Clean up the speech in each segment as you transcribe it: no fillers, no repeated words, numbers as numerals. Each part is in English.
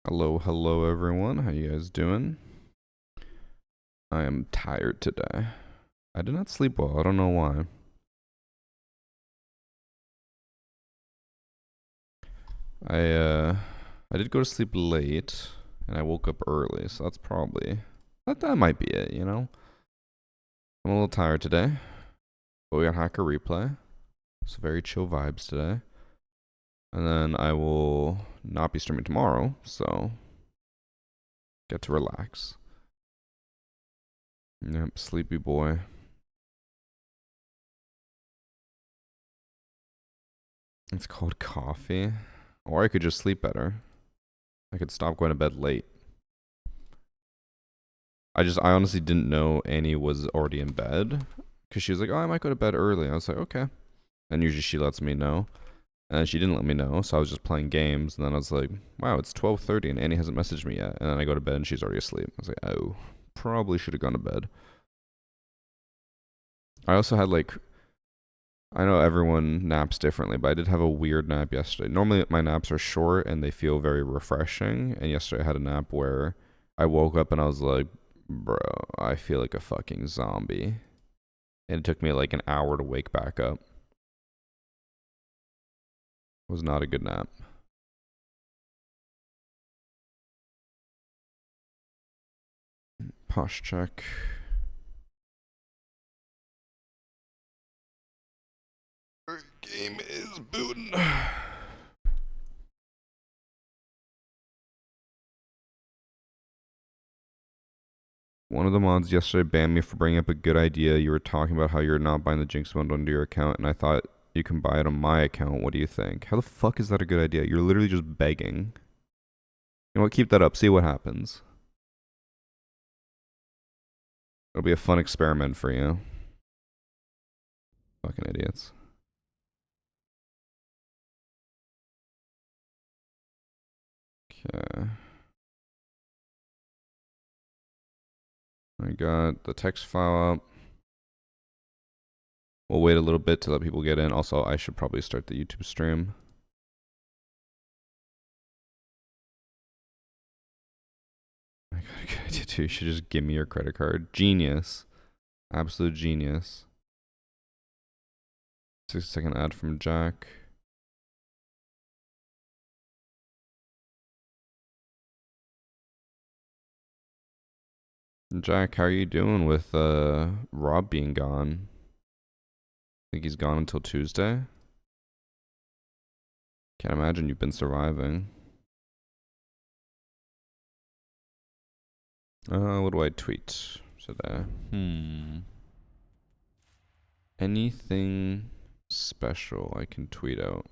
Hello, hello everyone. How you guys doing? I am tired today. I did not sleep well. I don't know why. I uh I did go to sleep late and I woke up early, so that's probably that might be it, you know? I'm a little tired today, but we got Hacker Replay. So very chill vibes today. And then I will not be streaming tomorrow, so get to relax. Yep, sleepy boy. It's called coffee. Or I could just sleep better. I could stop going to bed late. I honestly didn't know Annie was already in bed because she was like, "Oh, I might go to bed early." I was like, "Okay," and usually she lets me know, and she didn't let me know, so I was just playing games, and then I was like, "Wow, it's 12:30 and Annie hasn't messaged me yet," and then I go to bed and she's already asleep. I was like, "Oh, probably should have gone to bed." I also had like, I know everyone naps differently, but I did have a weird nap yesterday. Normally my naps are short and they feel very refreshing, and yesterday I had a nap where I woke up and I was like, "Bro, I feel like a fucking zombie." And it took me like an hour to wake back up. It was not a good nap. Posh check. Game is booting. One of the mods yesterday banned me for bringing up a good idea. You were talking about how you're not buying the Jinx mode onto your account, and I thought you can buy it on my account. What do you think? How the fuck is that a good idea? You're literally just begging. You know what? Keep that up. See what happens. It'll be a fun experiment for you. Fucking idiots. Okay. I got the text file up. We'll wait a little bit to let people get in. Also, I should probably start the YouTube stream. I got a good idea too. You should just give me your credit card. Genius. Absolute genius. 6-second ad from Jack. Jack, how are you doing with Rob being gone? Think he's gone until Tuesday? Can't imagine you've been surviving. What do I tweet today? Anything special I can tweet out?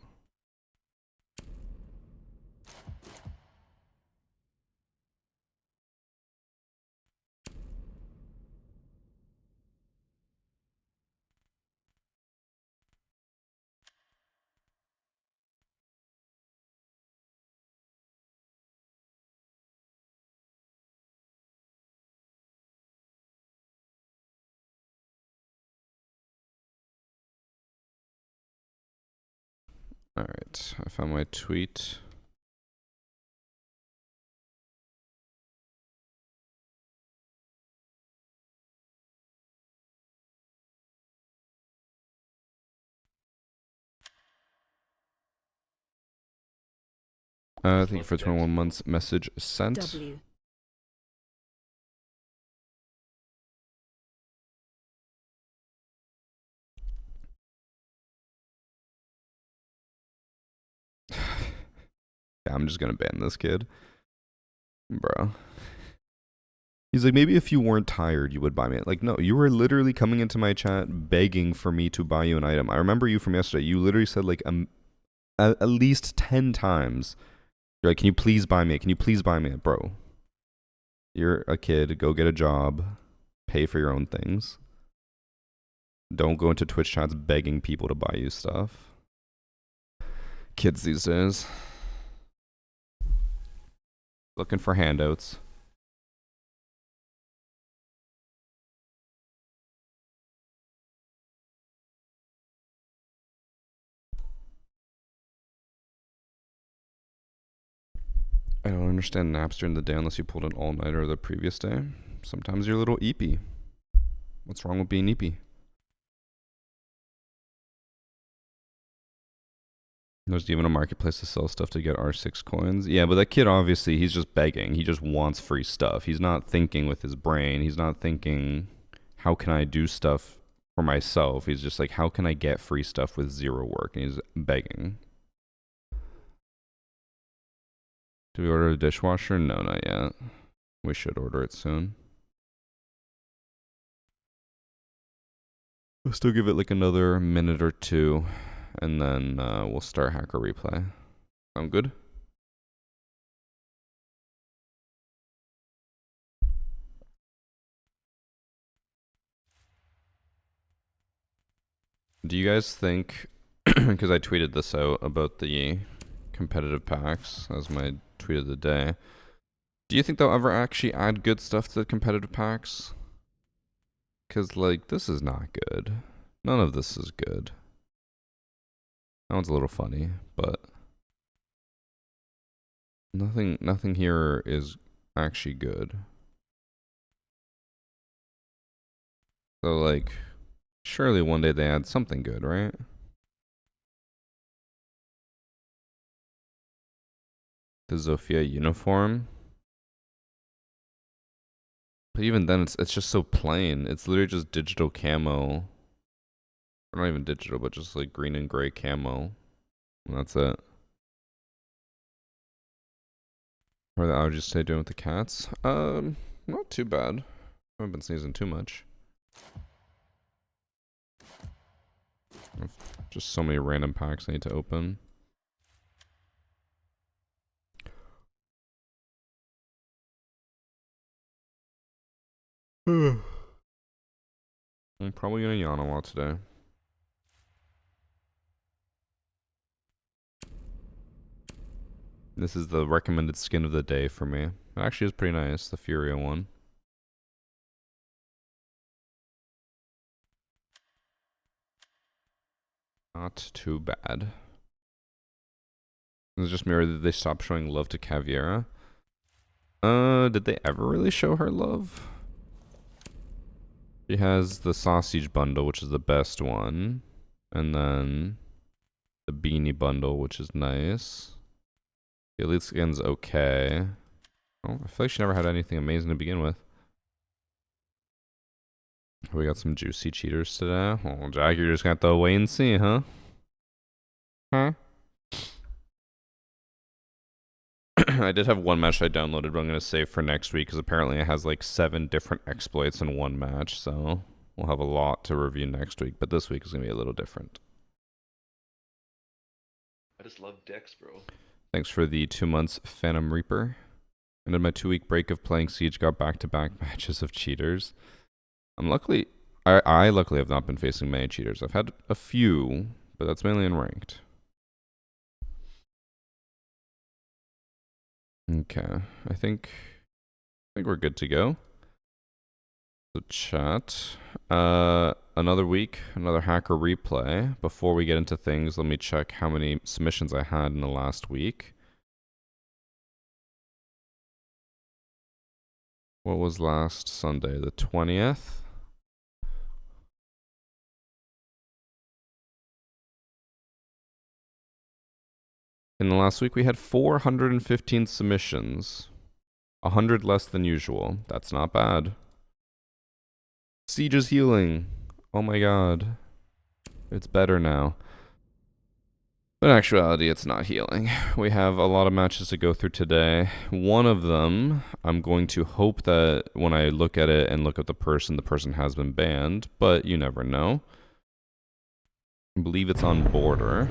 Alright, I found my tweet. Thank you for 21 months. Message sent. W. Yeah, I'm just gonna ban this kid. Bro. He's like, maybe if you weren't tired, you would buy me it. Like, no, you were literally coming into my chat begging for me to buy you an item. I remember you from yesterday. You literally said like at least 10 times, you're like, can you please buy me it? Can you please buy me it? Bro, you're a kid. Go get a job. Pay for your own things. Don't go into Twitch chats begging people to buy you stuff. Kids these days. Looking for handouts. I don't understand naps during the day unless you pulled an all-nighter the previous day. Sometimes you're a little eepy. What's wrong with being eepy? There's even a marketplace to sell stuff to get R6 coins. Yeah, but that kid obviously, he's just begging. He just wants free stuff. He's not thinking with his brain. He's not thinking, how can I do stuff for myself? He's just like, how can I get free stuff with zero work? And he's begging. Do we order a dishwasher? No, not yet. We should order it soon. We'll still give it like another minute or two, and then we'll start Hacker Replay. Sound good? Do you guys think, because I tweeted this out about the competitive packs as my tweet of the day, do you think they'll ever actually add good stuff to the competitive packs? Because, like, this is not good. None of this is good. That one's a little funny, but nothing here is actually good. So, like, surely one day they add something good, right? The Zofia uniform. But even then, it's just so plain. It's literally just digital camo. Or not even digital, but just like green and gray camo. And that's it. How are the allergies today doing with the cats? Not too bad. I haven't been sneezing too much. Just so many random packs I need to open. I'm probably gonna yawn a lot today. This is the recommended skin of the day for me. It actually is pretty nice, the Furia one. Not too bad. It's just me, or did they stop showing love to Caviera? Did they ever really show her love? She has the sausage bundle, which is the best one. And then the beanie bundle, which is nice. The elite skin's okay. Oh, I feel like she never had anything amazing to begin with. We got some juicy cheaters today. Oh, Jack, you're just gonna have to wait and see, huh? Huh? I did have one match I downloaded, but I'm gonna save for next week because apparently it has like 7 different exploits in one match, so we'll have a lot to review next week. But this week is gonna be a little different. I just love decks, bro. Thanks for the 2 months, Phantom Reaper. And in my 2-week break of playing Siege, got back-to-back matches of cheaters. I luckily have not been facing many cheaters. I've had a few, but that's mainly in ranked. Okay, I think we're good to go. So chat. Another week, another hacker replay. Before we get into things, let me check how many submissions I had in the last week. What was last Sunday? The 20th? In the last week, we had 415 submissions. 100 less than usual. That's not bad. Siege is healing. Oh my god. It's better now. But in actuality, it's not healing. We have a lot of matches to go through today. One of them, I'm going to hope that when I look at it and look at the person has been banned, but you never know. I believe it's on border.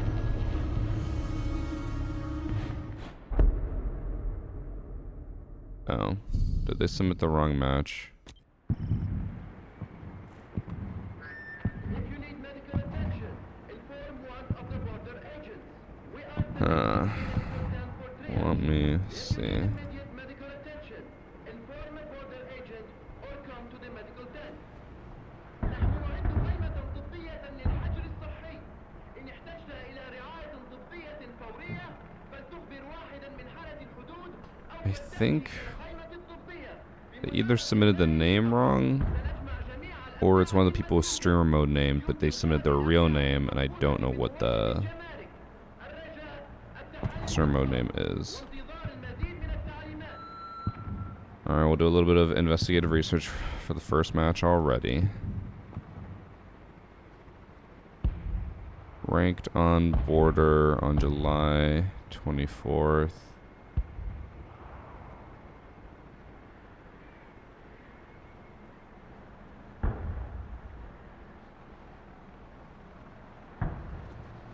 Oh. Did they submit the wrong match? Let me see. I think they either submitted the name wrong, or it's one of the people with streamer mode name, but they submitted their real name, and I don't know what the streamer mode name is. Alright, we'll do a little bit of investigative research for the first match already. Ranked on border on July 24th.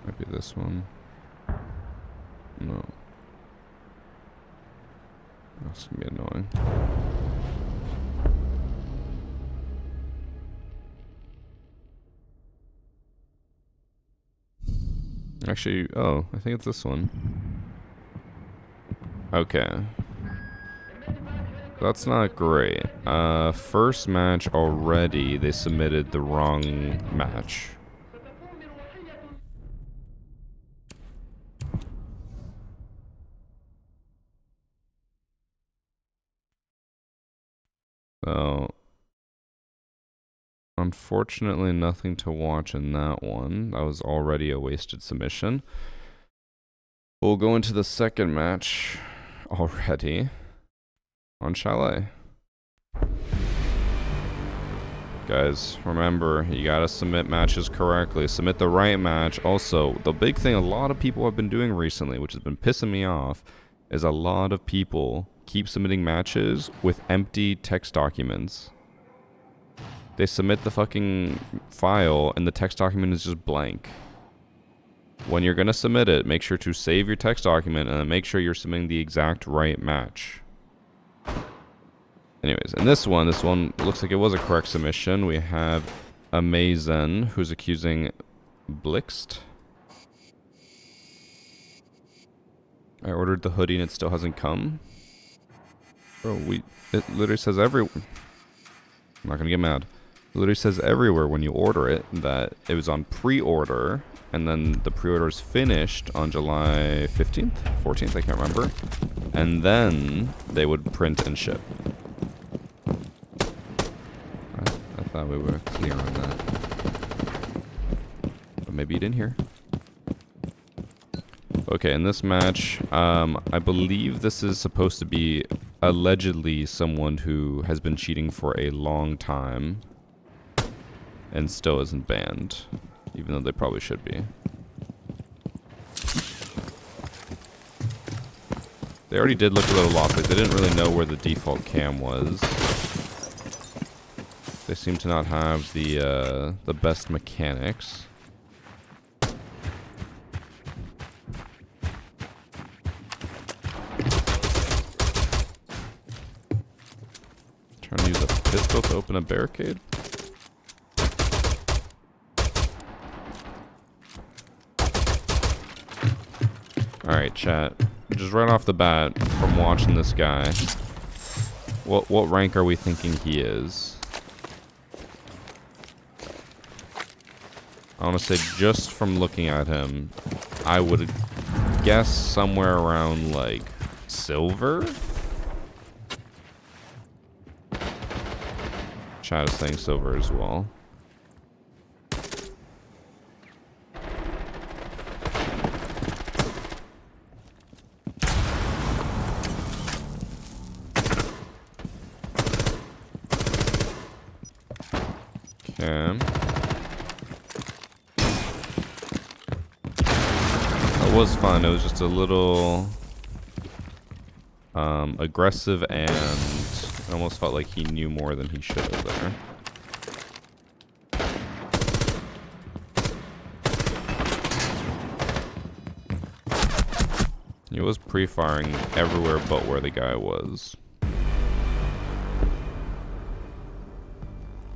Might be this one. No. That's gonna be annoying. Actually, oh, I think it's this one. Okay. That's not great. First match already, they submitted the wrong match. So, unfortunately, nothing to watch in that one. That was already a wasted submission. We'll go into the second match already on Chalet. Guys, remember, you gotta submit matches correctly. Submit the right match. Also, the big thing a lot of people have been doing recently, which has been pissing me off, is a lot of people keep submitting matches with empty text documents. They submit the fucking file and the text document is just blank. When you're gonna submit it, make sure to save your text document and then make sure you're submitting the exact right match. Anyways, and this one looks like it was a correct submission. We have Amazen, who's accusing Blixt. I ordered the hoodie and it still hasn't come. Bro, it literally says everywhere. I'm not gonna get mad. It literally says everywhere when you order it that it was on pre-order, and then the pre-order is finished on July 15th, 14th, I can't remember. And then they would print and ship. I thought we were clear on that. But maybe you didn't hear. Okay, in this match, I believe this is supposed to be allegedly someone who has been cheating for a long time and still isn't banned, even though they probably should be. They already did look a little lost, like they didn't really know where the default cam was. They seem to not have the best mechanics. Trying to use a pistol to open a barricade. Alright, chat. Just right off the bat, from watching this guy, what rank are we thinking he is? I want to say, just from looking at him, I would guess somewhere around, like, silver? Chat is saying silver as well. Okay. That was fun. It was just a little aggressive, and I almost felt like he knew more than he should have there. He was pre-firing everywhere but where the guy was.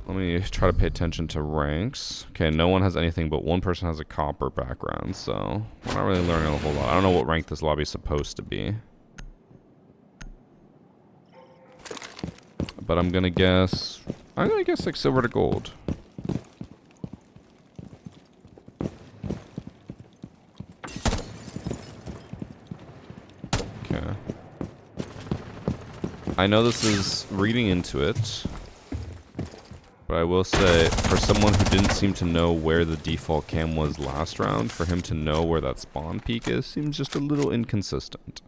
Let me try to pay attention to ranks. Okay, no one has anything, but one person has a copper background, so we're not really learning a whole lot. I don't know what rank this lobby is supposed to be. But I'm gonna guess like silver to gold. Okay. I know this is reading into it, but I will say, for someone who didn't seem to know where the default cam was last round, for him to know where that spawn peak is seems just a little inconsistent.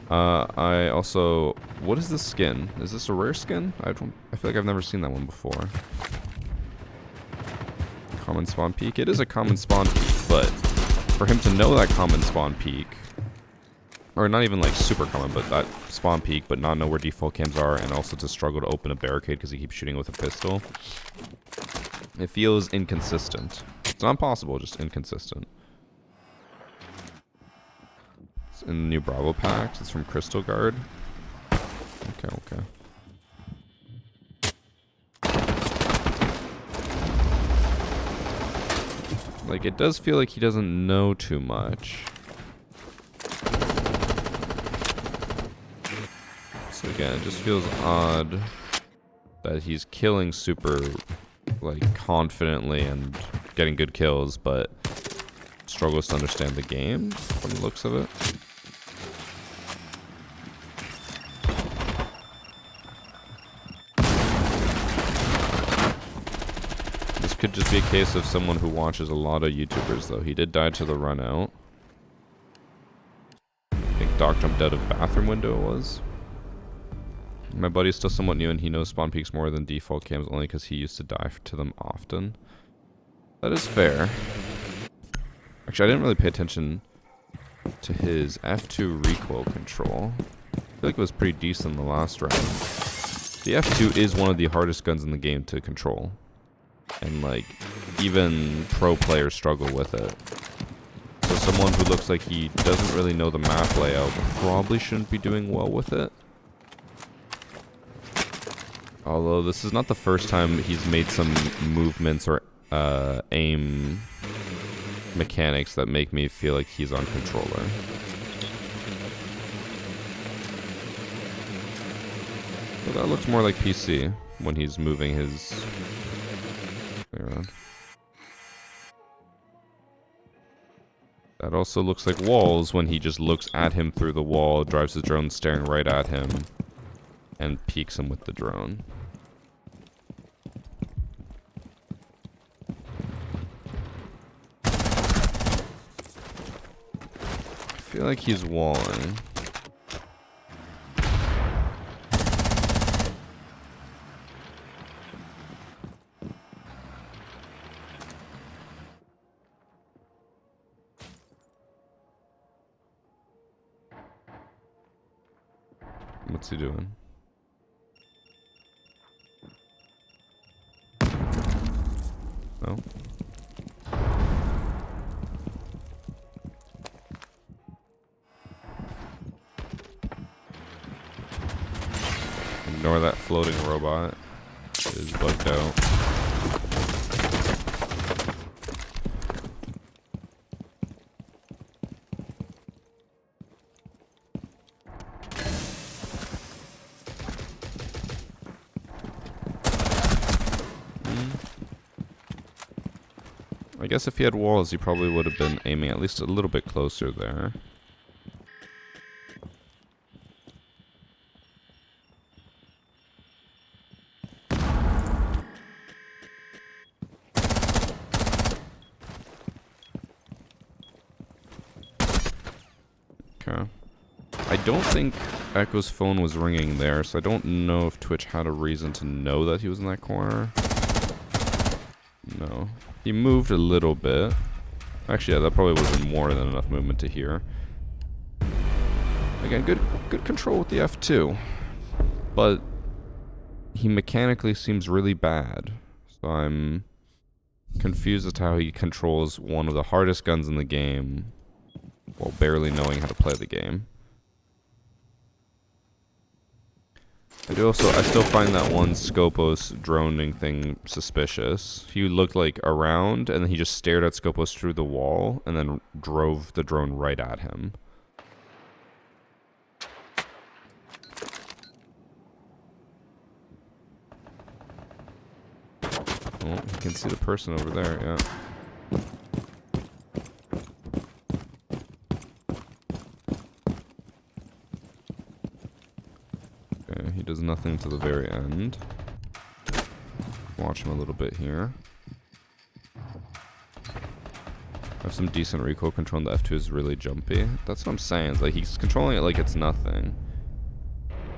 I also... What is this skin? Is this a rare skin? I feel like I've never seen that one before. Common spawn peak? It is a common spawn peak, but for him to know that common spawn peak, or not even like super common, but that spawn peak, but not know where default cams are, and also to struggle to open a barricade because he keeps shooting with a pistol, it feels inconsistent. It's not impossible, just inconsistent. It's in the new Bravo packs. It's from Crystal Guard. Okay. Like, it does feel like he doesn't know too much. So again, it just feels odd that he's killing super, like, confidently and getting good kills, but struggles to understand the game from the looks of it. This could just be a case of someone who watches a lot of YouTubers, though. He did die to the run out. I think Doc jumped out of bathroom window it was. My buddy's still somewhat new and he knows spawn peaks more than default cams only because he used to die to them often. That is fair. Actually, I didn't really pay attention to his F2 recoil control. I feel like it was pretty decent the last round. The F2 is one of the hardest guns in the game to control. And like, even pro players struggle with it. So someone who looks like he doesn't really know the map layout probably shouldn't be doing well with it. Although this is not the first time he's made some movements or aim mechanics that make me feel like he's on controller. But that looks more like PC when he's moving his thing around. That also looks like walls when he just looks at him through the wall, drives his drone staring right at him, and peeks him with the drone. I feel like he's walling. What's he doing? No? Ignore that floating robot. It is bugged out. I guess if he had walls, he probably would have been aiming at least a little bit closer there. Okay. I don't think Echo's phone was ringing there, so I don't know if Twitch had a reason to know that he was in that corner. No. He moved a little bit. Actually, yeah, that probably would have been more than enough movement to hear. Again, good control with the F2. But he mechanically seems really bad. So I'm confused as to how he controls one of the hardest guns in the game while barely knowing how to play the game. I still find that one Scopos droning thing suspicious. He looked like around, and then he just stared at Scopos through the wall, and then drove the drone right at him. Oh, you can see the person over there, yeah. Okay, he does nothing to the very end. Watch him a little bit here. Have some decent recoil control, and the F2 is really jumpy. That's what I'm saying. It's like he's controlling it like it's nothing.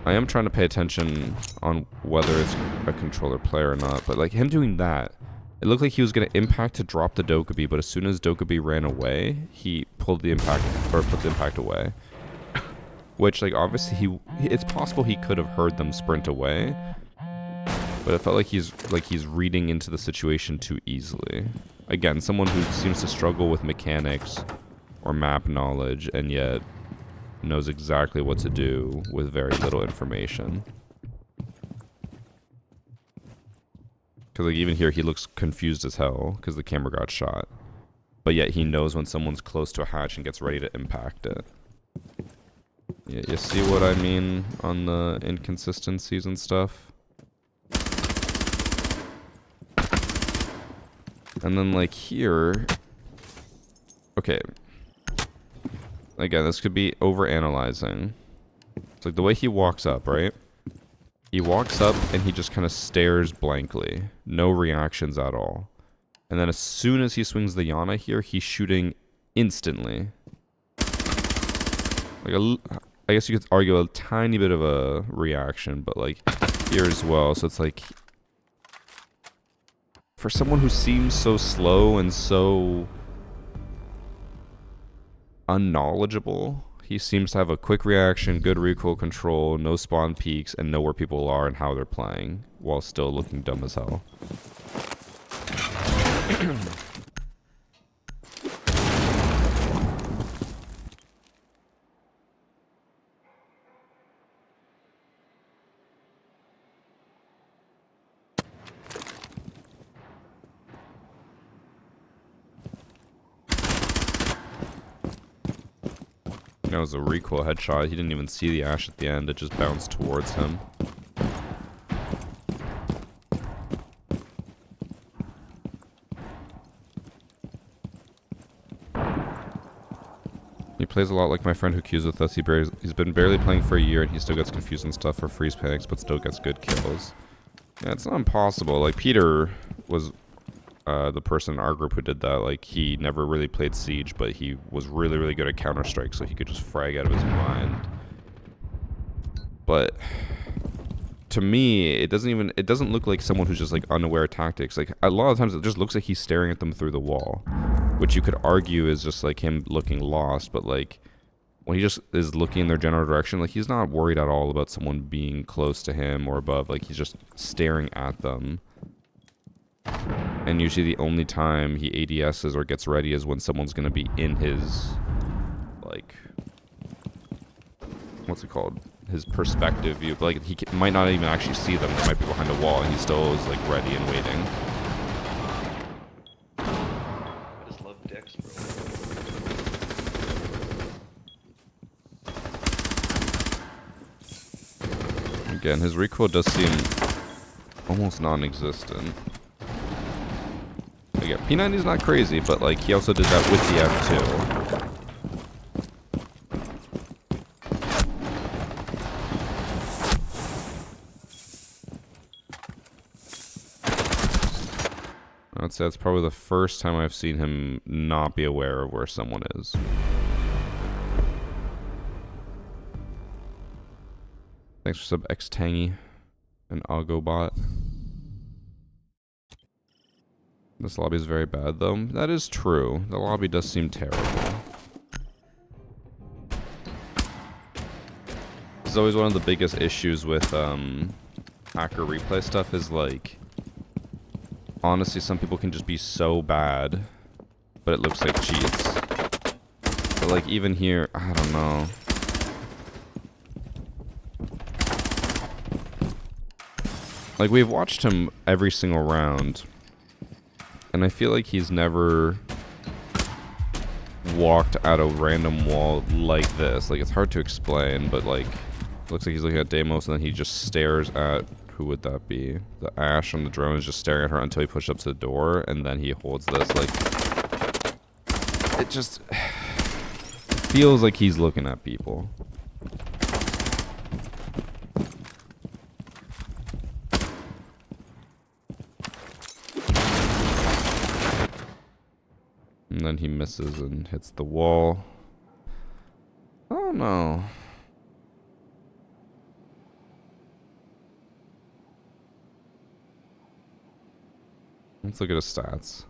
I am trying to pay attention on whether it's a controller player or not, but like him doing that, it looked like he was going to impact to drop the Dokkaebi, but as soon as Dokkaebi ran away, he pulled the impact, or put the impact away. Which, like, obviously it's possible he could have heard them sprint away, but it felt like he's reading into the situation too easily. Again, someone who seems to struggle with mechanics or map knowledge, and yet knows exactly what to do with very little information. Because like even here, he looks confused as hell because the camera got shot. But yet he knows when someone's close to a hatch and gets ready to impact it. Yeah, you see what I mean on the inconsistencies and stuff? And then like here... Okay. Again, this could be over-analyzing. It's like the way he walks up, right? He walks up and he just kind of stares blankly. No reactions at all. And then as soon as he swings the Yana here, he's shooting instantly. Like I guess you could argue a tiny bit of a reaction, but like here as well. So it's like... For someone who seems so slow and so... unknowledgeable, he seems to have a quick reaction, good recoil control, no spawn peaks, and know where people are and how they're playing, while still looking dumb as hell. That was a recoil headshot. He didn't even see the ash at the end. It just bounced towards him. He plays a lot like my friend who queues with us. He's been barely playing for a year and he still gets confused and stuff for freeze panics, but still gets good kills. Yeah, it's not impossible. Like, Peter was the person in our group who did that. Like, he never really played Siege, but he was really, really good at Counter-Strike, so he could just frag out of his mind. But to me, it doesn't look like someone who's just like unaware of tactics. Like, a lot of times it just looks like he's staring at them through the wall, which you could argue is just like him looking lost. But like, when he just is looking in their general direction, like he's not worried at all about someone being close to him or above. Like, he's just staring at them. And usually the only time he ADSs or gets ready is when someone's going to be in his, like, what's it called? His perspective view. But like, he might not even actually see them. They might be behind a wall and he still is like ready and waiting. I just love Dex, bro. Again, his recoil does seem almost non-existent. Yeah, P90's not crazy, but like he also did that with the F2. I'd say that's probably the first time I've seen him not be aware of where someone is. Thanks for sub X Tangy and Augobot. This lobby is very bad, though. That is true. The lobby does seem terrible. This is always one of the biggest issues with hacker replay stuff is like, honestly, some people can just be so bad, but it looks like cheats. But like even here, I don't know. Like, we've watched him every single round. And I feel like he's never walked at a random wall like this. Like, it's hard to explain, but like, looks like he's looking at Deimos and then he just stares at, who would that be? The Ash on the drone is just staring at her until he pushes up to the door, and then he holds this. Like, it just feels like he's looking at people. then he misses and hits the wall. Oh no. Let's look at his stats.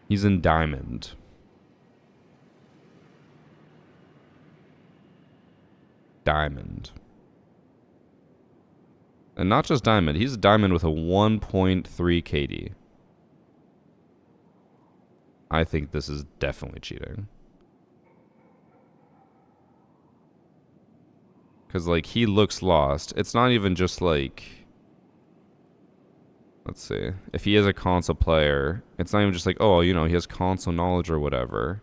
He's in diamond. Diamond. And not just diamond, he's a diamond with a 1.3 KD. I think this is definitely cheating. Because, like, he looks lost. It's not even just, like... Let's see. If he is a console player, it's not even just like, oh, you know, he has console knowledge or whatever.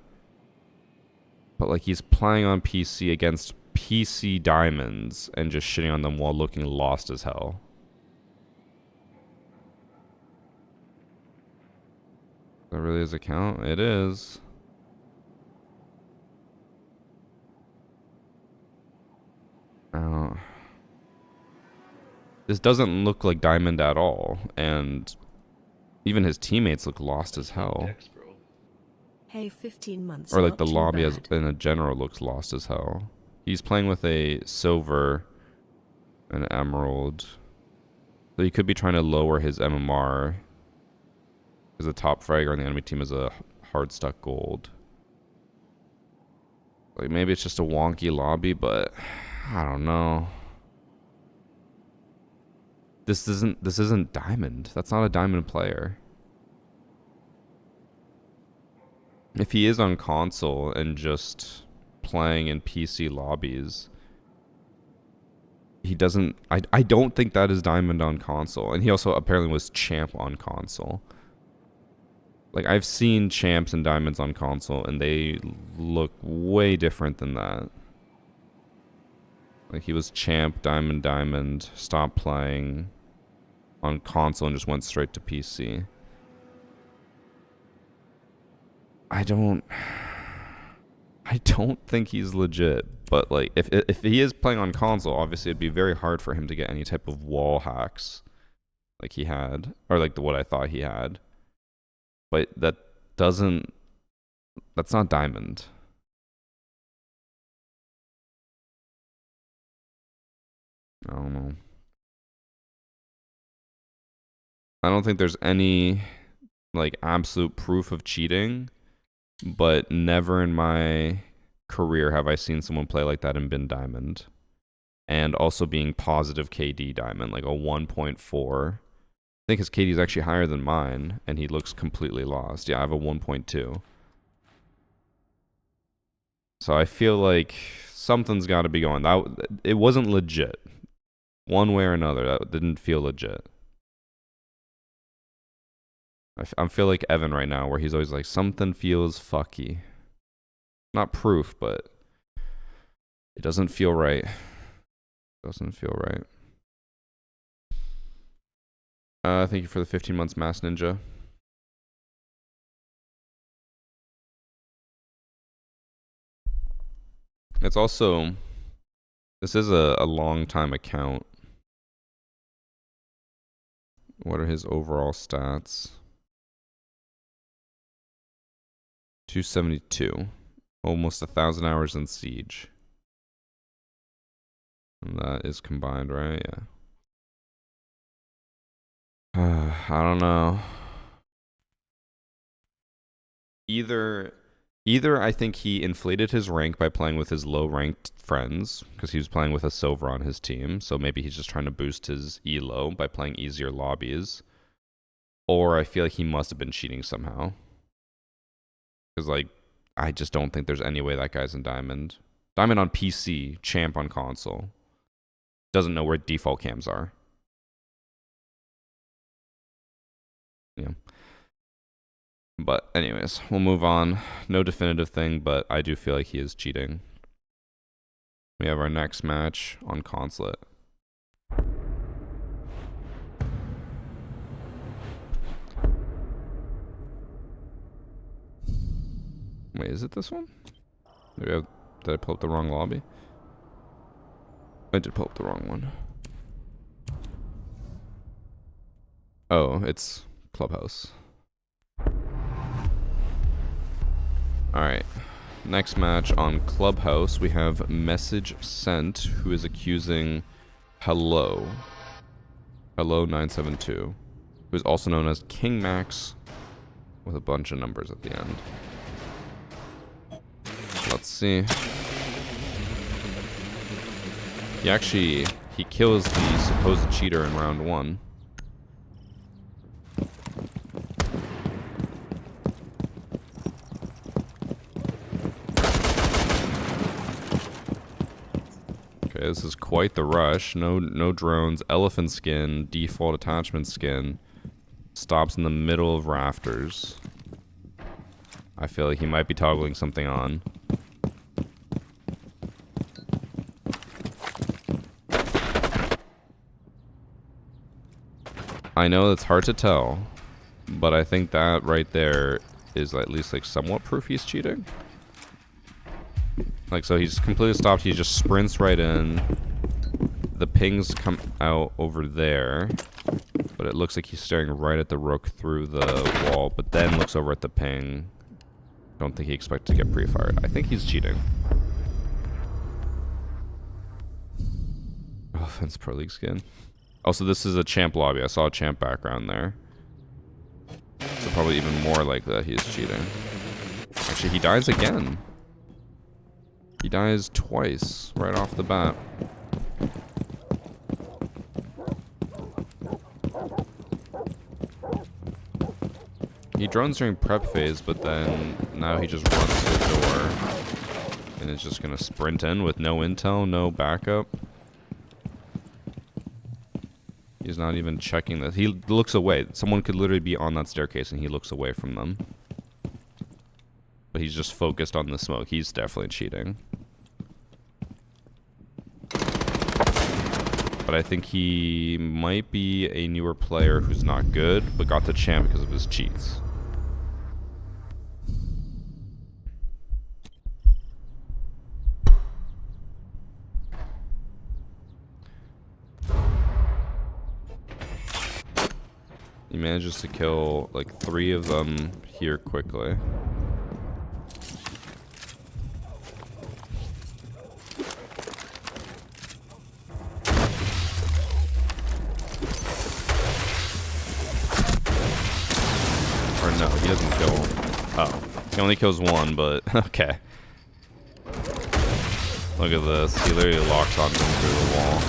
But, like, he's playing on PC against PC diamonds and just shitting on them while looking lost as hell. That really is a count? It is. This doesn't look like diamond at all, and even his teammates look lost as hell. Dicks, bro. Hey, 15 months. Or like not the too lobby as bad. in a general looks lost as hell. He's playing with a silver, an emerald. So he could be trying to lower his MMR. Because the top fragger on the enemy team is a hard stuck gold. Like maybe it's just a wonky lobby, but I don't know. This isn't diamond. That's not a diamond player. If he is on console and just playing in PC lobbies, he doesn't... I don't think that is diamond on console. And he also apparently was champ on console. Like, I've seen champs and diamonds on console, and they look way different than that. Like, he was champ, diamond, stopped playing on console and just went straight to PC. I don't think he's legit, but like if he is playing on console, obviously it'd be very hard for him to get any type of wall hacks like he had, or like what I thought he had. But that's not diamond. I don't know. I don't think there's any like absolute proof of cheating, but never in my career have I seen someone play like that and been diamond. And also being positive KD diamond, like a 1.4. I think his KD is actually higher than mine, and he looks completely lost. Yeah, I have a 1.2. So I feel like something's got to be going. It wasn't legit. One way or another, that didn't feel legit. I feel like Evan right now, where he's always like, something feels fucky. Not proof, but it doesn't feel right. Doesn't feel right. Thank you for the 15 months, Mass Ninja. It's also... This is a long time account. What are his overall stats? 272. Almost 1,000 hours in Siege. And that is combined, right? Yeah. I don't know. Either I think he inflated his rank by playing with his low-ranked friends, because he was playing with a silver on his team, so maybe he's just trying to boost his elo by playing easier lobbies. Or I feel like he must have been cheating somehow. Because, like, I just don't think there's any way that guy's in Diamond. Diamond on PC, champ on console. Doesn't know where default cams are. Yeah. But anyways, we'll move on. No definitive thing, but I do feel like he is cheating. We have our next match on Consulate. Wait, is it this one? Did I pull up the wrong lobby? I did pull up the wrong one. Oh, it's Clubhouse. Alright. Next match on Clubhouse, we have Message Sent, who is accusing Hello 972, who is also known as King Max, with a bunch of numbers at the end. Let's see. He kills the supposed cheater in round 1. Okay, this is quite the rush. No drones, elephant skin, default attachment skin. Stops in the middle of rafters. I feel like he might be toggling something on. I know it's hard to tell, but I think that right there is at least like somewhat proof he's cheating. Like, so he's completely stopped, he just sprints right in. The pings come out over there, but it looks like he's staring right at the rook through the wall, but then looks over at the ping. Don't think he expected to get pre-fired. I think he's cheating. Offense Pro League skin. Also, this is a champ lobby. I saw a champ background there. So probably even more likely that he's cheating. Actually, he dies again. He dies twice right off the bat. He drones during prep phase, but then now he just runs to the door and is just gonna sprint in with no intel, no backup. He's not even checking this. He looks away. Someone could literally be on that staircase and he looks away from them. But he's just focused on the smoke. He's definitely cheating. But I think he might be a newer player who's not good, but got the champ because of his cheats. He manages to kill like 3 of them here quickly. Or no, he doesn't kill. Oh, he only kills 1, but okay. Look at this. He literally locks onto him through the wall.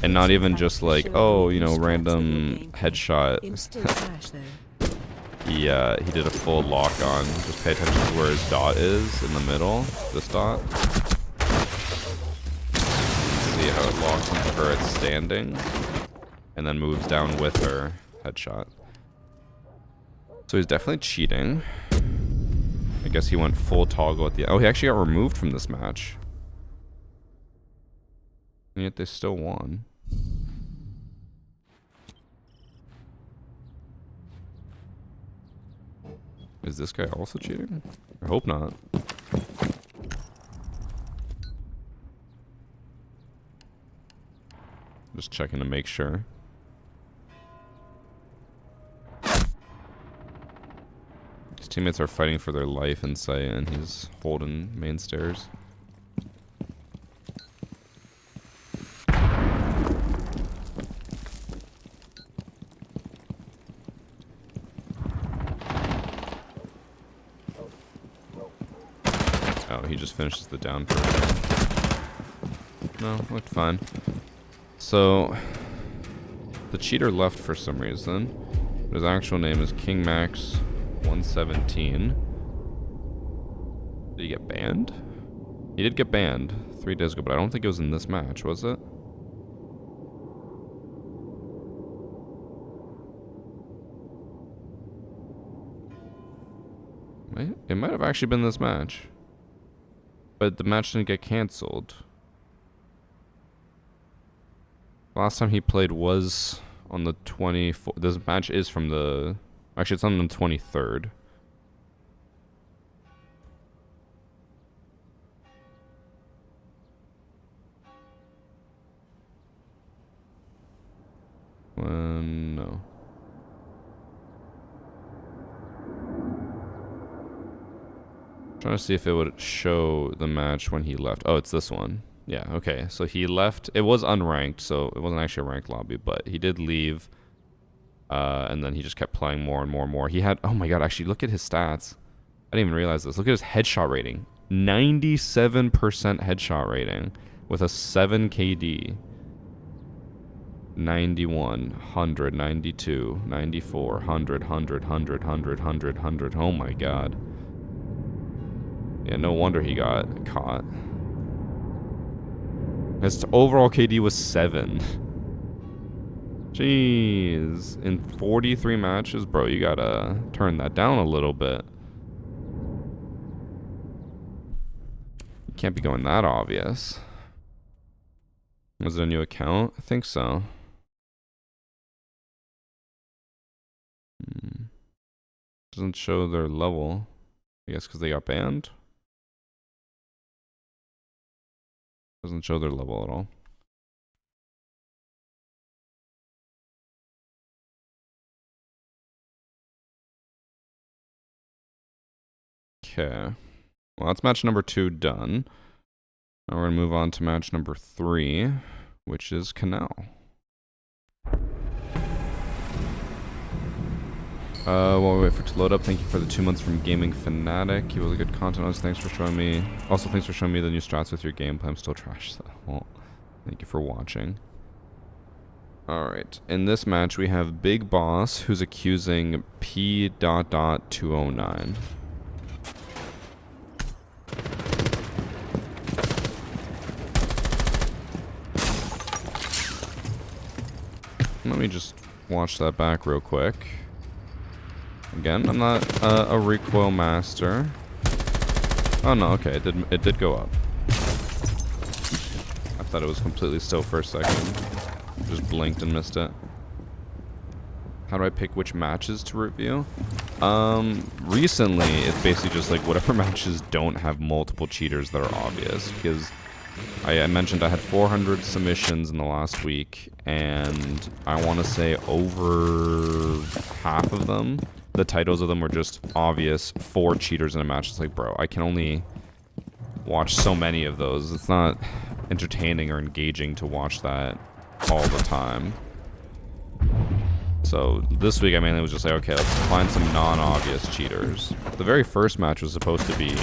And not even just like, oh, you know, random headshot. He did a full lock on. Just pay attention to where his dot is in the middle. This dot. See how it locks into her at standing. And then moves down with her. Headshot. So he's definitely cheating. I guess he went full toggle at the... Oh, he actually got removed from this match. And yet they still won. Is this guy also cheating? I hope not. Just checking to make sure. His teammates are fighting for their life in sight, and he's holding main stairs. Oh, he just finishes the down for no, looked fine. So the cheater left for some reason. His actual name is King Max 117. Did he get banned? He did get banned 3 days ago, but I don't think it was in this match, was it? It might have actually been this match. But the match didn't get cancelled. Last time he played was on the 24th. This match is from the... Actually, it's on the 23rd. Trying to see if it would show the match when he left. Oh, it's this one. Yeah, okay. So he left. It was unranked, so it wasn't actually a ranked lobby, but he did leave. And then he just kept playing more and more and more. He had, oh my god, actually, look at his stats. I didn't even realize this. Look at his headshot rating. 97% headshot rating with a 7 KD. 91, 100, 92, 94, 100, 100, 100, 100, 100, 100. Oh my god. Yeah, no wonder he got caught. His overall KD was 7. Jeez. In 43 matches? Bro, you gotta turn that down a little bit. You can't be going that obvious. Was it a new account? I think so. Doesn't show their level. I guess because they got banned. Doesn't show their level at all. Okay. Well, that's match number 2 done. Now we're going to move on to match number 3, which is Canal. While we wait for it to load up, thank you for the 2 months from Gaming Fanatic. You really good content. Also, thanks for showing me. Also, thanks for showing me the new strats with your gameplay. I'm still trash, so well, thank you for watching. Alright, in this match we have Big Boss, who's accusing P.209. Let me just watch that back real quick. Again, I'm not a recoil master. Oh no, okay, it did go up. I thought it was completely still for a second. Just blinked and missed it. How do I pick which matches to review? Recently, it's basically just like whatever matches don't have multiple cheaters that are obvious. Because I mentioned I had 400 submissions in the last week, and I want to say over half of them, the titles of them were just obvious 4 cheaters in a match. It's like, bro, I can only watch so many of those. It's not entertaining or engaging to watch that all the time. So this week I mainly was just like, okay, let's find some non-obvious cheaters. The very first match was supposed to be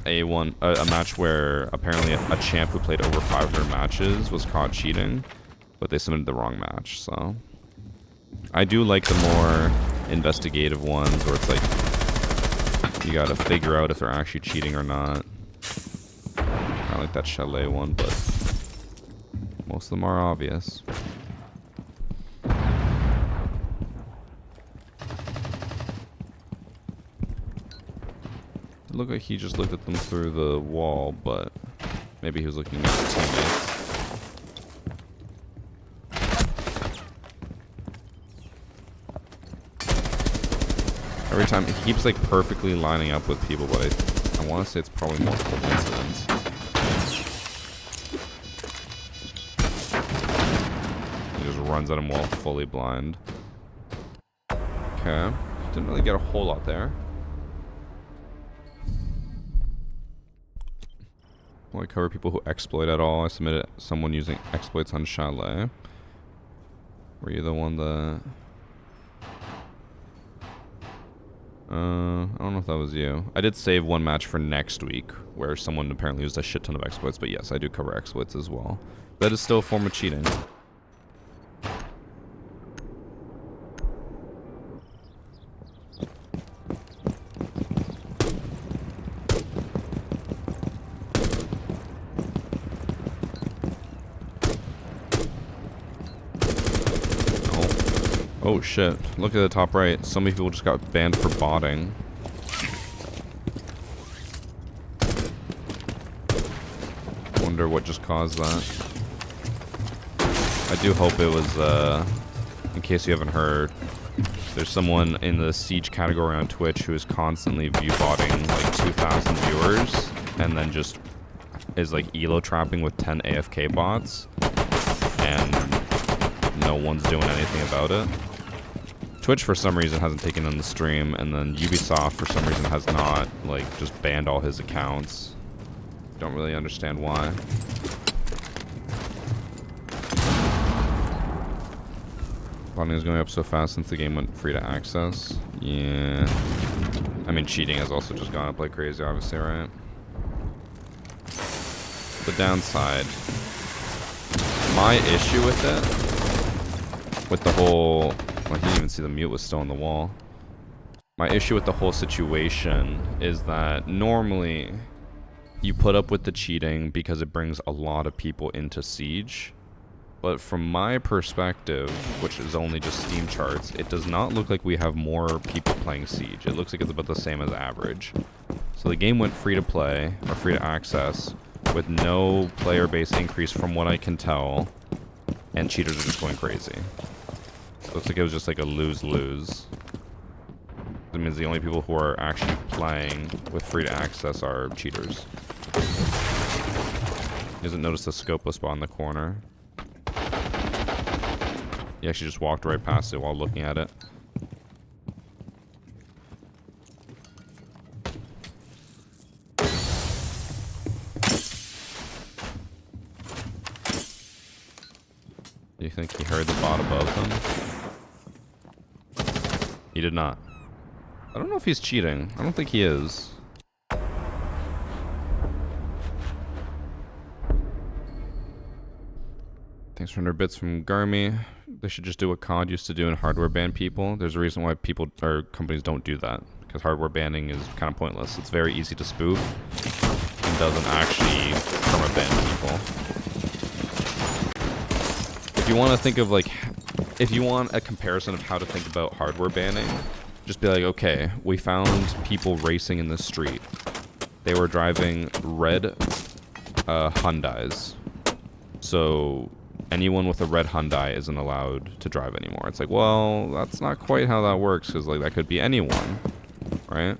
a match where apparently a champ who played over 500 matches was caught cheating, but they submitted the wrong match. So I do like the more investigative ones where it's like you gotta figure out if they're actually cheating or not. I like that chalet one, but most of them are obvious. It looked like he just looked at them through the wall, but maybe he was looking at his teammates. Every time, he keeps like perfectly lining up with people, but I want to say it's probably multiple incidents. He just runs at him while fully blind. Okay, didn't really get a whole lot there. Will I cover people who exploit at all? I submitted someone using exploits on Chalet. Were you the one that... I don't know if that was you. I did save one match for next week where someone apparently used a shit ton of exploits, but yes, I do cover exploits as well. That is still a form of cheating. Oh shit, look at the top right. So many people just got banned for botting. Wonder what just caused that. I do hope it was, in case you haven't heard, there's someone in the Siege category on Twitch who is constantly view botting like 2,000 viewers, and then just is like elo trapping with 10 AFK bots, and no one's doing anything about it. Twitch for some reason hasn't taken on the stream, and then Ubisoft for some reason has not, like, just banned all his accounts. Don't really understand why. Bonding is going up so fast since the game went free to access. Yeah. I mean, cheating has also just gone up like crazy, obviously, right? The downside. My issue with it, with the whole... Well, I didn't even see the mute was still on the wall. My issue with the whole situation is that normally you put up with the cheating because it brings a lot of people into Siege. But from my perspective, which is only just Steam charts, it does not look like we have more people playing Siege. It looks like it's about the same as average. So the game went free to play, or free to access, with no player base increase from what I can tell, and cheaters are just going crazy. It looks like it was just like a lose-lose. That means the only people who are actually playing with free to access are cheaters. He doesn't notice the scopeless spot in the corner. He actually just walked right past it while looking at it. Do you think he heard the bot above him? He did not. I don't know if he's cheating. I don't think he is. Thanks for 100 bits from Garmy. They should just do what COD used to do and hardware ban people. There's a reason why people or companies don't do that. Because hardware banning is kind of pointless. It's very easy to spoof and doesn't actually perma ban people. If you want to think of like, if you want a comparison of how to think about hardware banning, just be like, okay, we found people racing in the street. They were driving red Hyundais. So anyone with a red Hyundai isn't allowed to drive anymore. It's like, well, that's not quite how that works, because like that could be anyone, right?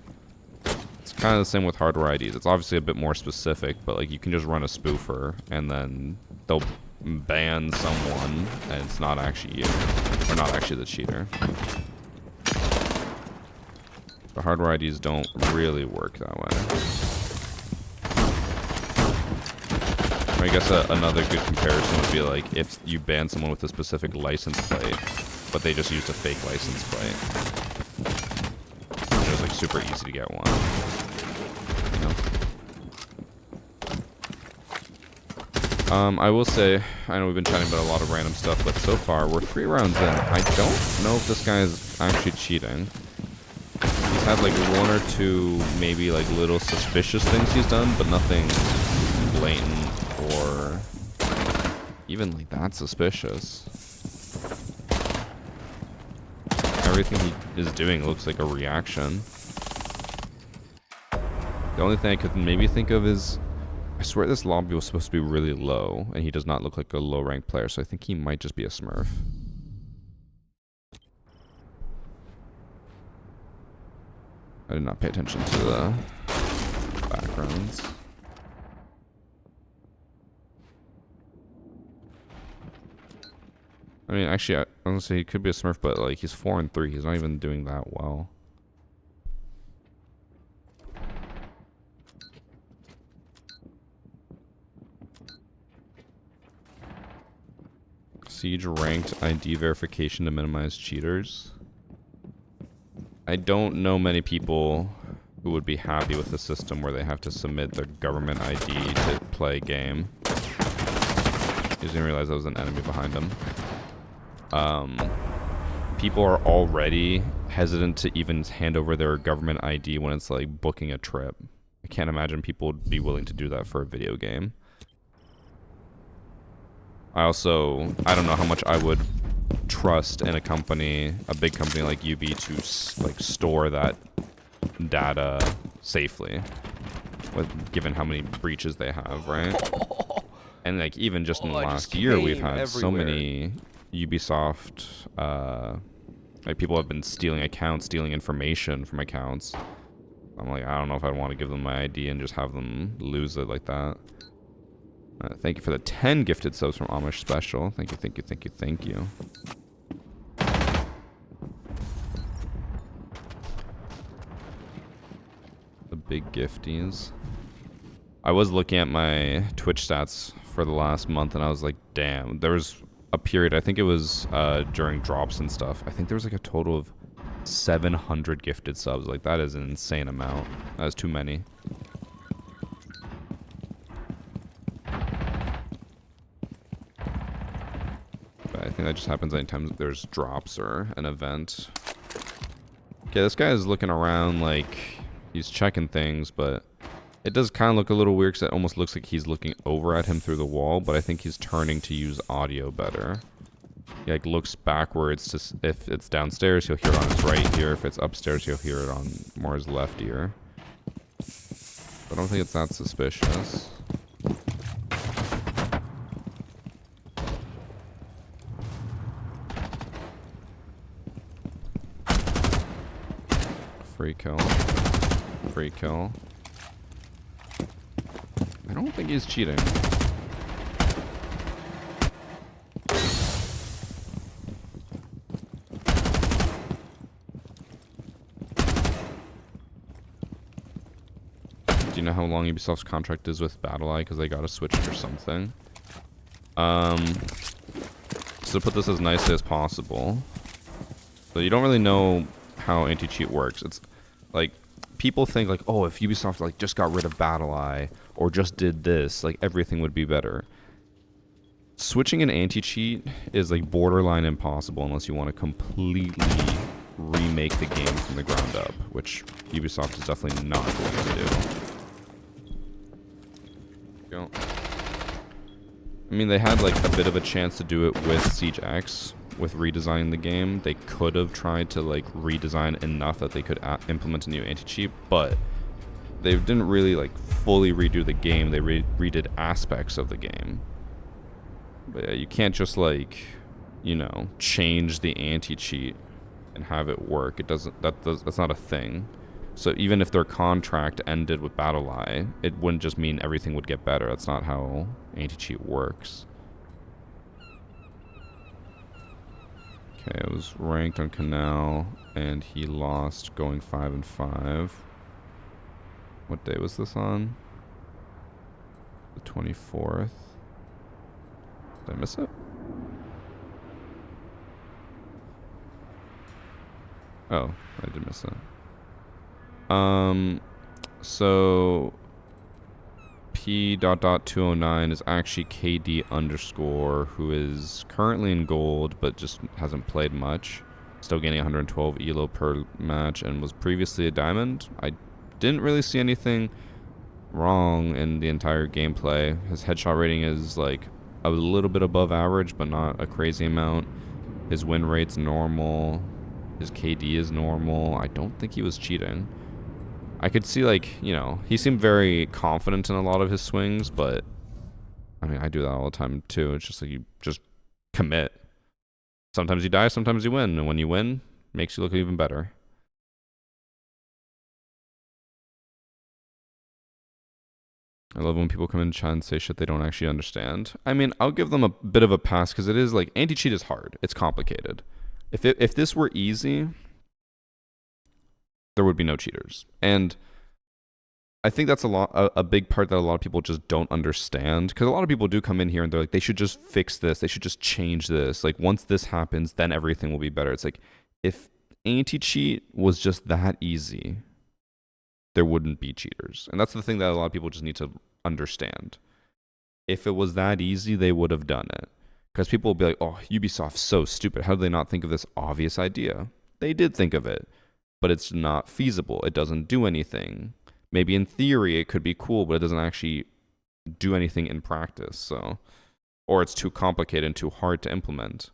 It's kind of the same with hardware IDs. It's obviously a bit more specific, but like you can just run a spoofer and then they'll ban someone and it's not actually you, or not actually the cheater. The hardware IDs don't really work that way. I guess another good comparison would be like if you ban someone with a specific license plate, but they just used a fake license plate. It was like super easy to get one. You know? I will say, I know we've been chatting about a lot of random stuff, but so far we're 3 rounds in. I don't know if this guy is actually cheating. He's had like 1 or 2 maybe like little suspicious things he's done, but nothing blatant or even like that suspicious. Everything he is doing looks like a reaction. The only thing I could maybe think of is, I swear this lobby was supposed to be really low, and he does not look like a low-ranked player, so I think he might just be a smurf. I did not pay attention to the backgrounds. I mean, actually, I was gonna say he could be a smurf, but like he's 4 and 3. He's not even doing that well. Siege ranked ID verification to minimize cheaters. I don't know many people who would be happy with the system where they have to submit their government ID to play a game. He didn't realize there was an enemy behind him. People are already hesitant to even hand over their government ID when it's like booking a trip. I can't imagine people would be willing to do that for a video game. I don't know how much I would trust in a company, a big company like UB, to like store that data safely, given how many breaches they have, right? And like even just in the last year, we've had so many Ubisoft, like people have been stealing accounts, stealing information from accounts. I'm like, I don't know if I'd want to give them my ID and just have them lose it like that. Thank you for the 10 gifted subs from Amish Special. Thank you, thank you, thank you, thank you. Big gifties. I was looking at my Twitch stats for the last month and I was like, damn, there was a period, I think it was during drops and stuff. I think there was like a total of 700 gifted subs. Like, that is an insane amount. That is too many. But I think that just happens anytime there's drops or an event. Okay, this guy is looking around like he's checking things, but it does kind of look a little weird because it almost looks like he's looking over at him through the wall, but I think he's turning to use audio better. He like looks backwards to, if it's downstairs, he'll hear it on his right ear. If it's upstairs, he'll hear it on more his left ear. I don't think it's that suspicious. Free kill. Free kill. I don't think he's cheating. Do you know how long Ubisoft's contract is with BattleEye? Because they gotta switch it or something. So to put this as nicely as possible. So you don't really know how anti-cheat works. It's like, people think like, oh, if Ubisoft like just got rid of BattleEye or just did this, like everything would be better. Switching an anti-cheat is like borderline impossible unless you want to completely remake the game from the ground up, which Ubisoft is definitely not going to do. Go. I mean, they had like a bit of a chance to do it with Siege X, with redesigning the game. They could have tried to like redesign enough that they could implement a new anti-cheat, but they didn't really like fully redo the game. They redid aspects of the game. But yeah, you can't just like, you know, change the anti-cheat and have it work. It doesn't. That's not a thing. So even if their contract ended with BattleEye, it wouldn't just mean everything would get better. That's not how anti-cheat works. Okay, it was ranked on Canal, and he lost going 5-5. What day was this on? The 24th. Did I miss it? Oh, I did miss it. So P.209 is actually KD_, who is currently in gold, but just hasn't played much. Still gaining 112 elo per match, and was previously a diamond. I didn't really see anything wrong in the entire gameplay. His headshot rating is like a little bit above average, but not a crazy amount. His win rate's normal. His KD is normal. I don't think he was cheating. I could see, like, you know, he seemed very confident in a lot of his swings, but I mean, I do that all the time too. It's just like, you just commit. Sometimes you die, sometimes you win, and when you win, it makes you look even better. I love when people come in chat and say shit they don't actually understand. I mean, I'll give them a bit of a pass because it is like, anti-cheat is hard. It's complicated. If this were easy, there would be no cheaters. And I think that's a big part that a lot of people just don't understand, because a lot of people do come in here and they're like, they should just fix this, they should just change this, like once this happens then everything will be better. It's like, if anti-cheat was just that easy, there wouldn't be cheaters. And that's the thing that a lot of people just need to understand. If it was that easy, they would have done it. Because people will be like, oh, Ubisoft's so stupid, how did they not think of this obvious idea? They did think of it, but it's not feasible. It doesn't do anything. Maybe in theory it could be cool, but it doesn't actually do anything in practice. So, or it's too complicated and too hard to implement.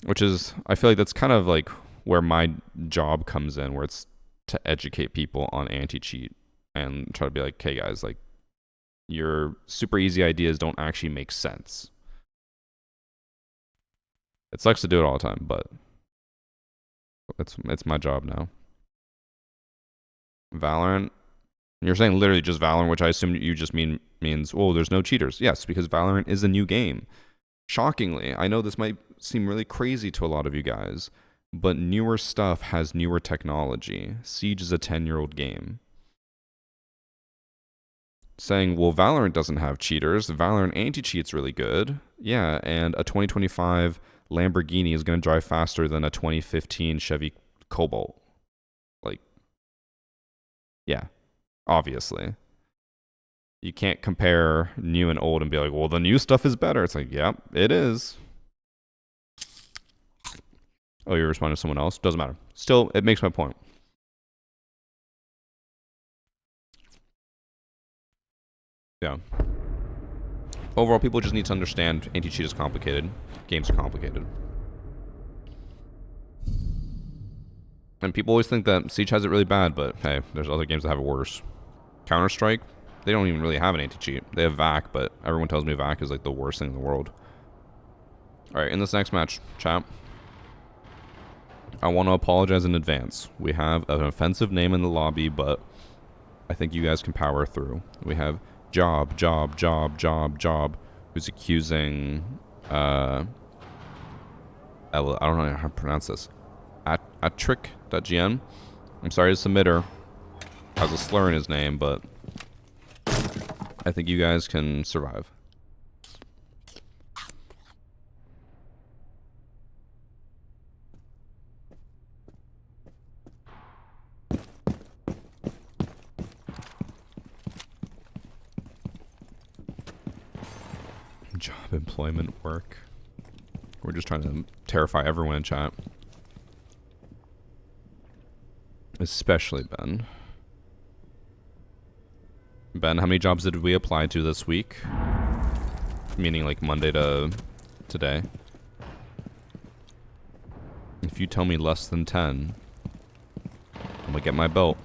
Which is, I feel like that's kind of like where my job comes in, where it's to educate people on anti-cheat and try to be like, okay guys, like, your super easy ideas don't actually make sense. It sucks to do it all the time, but it's my job now. Valorant. You're saying literally just Valorant, which I assume you just means, oh, there's no cheaters. Yes, because Valorant is a new game. Shockingly, I know this might seem really crazy to a lot of you guys, but newer stuff has newer technology. Siege is a 10-year-old game. Saying, well, Valorant doesn't have cheaters. Valorant anti-cheat's really good. Yeah, and a 2025 Lamborghini is going to drive faster than a 2015 Chevy Cobalt. Like, yeah, obviously. You can't compare new and old and be like, well, the new stuff is better. It's like, yep, it is. Oh, you're responding to someone else? Doesn't matter. Still, it makes my point. Yeah. Overall, people just need to understand anti-cheat is complicated. Games are complicated. And people always think that Siege has it really bad, but hey, there's other games that have it worse. Counter-Strike, they don't even really have an anti-cheat. They have VAC, but everyone tells me VAC is like the worst thing in the world. Alright, in this next match, chat, I want to apologize in advance. We have an offensive name in the lobby, but I think you guys can power through. We have Job, who's accusing, I don't know how to pronounce this. Atrick.gn. I'm sorry, the submitter has a slur in his name, but I think you guys can survive. Job, employment, work. We're just trying to terrify everyone in chat. Especially Ben. Ben, how many jobs did we apply to this week? Meaning like Monday to today. If you tell me less than 10, I'm gonna get my belt.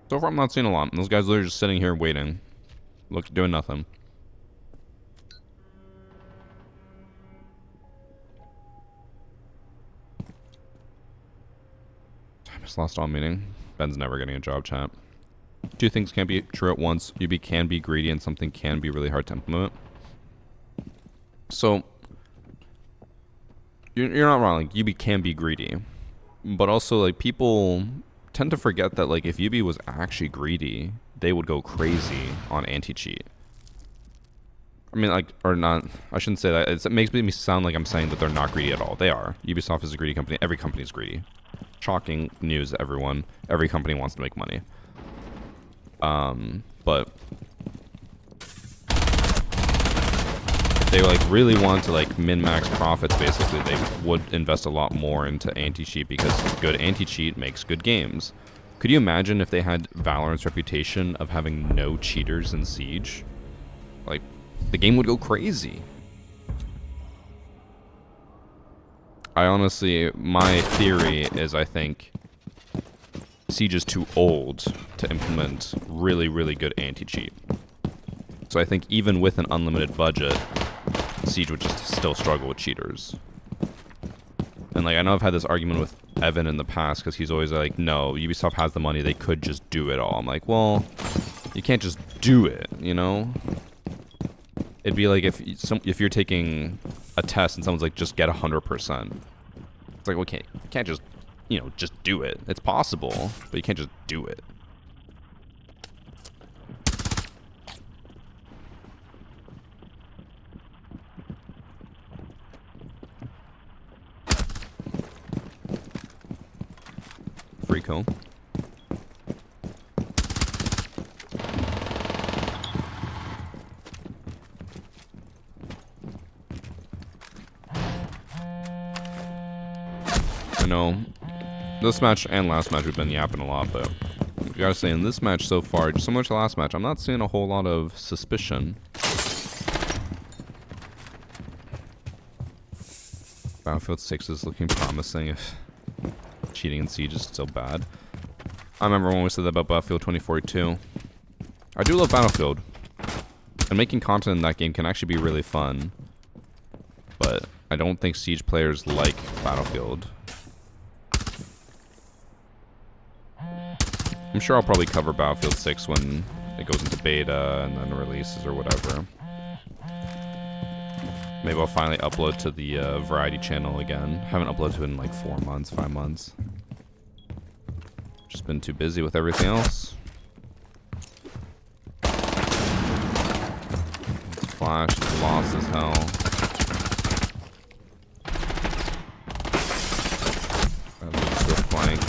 So far, I'm not seeing a lot. Those guys are just sitting here waiting. Look, doing nothing. I just lost all meaning. Ben's never getting a job, chat. Two things can't be true at once. You can be greedy and something can be really hard to implement. So, you're not wrong. Like, UB can be greedy. But also, like, people tend to forget that, like, if UB was actually greedy, they would go crazy on anti-cheat. I mean, like, or not, I shouldn't say that. It makes me sound like I'm saying that they're not greedy at all. They are. Ubisoft is a greedy company. Every company is greedy. Shocking news, everyone. Every company wants to make money. But if they, like, really want to, like, min-max profits, basically, they would invest a lot more into anti-cheat because good anti-cheat makes good games. Could you imagine if they had Valorant's reputation of having no cheaters in Siege? Like, the game would go crazy. I honestly, my theory is I think Siege is too old to implement really, really good anti-cheat. So I think even with an unlimited budget, Siege would just still struggle with cheaters. And like, I know I've had this argument with Evan in the past because he's always like, no, Ubisoft has the money, they could just do it all. I'm like, well, you can't just do it, you know? It'd be like if you're taking a test and someone's like, just get 100%. It's like, well, you can't just, you know, just do it. It's possible, but you can't just do it. Freako. I know this match and last match we've been yapping a lot, but I gotta say in this match so far, just so much the last match, I'm not seeing a whole lot of suspicion. Battlefield 6 is looking promising if cheating in Siege is still bad. I remember when we said that about Battlefield 2042. I do love Battlefield, and making content in that game can actually be really fun, but I don't think Siege players like Battlefield. I'm sure I'll probably cover Battlefield 6 when it goes into beta and then releases or whatever. Maybe I'll finally upload to the Variety channel again. Haven't uploaded to it in like 4 months, 5 months. Just been too busy with everything else. It's Flash, it's lost as hell. Swift flank.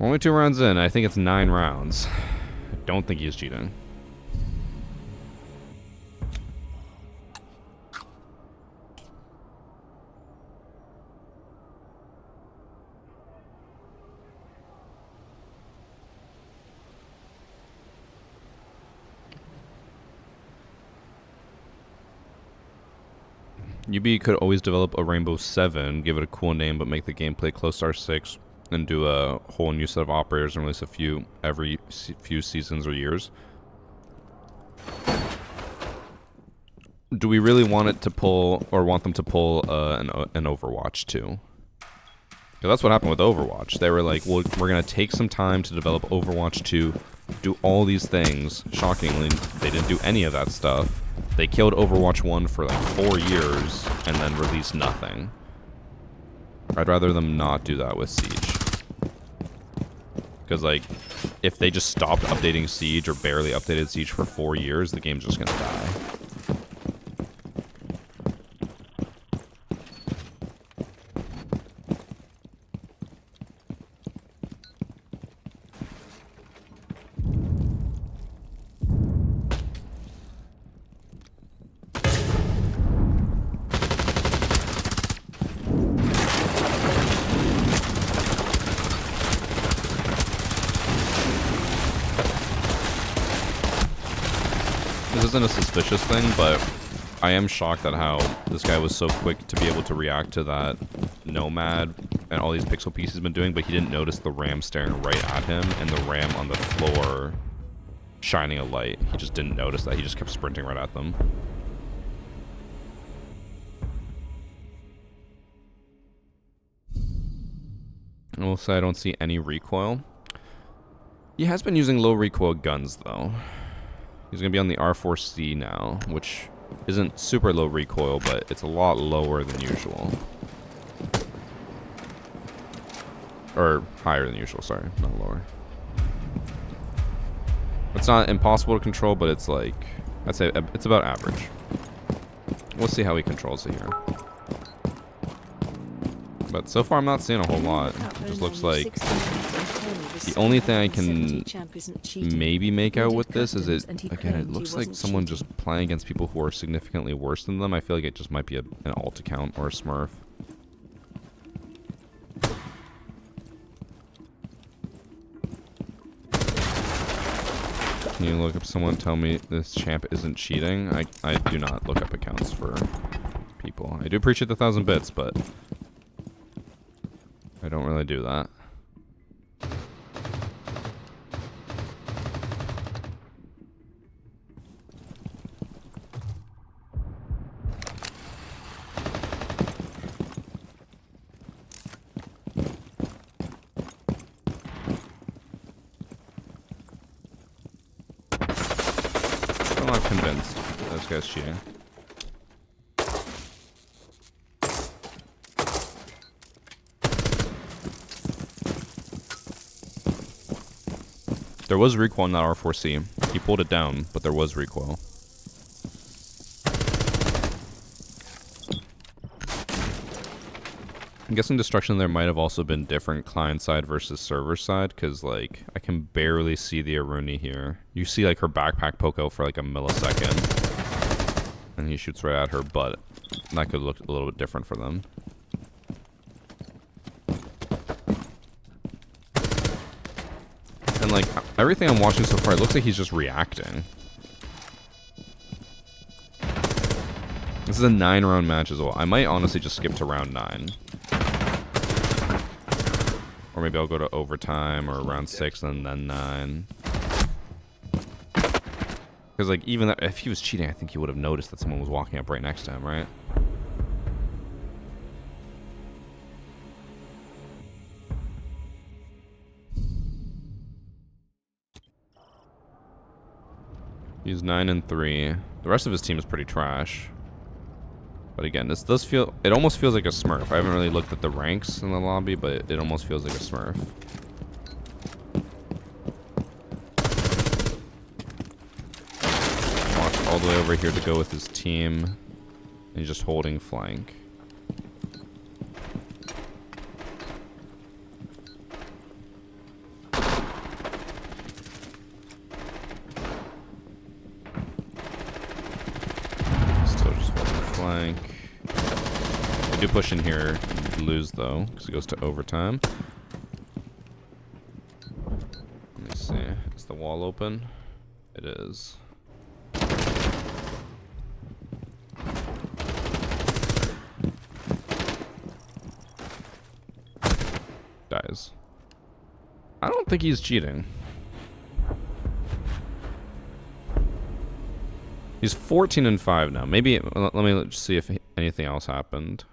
Only 2 rounds in. I think it's 9 rounds. I don't think he's cheating. UB could always develop a Rainbow 7, give it a cool name, but make the gameplay close to R6, and do a whole new set of operators and release a few every few seasons or years. Do we really want it to pull, or want them to pull an Overwatch 2? Because that's what happened with Overwatch. They were like, well, we're going to take some time to develop Overwatch 2, do all these things. Shockingly, they didn't do any of that stuff. They killed Overwatch 1 for like 4 years and then released nothing. I'd rather them not do that with Siege. Because, like, if they just stopped updating Siege or barely updated Siege for 4 years, the game's just gonna die. This isn't a suspicious thing, but I am shocked at how this guy was so quick to be able to react to that Nomad and all these pixel pieces he's been doing, but he didn't notice the ram staring right at him and the ram on the floor shining a light. He just didn't notice that. He just kept sprinting right at them. I will say I don't see any recoil. He has been using low recoil guns, though. He's going to be on the R4C now, which isn't super low recoil, but it's a lot lower than usual. Or higher than usual, sorry, not lower. It's not impossible to control, but it's like, I'd say it's about average. We'll see how he controls it here. But so far I'm not seeing a whole lot. It just looks like the only thing I can maybe make out with this is again, it looks like someone just playing against people who are significantly worse than them. I feel like it just might be an alt account or a smurf. Can you look up someone, tell me this champ isn't cheating? I do not look up accounts for people. I do appreciate the 1,000 bits, but I don't really do that. I'm not convinced this guy's cheating. There was recoil in that R4C. He pulled it down, but there was recoil. I'm guessing destruction there might have also been different client side versus server side, because like I can barely see the Aruni here. You see like her backpack poke out for like a millisecond, and he shoots right at her butt. That could look a little bit different for them. And like everything I'm watching so far, it looks like he's just reacting. This is a 9-round match as well. I might honestly just skip to round 9. Or maybe I'll go to overtime or round 6 and then 9. Because like even that, if he was cheating, I think he would have noticed that someone was walking up right next to him, right? He's 9-3. The rest of his team is pretty trash. But again, this does feel... It almost feels like a Smurf. I haven't really looked at the ranks in the lobby, but it almost feels like a Smurf. Walks all the way over here to go with his team. And he's just holding flank. We do push in here, lose though, because it goes to overtime. Let me see. Is the wall open? It is. Dies. I don't think he's cheating. He's 14-5 now. Maybe let me see if anything else happened.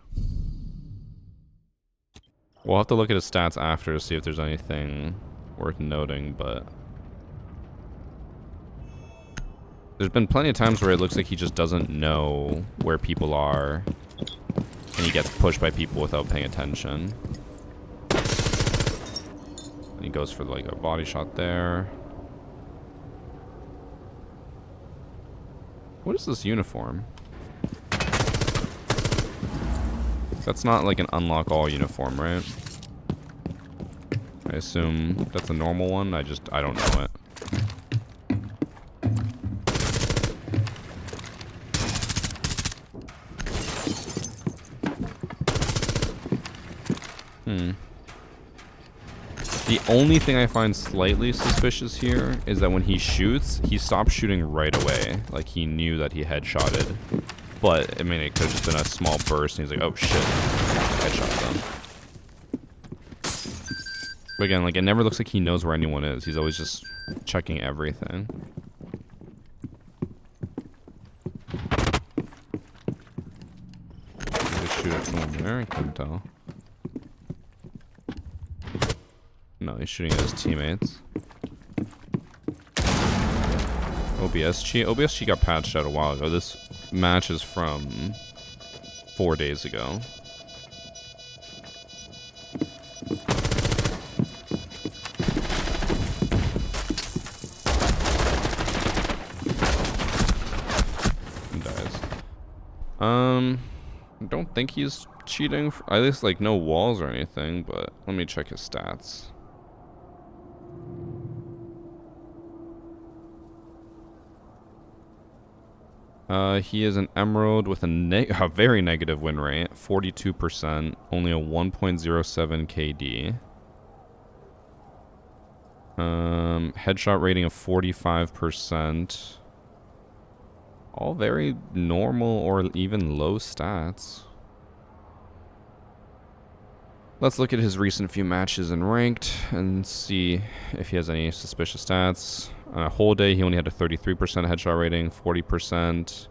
We'll have to look at his stats after to see if there's anything worth noting, but there's been plenty of times where it looks like he just doesn't know where people are and he gets pushed by people without paying attention. And he goes for like a body shot there. What is this uniform? That's not like an unlock all uniform, right? I assume that's a normal one. I don't know it. The only thing I find slightly suspicious here is that when he shoots, he stops shooting right away. Like he knew that he headshotted. But, I mean, it could have just been a small burst and he's like, oh shit, headshot them. But again, like it never looks like he knows where anyone is. He's always just checking everything. Shoot at someone there, I couldn't tell. No, he's shooting at his teammates. OBS cheat. OBS cheat got patched out a while ago. This match is from 4 days ago. He dies. I don't think he's cheating. At least like no walls or anything, but let me check his stats. He is an emerald with a very negative win rate, 42%, only a 1.07 KD. Headshot rating of 45%. All very normal or even low stats. Let's look at his recent few matches in ranked and see if he has any suspicious stats. On a whole day, he only had a 33% headshot rating, 40%.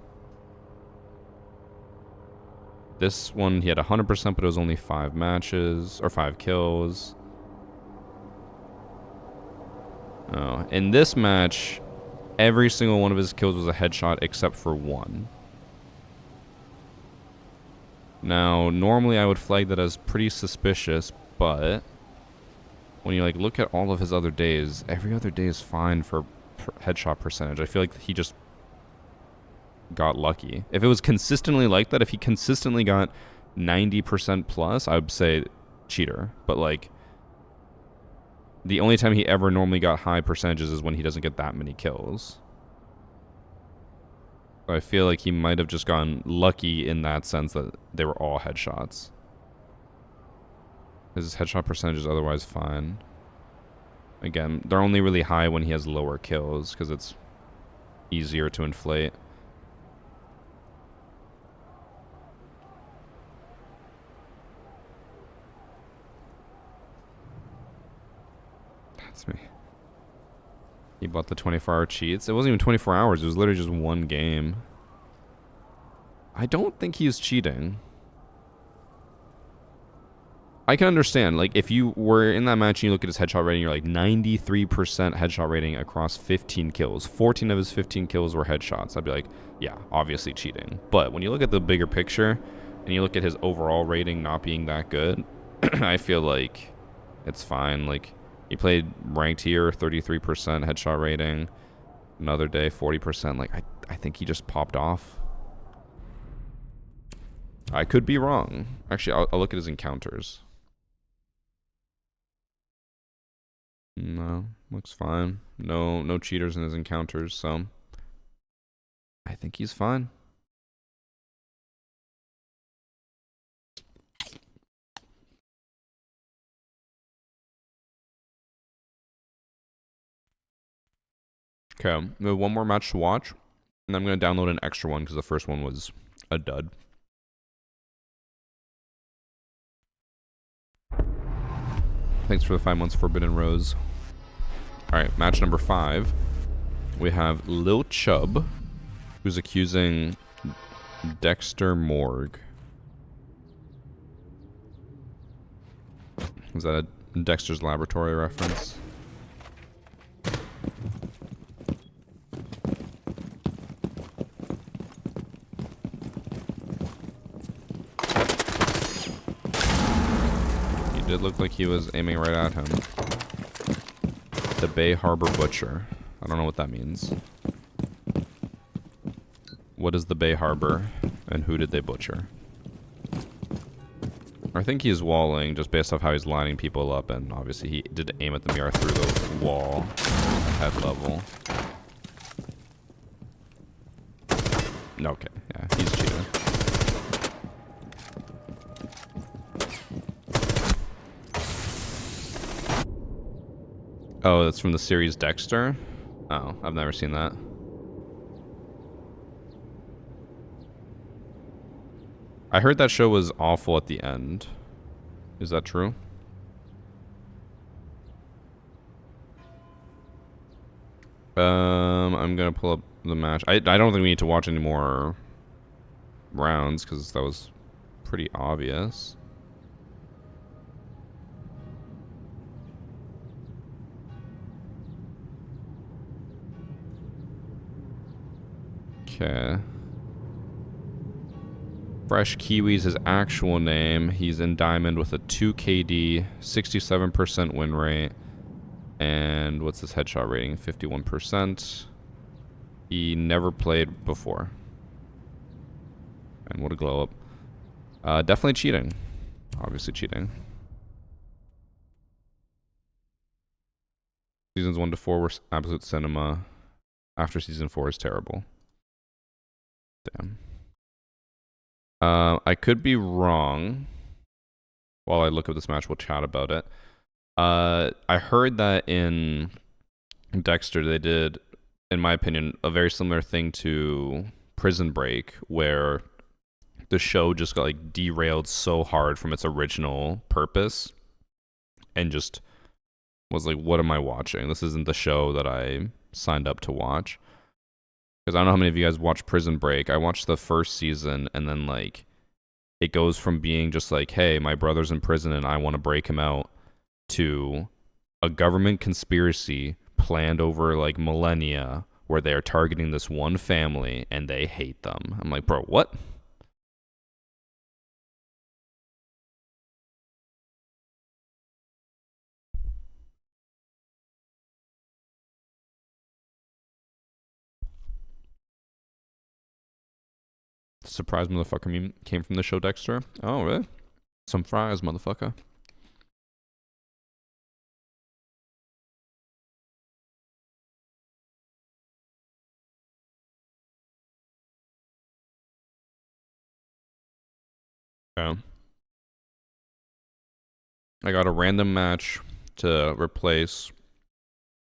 This one, he had 100%, but it was only 5 matches, or 5 kills. Oh, in this match, every single one of his kills was a headshot except for one. Now, normally I would flag that as pretty suspicious, but when you like look at all of his other days, every other day is fine for headshot percentage. I feel like he just got lucky. If it was consistently like that, if he consistently got 90% plus, I would say cheater. But like, the only time he ever normally got high percentages is when he doesn't get that many kills. I feel like he might have just gotten lucky in that sense that they were all headshots. His headshot percentage is otherwise fine. Again, they're only really high when he has lower kills because it's easier to inflate. That's me. He bought the 24-hour cheats. It wasn't even 24 hours. It was literally just one game. I don't think he's cheating. I can understand. Like, if you were in that match and you look at his headshot rating, you're like 93% headshot rating across 15 kills. 14 of his 15 kills were headshots. I'd be like, yeah, obviously cheating. But when you look at the bigger picture and you look at his overall rating not being that good, I feel like it's fine. Like, he played ranked here, 33% headshot rating. Another day, 40%. Like, I think he just popped off. I could be wrong. Actually, I'll look at his encounters. No, looks fine. No cheaters in his encounters, so I think he's fine. Okay, we have one more match to watch, and I'm going to download an extra one because the first one was a dud. Thanks for the 5 months, Forbidden Rose. Alright, match number 5. We have Lil Chubb, who's accusing Dexter Morgue. Is that a Dexter's Laboratory reference? He did look like he was aiming right at him. The Bay Harbor Butcher. I don't know what that means. What is the Bay Harbor, and who did they butcher? I think he's walling, just based off how he's lining people up, and obviously he did aim at the mirror through the wall at head level. Okay, yeah, he's cheating. Oh, that's from the series Dexter? Oh, I've never seen that. I heard that show was awful at the end. Is that true? I'm gonna pull up the match. I don't think we need to watch any more rounds because that was pretty obvious. Okay. Fresh Kiwi's his actual name. He's in Diamond with a 2 KD, 67% win rate. And what's his headshot rating? 51%. He never played before. And what a glow up. Definitely cheating. Obviously cheating. Seasons 1 to 4 were absolute cinema. After season 4 is terrible. Damn. I could be wrong. While I look up this match, we'll chat about it. I heard that in Dexter, they did, in my opinion, a very similar thing to Prison Break, where the show just got like derailed so hard from its original purpose and just was like, what am I watching? This isn't the show that I signed up to watch. Because I don't know how many of you guys watched Prison Break. I watched the first season, and then like it goes from being just like, hey, my brother's in prison and I want to break him out, to a government conspiracy planned over like millennia where they're targeting this one family and they hate them. I'm like, bro, what? Surprise motherfucker meme came from the show Dexter. Oh, really? Some fries, motherfucker. Yeah. I got a random match to replace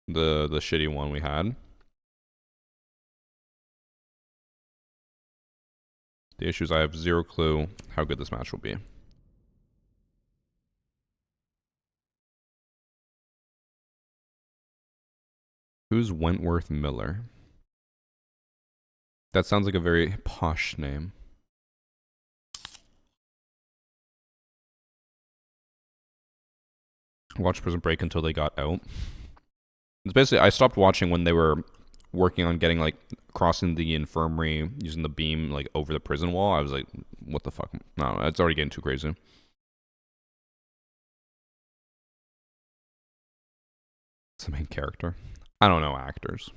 the shitty one we had. The issue is I have zero clue how good this match will be. Who's Wentworth Miller? That sounds like a very posh name. Watch Prison Break until they got out. It's basically, I stopped watching when they were working on getting, like, crossing the infirmary using the beam, like, over the prison wall. I was like, what the fuck? No, it's already getting too crazy. It's the main character. I don't know actors.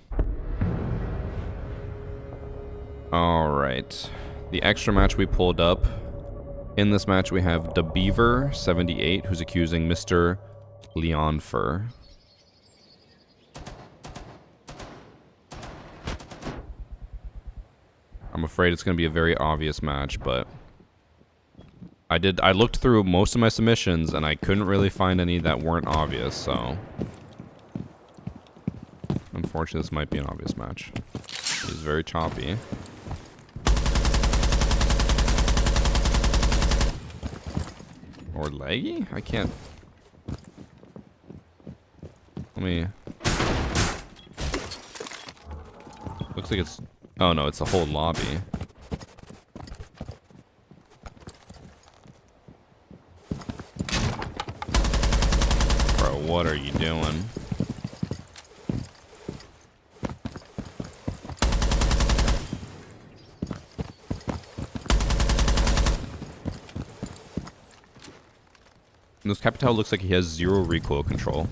Alright. The extra match we pulled up. In this match, we have the Beaver 78, who's accusing Mr. Leon Fur. I'm afraid it's going to be a very obvious match, but I looked through most of my submissions and I couldn't really find any that weren't obvious, so unfortunately this might be an obvious match. He's very choppy. Or laggy? I can't. Let me. Looks like it's. Oh no, it's the whole lobby. Bro, what are you doing? This Capital looks like he has 0 recoil control.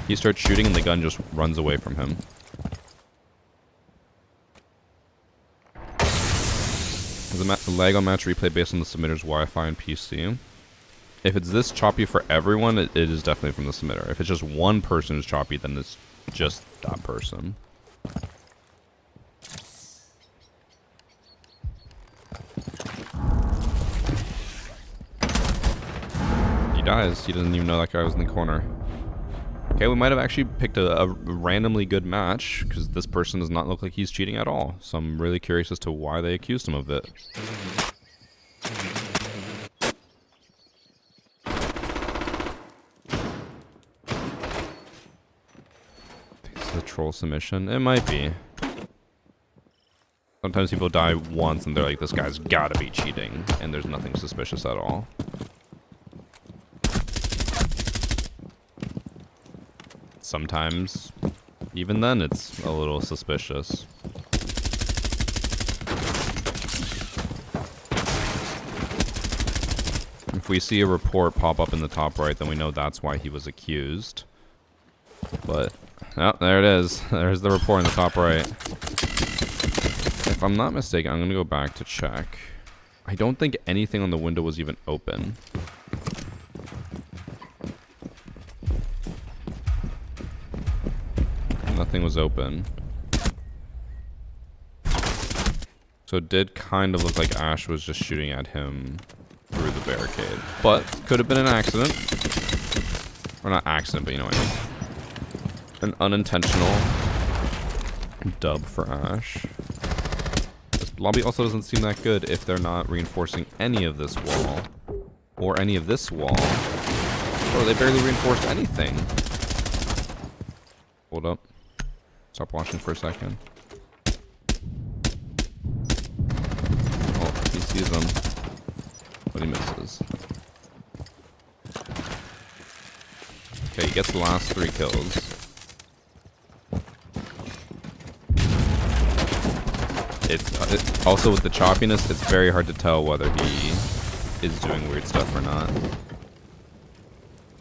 He starts shooting and the gun just runs away from him. There's a lag on match replay based on the submitter's Wi-Fi and PC. If it's this choppy for everyone, it is definitely from the submitter. If it's just one person who's choppy, then it's just that person. He dies. He doesn't even know that guy was in the corner. Okay, we might have actually picked a randomly good match, because this person does not look like he's cheating at all. So I'm really curious as to why they accused him of it. Is it a troll submission? It might be. Sometimes people die once and they're like, this guy's gotta be cheating, and there's nothing suspicious at all. Sometimes, even then, it's a little suspicious. If we see a report pop up in the top right, then we know that's why he was accused. But, oh, there it is. There's the report in the top right. If I'm not mistaken, I'm going to go back to check. I don't think anything on the window was even open. Nothing was open. So it did kind of look like Ash was just shooting at him through the barricade. But could have been an accident. Or not accident, but you know what I mean. An unintentional dub for Ash. This lobby also doesn't seem that good if they're not reinforcing any of this wall. Or any of this wall. Or they barely reinforced anything. Hold up. Stop watching for a second. Oh, he sees them. But he misses. Okay, he gets the last 3 kills. It's also with the choppiness, it's very hard to tell whether he is doing weird stuff or not.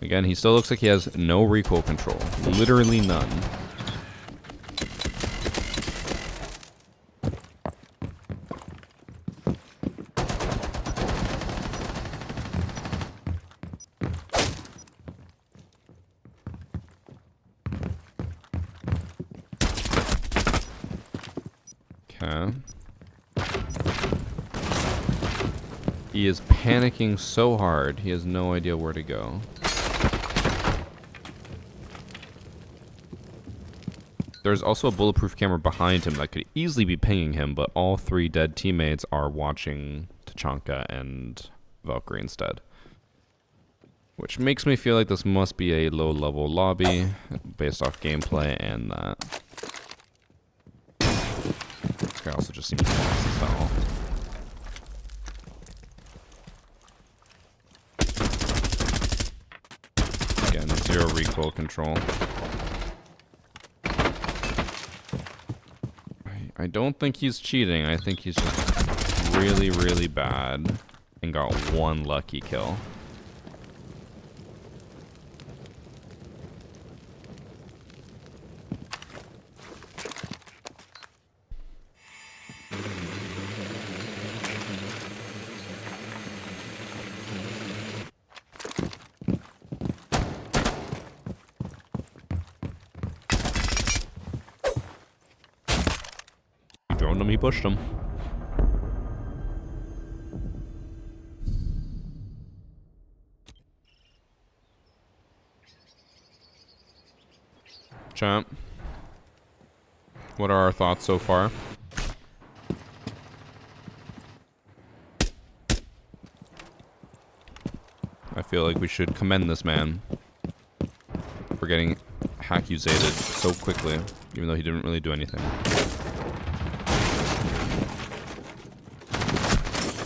Again, he still looks like he has no recoil control. Literally none. Okay. He is panicking so hard, he has no idea where to go. There's also a bulletproof camera behind him that could easily be pinging him, but all 3 dead teammates are watching Tachanka and Valkyrie instead. Which makes me feel like this must be a low-level lobby, based off gameplay and that. This guy also just seems lost as hell. Again, full control. I don't think he's cheating. I think he's just really, really bad and got one lucky kill. He droned him, he pushed him. Champ, what are our thoughts so far? I feel like we should commend this man for getting accusated so quickly, even though he didn't really do anything.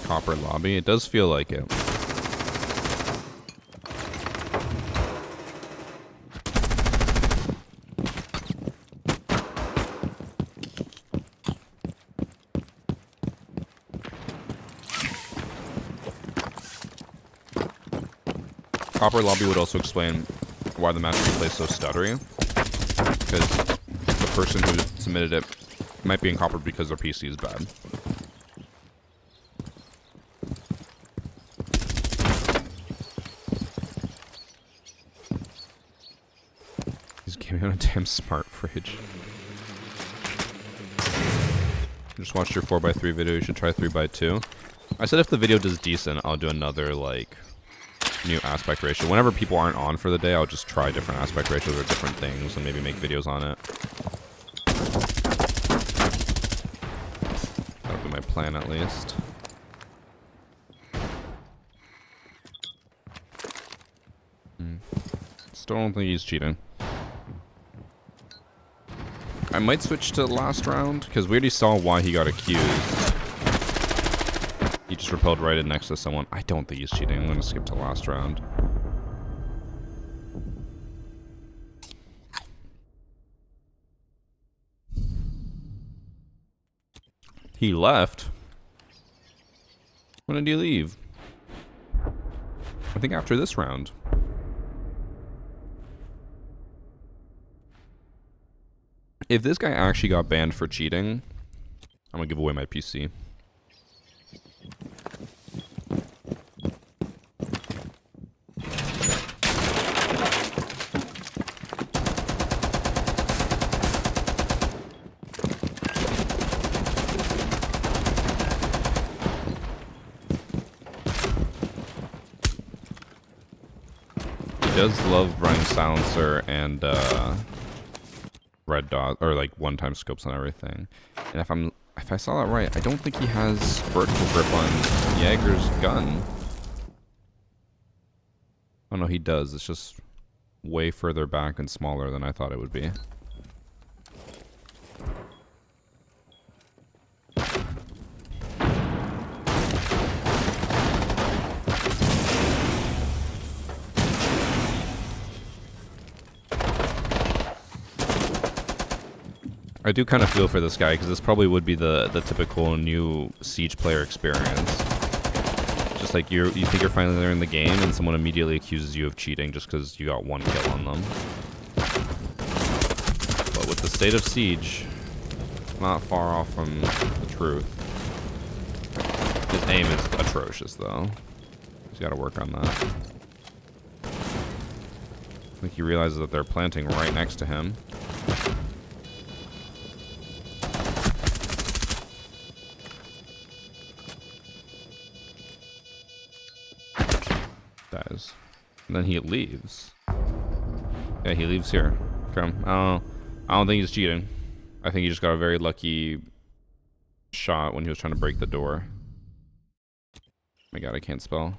Copper lobby, it does feel like it. Copper lobby would also explain why the match replay is so stuttery. Because the person who submitted it might be in copper because their PC is bad. He's gaming on a damn smart fridge. You just watched your 4x3 video, you should try 3x2. I said if the video does decent, I'll do another, like, new aspect ratio. Whenever people aren't on for the day, I'll just try different aspect ratios or different things and maybe make videos on it. That'll be my plan at least. Still don't think he's cheating. I might switch to last round because we already saw why he got accused. He just repelled right in next to someone. I don't think he's cheating. I'm going to skip to last round. He left? When did he leave? I think after this round. If this guy actually got banned for cheating, I'm going to give away my PC. He does love running silencer and red dot or like one-time scopes on everything. And if I saw that right, I don't think he has vertical grip on Jaeger's gun. Oh no, he does. It's just way further back and smaller than I thought it would be. I do kind of feel for this guy because this probably would be the typical new Siege player experience. Just like you think you're finally learning the game and someone immediately accuses you of cheating just because you got one kill on them. But with the state of Siege, not far off from the truth. His aim is atrocious though. He's got to work on that. I think he realizes that they're planting right next to him. Dies. And then he leaves. Yeah, he leaves here. Okay. I don't think he's cheating. I think he just got a very lucky shot when he was trying to break the door. Oh my god, I can't spell.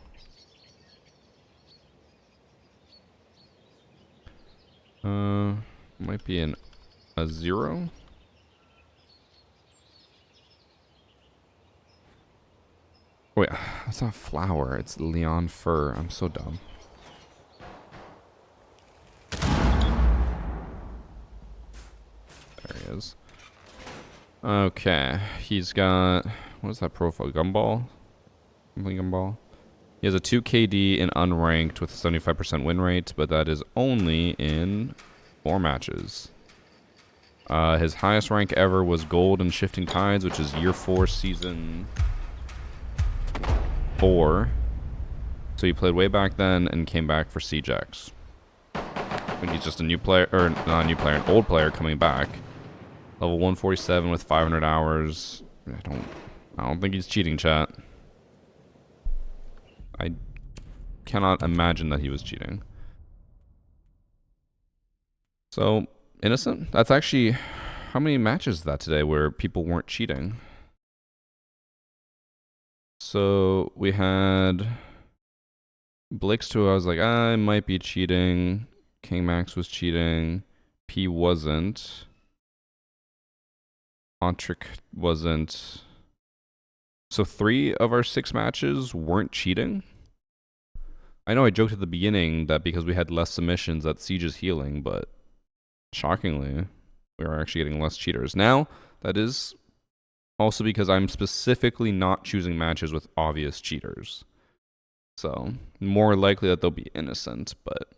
Might be a 0. Wait, that's not flower. It's Leon Fur. I'm so dumb. Okay, he's got, what is that profile? Gumball? Something Gumball? He has a 2 KD in unranked with a 75% win rate, but that is only in 4 matches. His highest rank ever was gold in Shifting Tides, which is year 4, season 4. So he played way back then and came back for CJX. When he's just a new player, or not a new player, an old player coming back. Level 147 with 500 hours. I don't think he's cheating, chat. I cannot imagine that he was cheating. So, innocent? That's actually... How many matches is that today where people weren't cheating? So, we had... Blix 2, I was like, I might be cheating. King Max was cheating. P wasn't. Ontric wasn't. So 3 of our 6 matches weren't cheating? I know I joked at the beginning that because we had less submissions that Siege is healing, but shockingly, we are actually getting less cheaters. Now, that is also because I'm specifically not choosing matches with obvious cheaters. So, more likely that they'll be innocent, but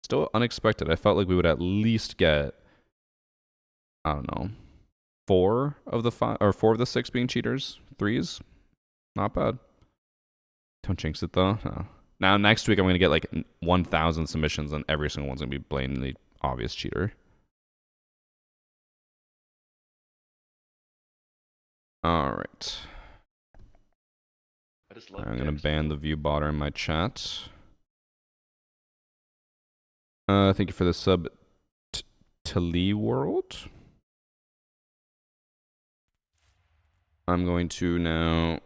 still unexpected. I felt like we would at least get, I don't know, 4 of the 5 or 4 of the 6 being cheaters. 3s, not bad. Don't jinx it though. No. Now next week I'm gonna get like 1,000 submissions, and every single one's gonna be blatantly obvious cheater. All right. I'm gonna ban the view botter in my chat. Thank you for the sub, Tali World. I'm going to now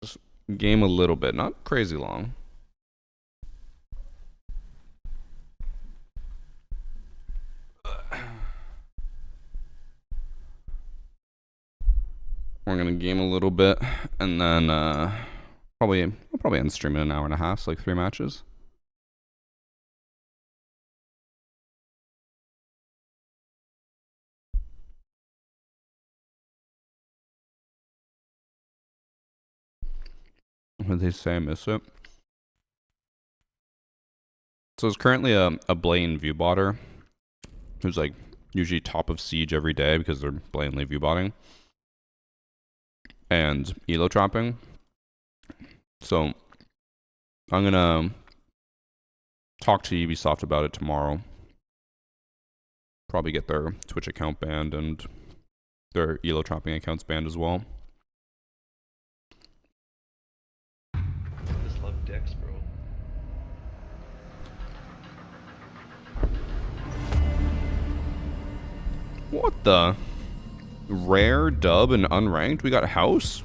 just game a little bit, not crazy long. We're gonna game a little bit, and then I'll probably end stream in an hour and a half, so like 3 matches. What did they say? I miss it. So there's currently a blatant view botter who's like usually top of Siege every day because they're blatantly view botting and elo trapping. So I'm gonna talk to Ubisoft about it tomorrow. Probably get their Twitch account banned and their elo trapping accounts banned as well. Just love dicks, bro. What the? Rare, dub, and unranked? We got a house?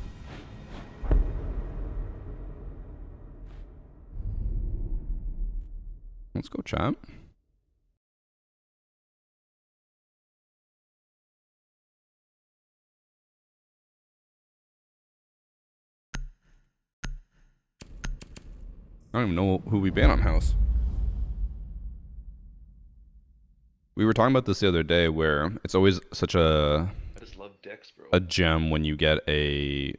Let's go, chat. I don't even know who we ban on house. We were talking about this the other day where it's always such a Dicks, bro. a gem when you get a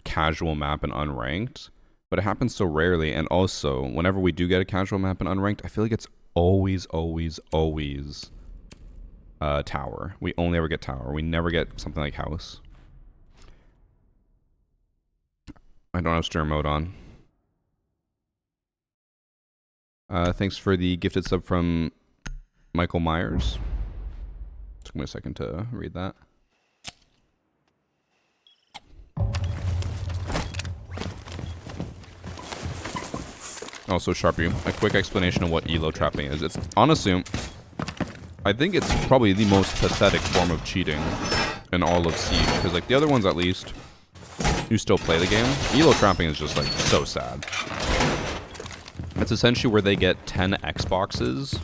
casual map in unranked, but it happens so rarely. And also, whenever we do get a casual map in unranked, I feel like it's always tower. We only ever get tower. We never get something like house. I don't have stream mode on. Thanks for the gifted sub from Michael Myers. Took me a second to read that. Also, Sharpie, a quick explanation of what elo trapping is. It's honestly, I think it's probably the most pathetic form of cheating in all of Siege, because like the other ones at least, you still play the game. Elo trapping is just like so sad. It's essentially where they get 10 Xboxes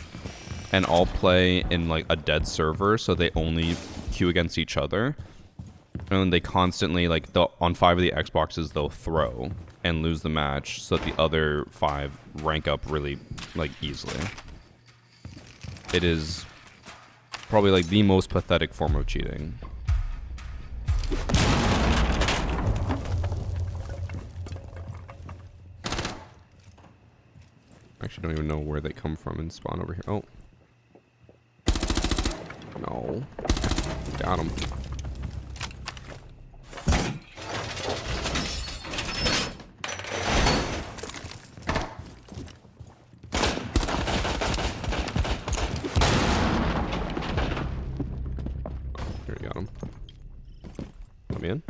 and all play in like a dead server, so they only queue against each other. And they constantly, like, on 5 of the Xboxes, they'll throw and lose the match, so that the other 5 rank up really, like, easily. It is probably, like, the most pathetic form of cheating. I actually don't even know where they come from and spawn over here. Oh. No. Got him. Here we got him. Let me in.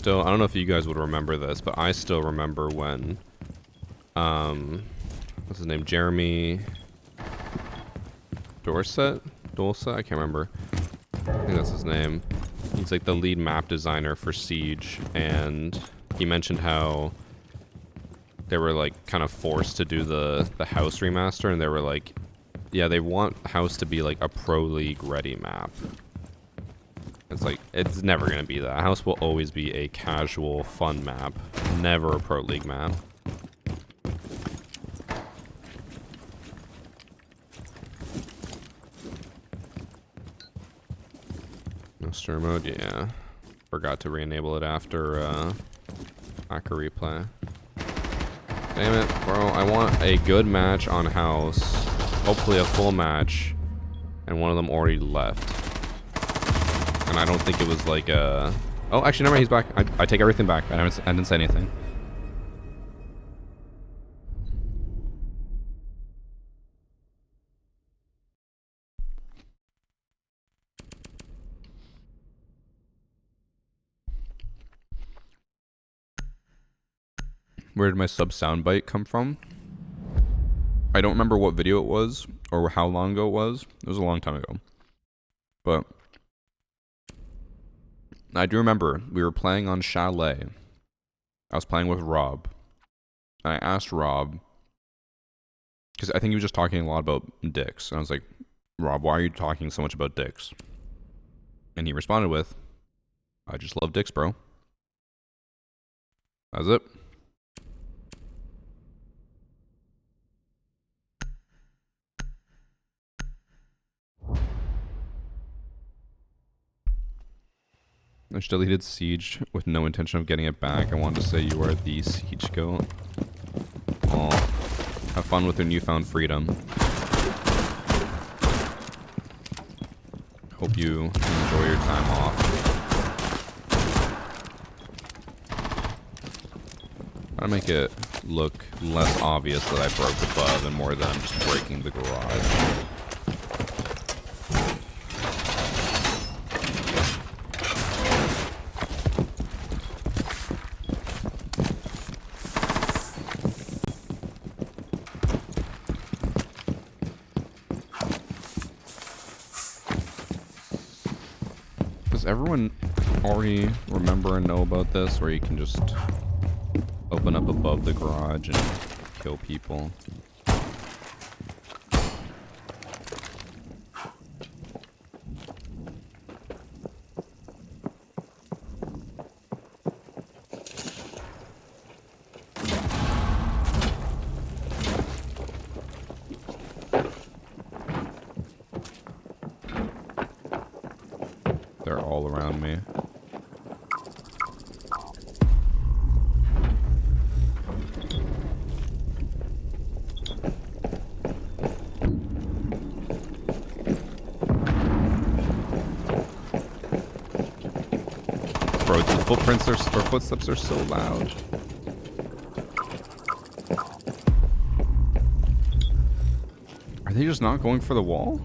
I don't know if you guys would remember this, but I still remember when, what's his name? Jeremy Dorset? I can't remember. I think that's his name. He's like the lead map designer for Siege, and he mentioned how they were like kind of forced to do the house remaster, and they were like, yeah, they want house to be like a pro league ready map. It's like, it's never going to be that. House will always be a casual, fun map. Never a Pro League map. No stir mode? Yeah. Forgot to re-enable it after Hacker Replay. Damn it, bro. I want a good match on House. Hopefully a full match. And one of them already left. And I don't think it was like a... Oh, actually, never mind, he's back. I take everything back. I didn't say anything. Where did my sub soundbite come from? I don't remember what video it was or how long ago it was. It was a long time ago. But I do remember we were playing on Chalet. I was playing with Rob. And I asked Rob, because I think he was just talking a lot about dicks. And I was like, Rob, why are you talking so much about dicks? And he responded with, I just love dicks, bro. That's it. I just deleted Siege with no intention of getting it back. I wanted to say you are the Siege goat. Oh, have fun with your newfound freedom. Hope you enjoy your time off. Try to make it look less obvious that I broke the bug and more than just breaking the garage. Does everyone already remember and know about this, where you can just open up above the garage and kill people? They're all around me. Bro, the footprints or footsteps are so loud. Are they just not going for the wall?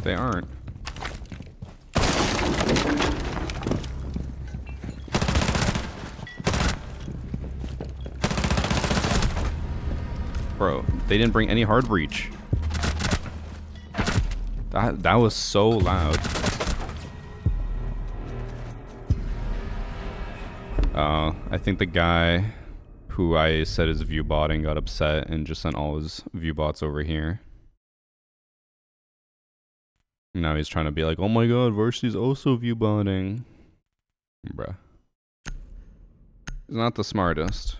They aren't. Bro, they didn't bring any hard breach. That was so loud. I think the guy who I said is view botting got upset and just sent all his view bots over here. Now he's trying to be like, oh my god, Varsity's also view botting. Bruh. He's not the smartest.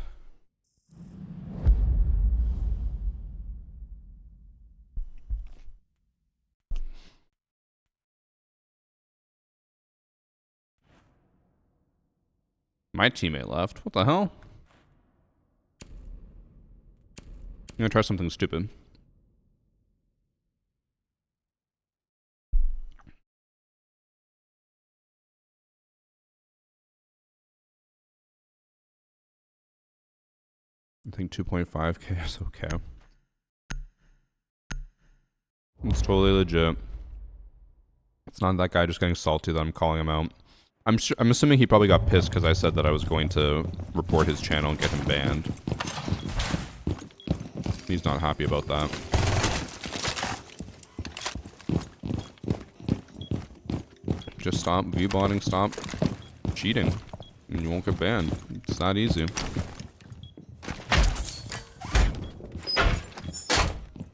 My teammate left. What the hell? I'm gonna try something stupid. I think 2.5k is okay. It's totally legit. It's not that guy just getting salty that I'm calling him out. I'm assuming he probably got pissed because I said that I was going to report his channel and get him banned. He's not happy about that. Just stop VBotting, stop cheating, and you won't get banned. It's that easy.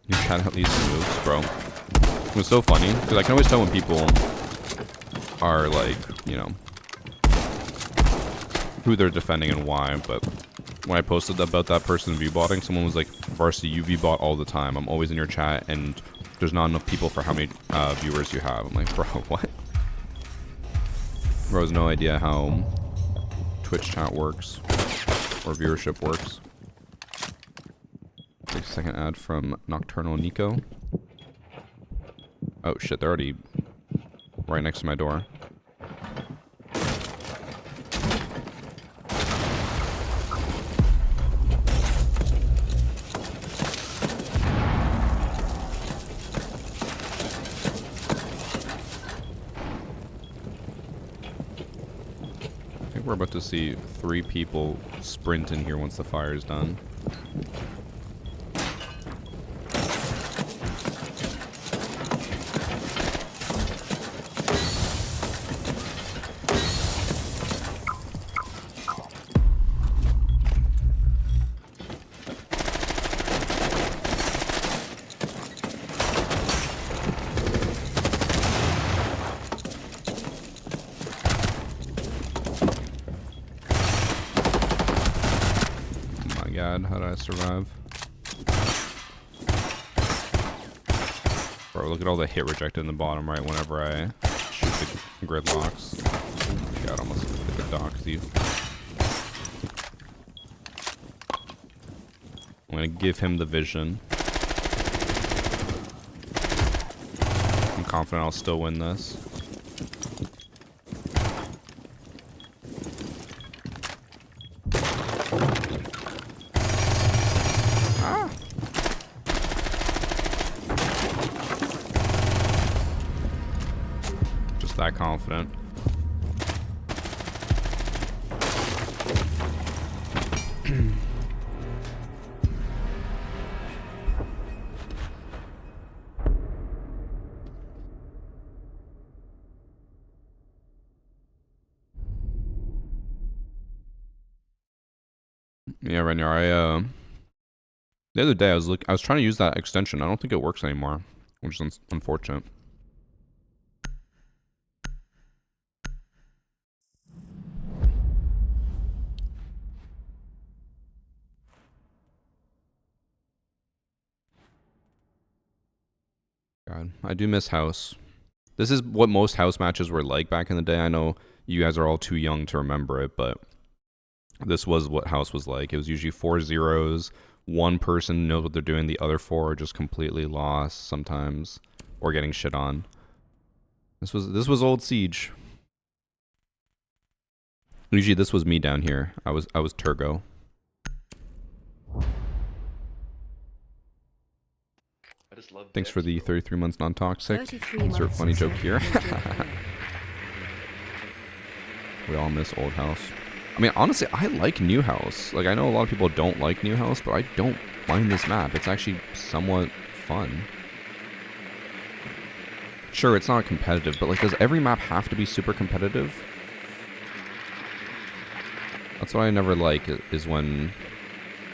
You can't at least moves, bro. It was so funny, because I can always tell when people are like, you know, who they're defending and why, but when I posted about that person VBotting, someone was like, Varsity, you VBot all the time. I'm always in your chat, and there's not enough people for how many viewers you have. I'm like, bro, what? Bro has no idea how Twitch chat works, or viewership works. Take a second ad from Nocturnal Nico. Oh shit, they're already right next to my door. I think we're about to see 3 people sprint in here once the fire is done. How did I survive? Bro, look at all the hit rejected in the bottom right whenever I shoot the gridlocks. God, almost hit the dock thief. I'm gonna give him the vision. I'm confident I'll still win this. That confident. Yeah, Renyar, the other day I was trying to use that extension. I don't think it works anymore, which is unfortunate. God, I do miss House. This is what most House matches were like back in the day. I know you guys are all too young to remember it, but this was what House was like. It was usually 4 zeros. One person knows what they're doing. The other 4 are just completely lost sometimes, or getting shit on. This was old Siege. Usually this was me down here. I was Turgo. Thanks for the 33 months non-toxic. Insert funny joke here. We all miss old House. I mean, honestly, I like New House. Like, I know a lot of people don't like New House, but I don't mind this map. It's actually somewhat fun. Sure, it's not competitive, but like, does every map have to be super competitive? That's what I never like, is when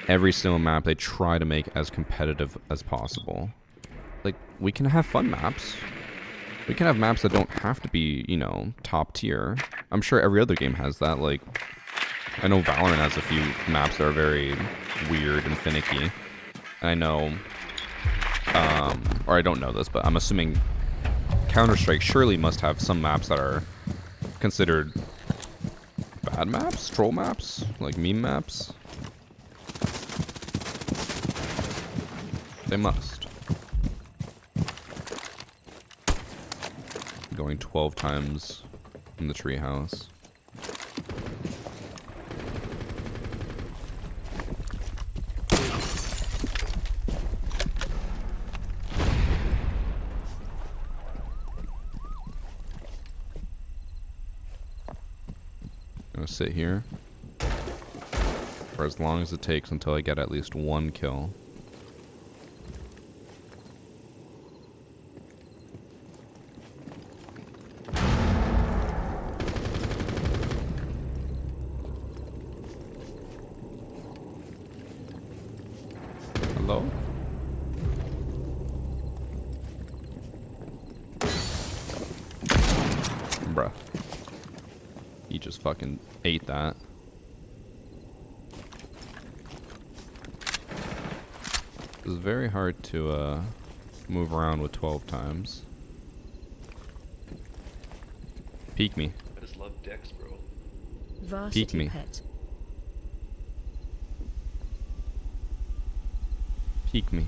every single map they try to make as competitive as possible. Like, we can have fun maps. We can have maps that don't have to be, you know, top tier. I'm sure every other game has that. Like, I know Valorant has a few maps that are very weird and finicky. And I know, or I don't know this, but I'm assuming Counter-Strike surely must have some maps that are considered bad maps, troll maps, like meme maps. They must. Going 12 times in the treehouse. I'm gonna sit here for as long as it takes until I get at least one kill. Hello? Bruh. He just fucking ate that. It's very hard to move around with 12 times. Peek me. I just love Dex, bro. Varsity me. Pet. Peek me.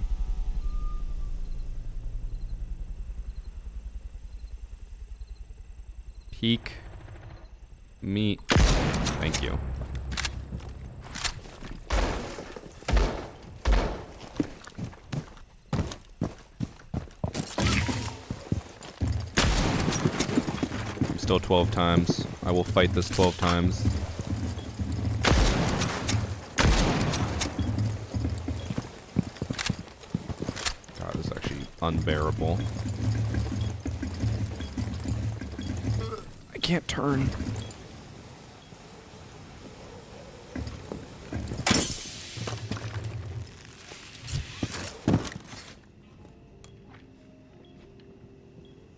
Peek me. Thank you. Still 12 times. I will fight this 12 times. God, this is actually unbearable. I can't turn.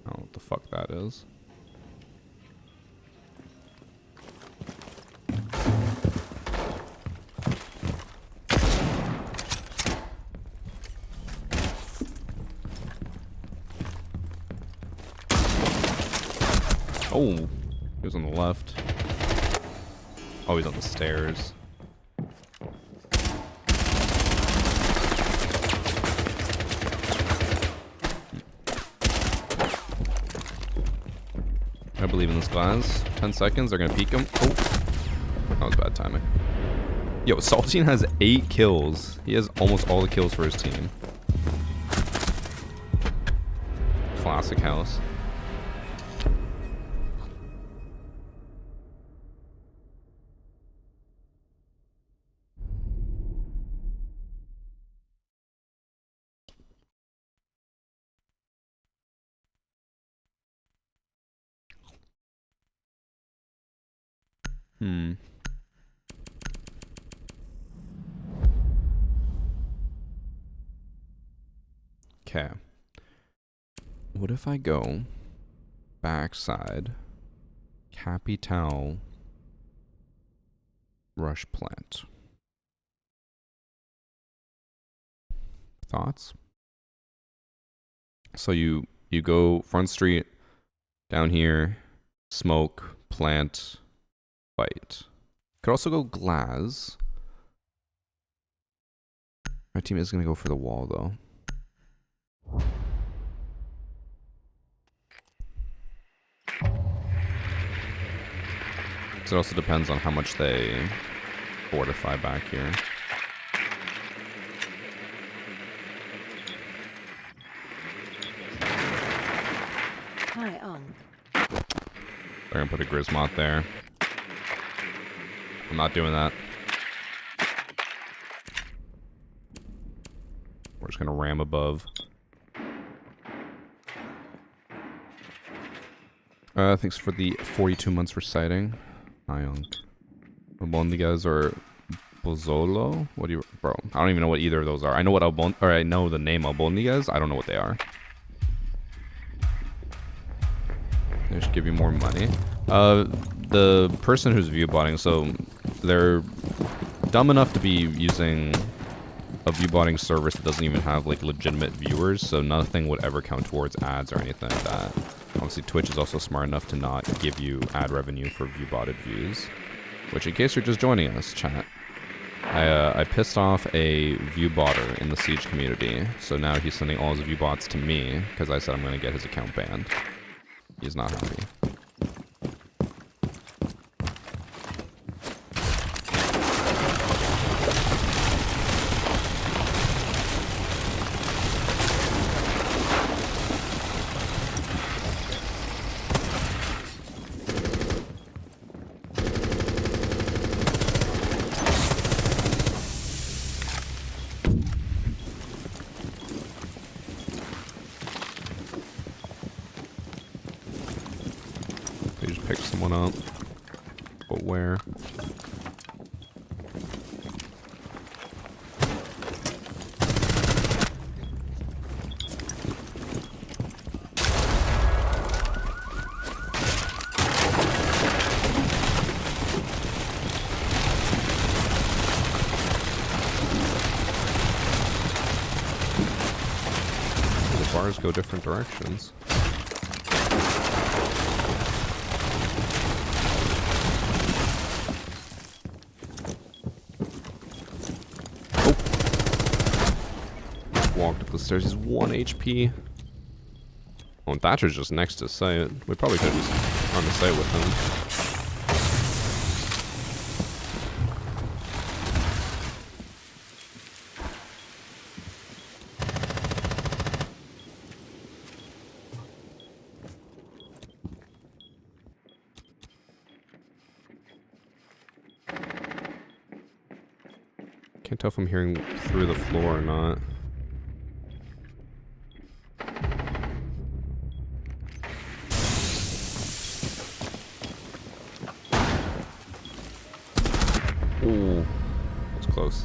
I don't know what the fuck that is. Oh, he was on the left. Oh, he's on the stairs. I believe in this guys. 10 seconds, they're gonna peek him. Oh, that was bad timing. Yo, Saltine has 8 kills. He has almost all the kills for his team. Classic house. Okay. What if I go backside, Capital, Rush Plant? Thoughts? So you go front street, down here, smoke, plant, fight. Could also go glass. My team is gonna go for the wall though. So it also depends on how much they fortify back here. Hi, They're gonna put a Grismot there. I'm not doing that. We're just gonna ram above. Thanks for the 42 months for sighting. Hi, Unc. Albondigas or Bozzolo? What do you... Bro, I don't even know what either of those are. I know what I know the name Albondigas. I don't know what they are. They should give you more money. The person who's view botting, so they're dumb enough to be using a view botting service that doesn't even have like legitimate viewers, so nothing would ever count towards ads or anything like that. Obviously, Twitch is also smart enough to not give you ad revenue for view botted views. Which, in case you're just joining us, chat, I pissed off a view botter in the Siege community, so now he's sending all his view bots to me because I said I'm going to get his account banned. He's not happy. They just picked someone up. But where? The bars go different directions. Walked up the stairs. He's 1 HP. Oh, and Thatcher's just next to site. We probably could have just on the site with him. Can't tell if I'm hearing through the floor or not. Ooh, that's close.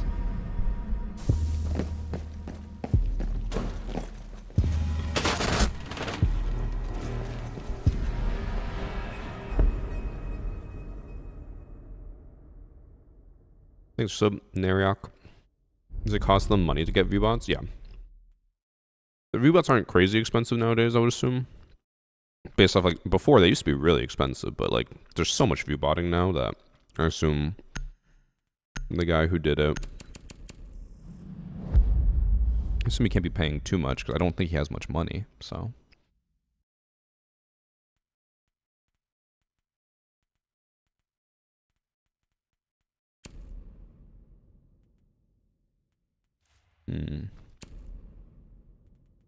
Thanks, sub Nariak. Does it cost them money to get V-bots? Yeah. The V-bots aren't crazy expensive nowadays, I would assume. Based off, like, before they used to be really expensive, but like, there's so much V-botting now that I assume the guy who did it, I assume he can't be paying too much because I don't think he has much money, so.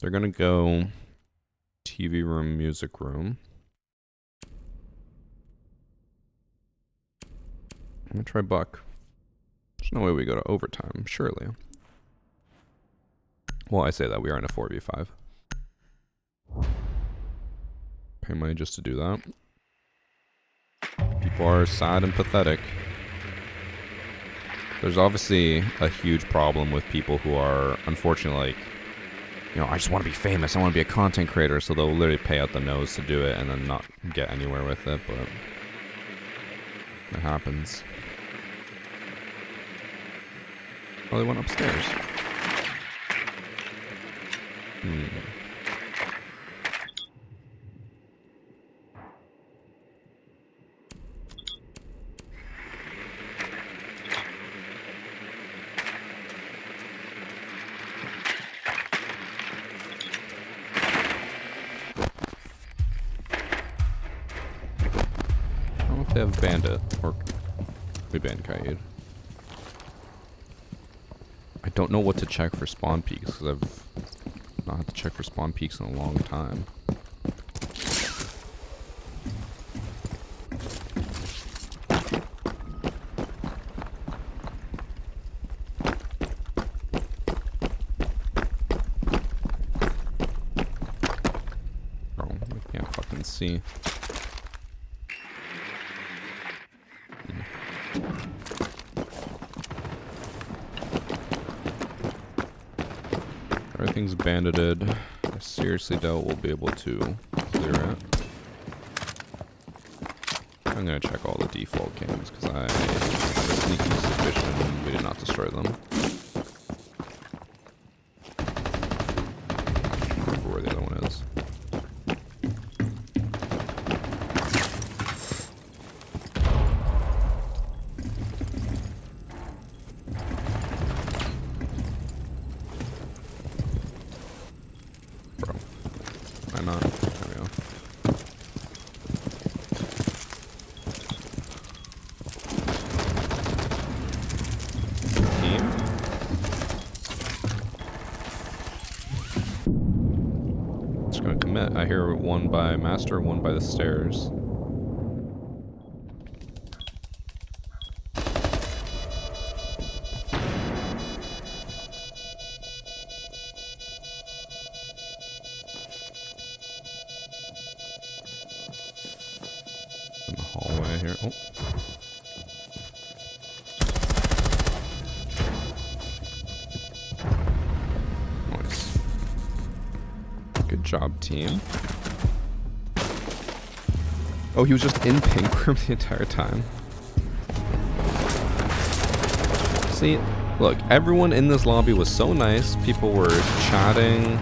They're gonna go TV room, music room. I'm gonna try Buck. There's no way we go to overtime, surely. Well, I say that we are in a 4v5. Pay money just to do that. People are sad and pathetic. There's obviously a huge problem with people who are, unfortunately, like, you know, I just want to be famous, I want to be a content creator, so they'll literally pay out the nose to do it and then not get anywhere with it, but it happens. Oh, they went upstairs. I don't know if they have Bandit or we banned Kaid. I don't know what to check for spawn peaks because I've not had to check for spawn peaks in a long time. Oh, I can't fucking see. Everything's bandited. I seriously doubt we'll be able to clear it. I'm gonna check all the default games because I have a sneaky suspicion we did not destroy them. I don't remember where the other one is. Bro, why not? There we go. I hear one by master, one by the stairs. In the hallway here. Oh. Nice. Good job, team. Oh, he was just in pink room the entire time. See, look, everyone in this lobby was so nice. People were chatting,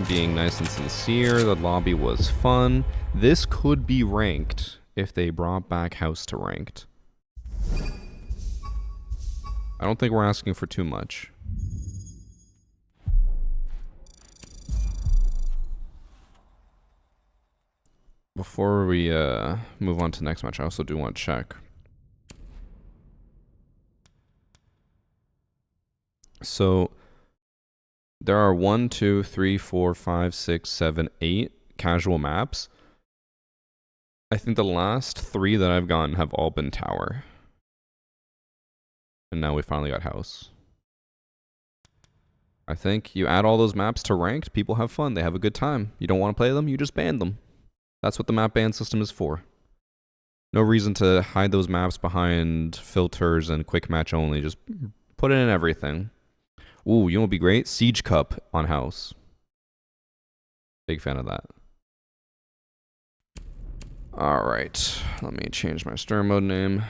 being nice and sincere. The lobby was fun. This could be ranked if they brought back house to ranked. I don't think we're asking for too much. Before we move on to the next match, I also do want to check. So there are 1, 2, 3, 4, 5, 6, 7, 8 casual maps. I think the last 3 that I've gotten have all been tower. And now we finally got house. I think you add all those maps to ranked, people have fun, they have a good time. You don't want to play them, you just ban them. That's what the map ban system is for. No reason to hide those maps behind filters and quick match only. Just put it in everything. Ooh, you know what would be great? Siege Cup on house. Big fan of that. Alright. Let me change my stir mode name.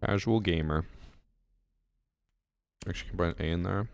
Casual gamer. Actually, can put an A in there.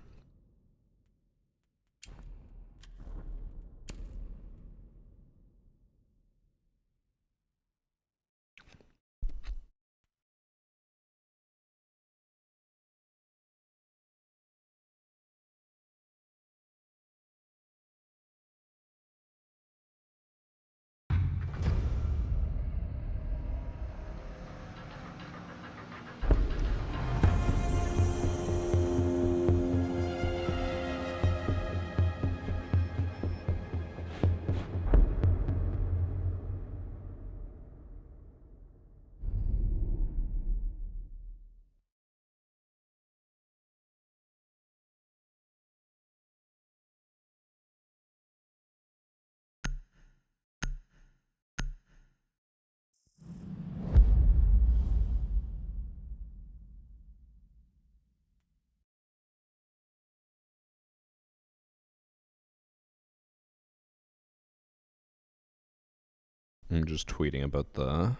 I'm just tweeting about the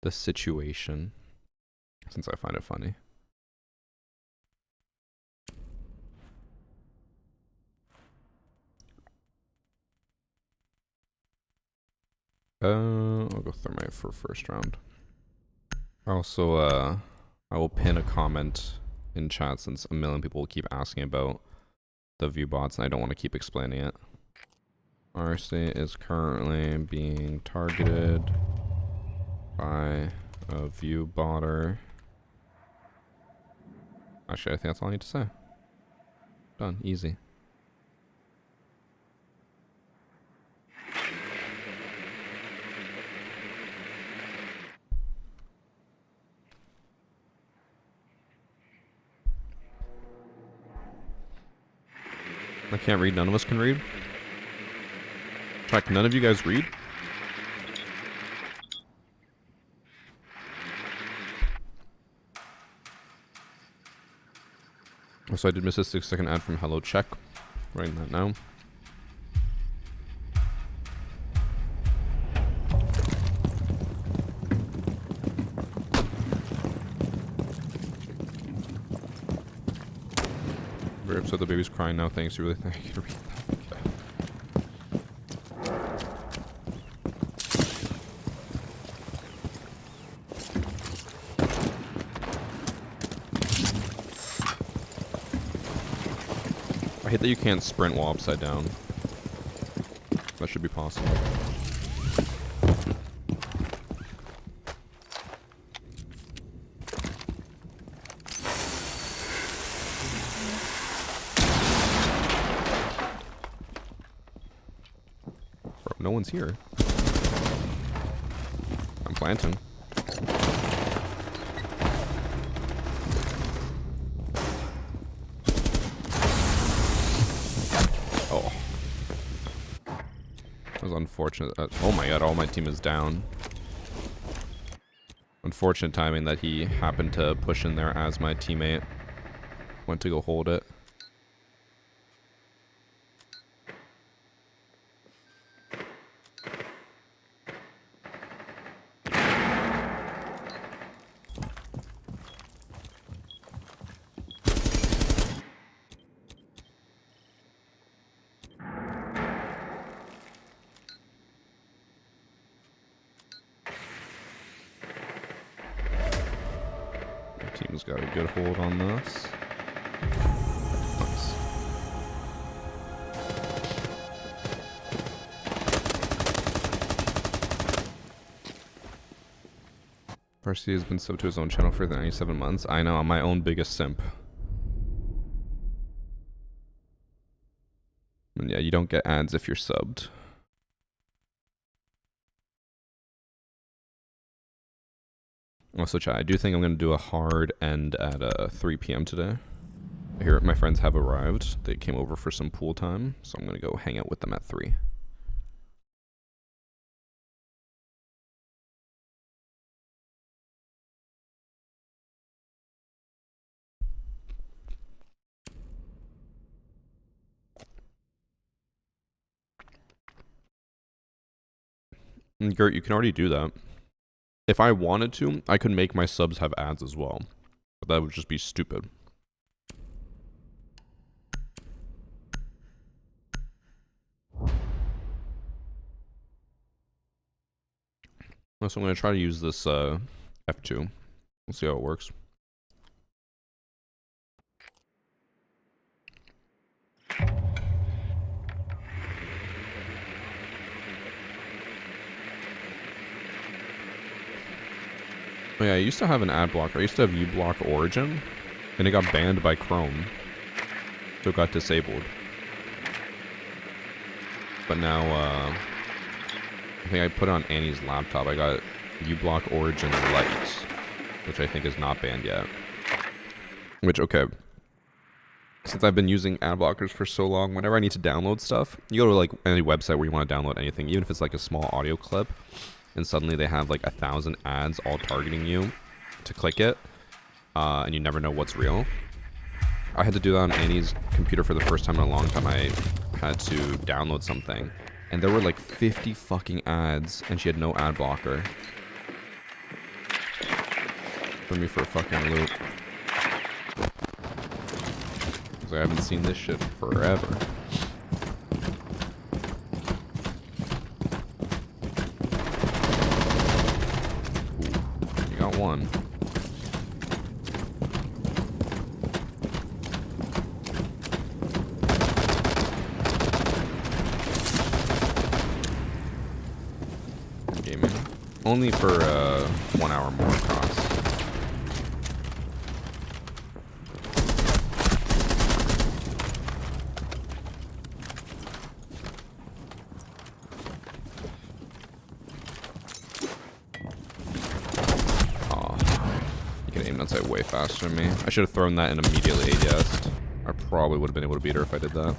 situation, since I find it funny. I'll go thermite for first round. Also, I will pin a comment in chat since a million people will keep asking about the view bots and I don't want to keep explaining it. RC is currently being targeted by a view botter. Actually, I think that's all I need to say. Done. Easy. I can't read. None of us can read. Check. None of you guys read. So I did miss a 6-second ad from Hello Check. Writing that now. Very upset the baby's crying now. Thanks. You really think I can read that? I hate that you can't sprint while upside down. That should be possible. Bro, no one's here. I'm planting. Unfortunate. Oh my god, all my team is down. Unfortunate timing that he happened to push in there as my teammate went to go hold it. Team's got a good hold on this. Nice. Varsity has been subbed to his own channel for the 97 months. I know, I'm my own biggest simp. And yeah, you don't get ads if you're subbed. Also, chat, I do think I'm going to do a hard end at 3 p.m. today. I hear my friends have arrived. They came over for some pool time, so I'm going to go hang out with them at 3. And Gert, you can already do that. If I wanted to, I could make my subs have ads as well. But that would just be stupid. So I'm going to try to use this F2. We'll see how it works. Oh yeah, I used to have an ad blocker. I used to have uBlock Origin, and it got banned by Chrome. So it got disabled. But now, I think I put it on Annie's laptop. I got uBlock Origin Lite, which I think is not banned yet. Which, okay. Since I've been using ad blockers for so long, whenever I need to download stuff, you go to like any website where you want to download anything, even if it's like a small audio clip, and suddenly they have like 1,000 ads all targeting you to click it, and you never know what's real. I had to do that on Annie's computer for the first time in a long time. I had to download something, and there were like 50 fucking ads, and she had no ad blocker. Threw me for a fucking loop. I haven't seen this shit forever. Ooh, you got one. Gaming. Only for 1 hour more across. Way faster than me. I should have thrown that and immediately ADS'd. I probably would have been able to beat her if I did that.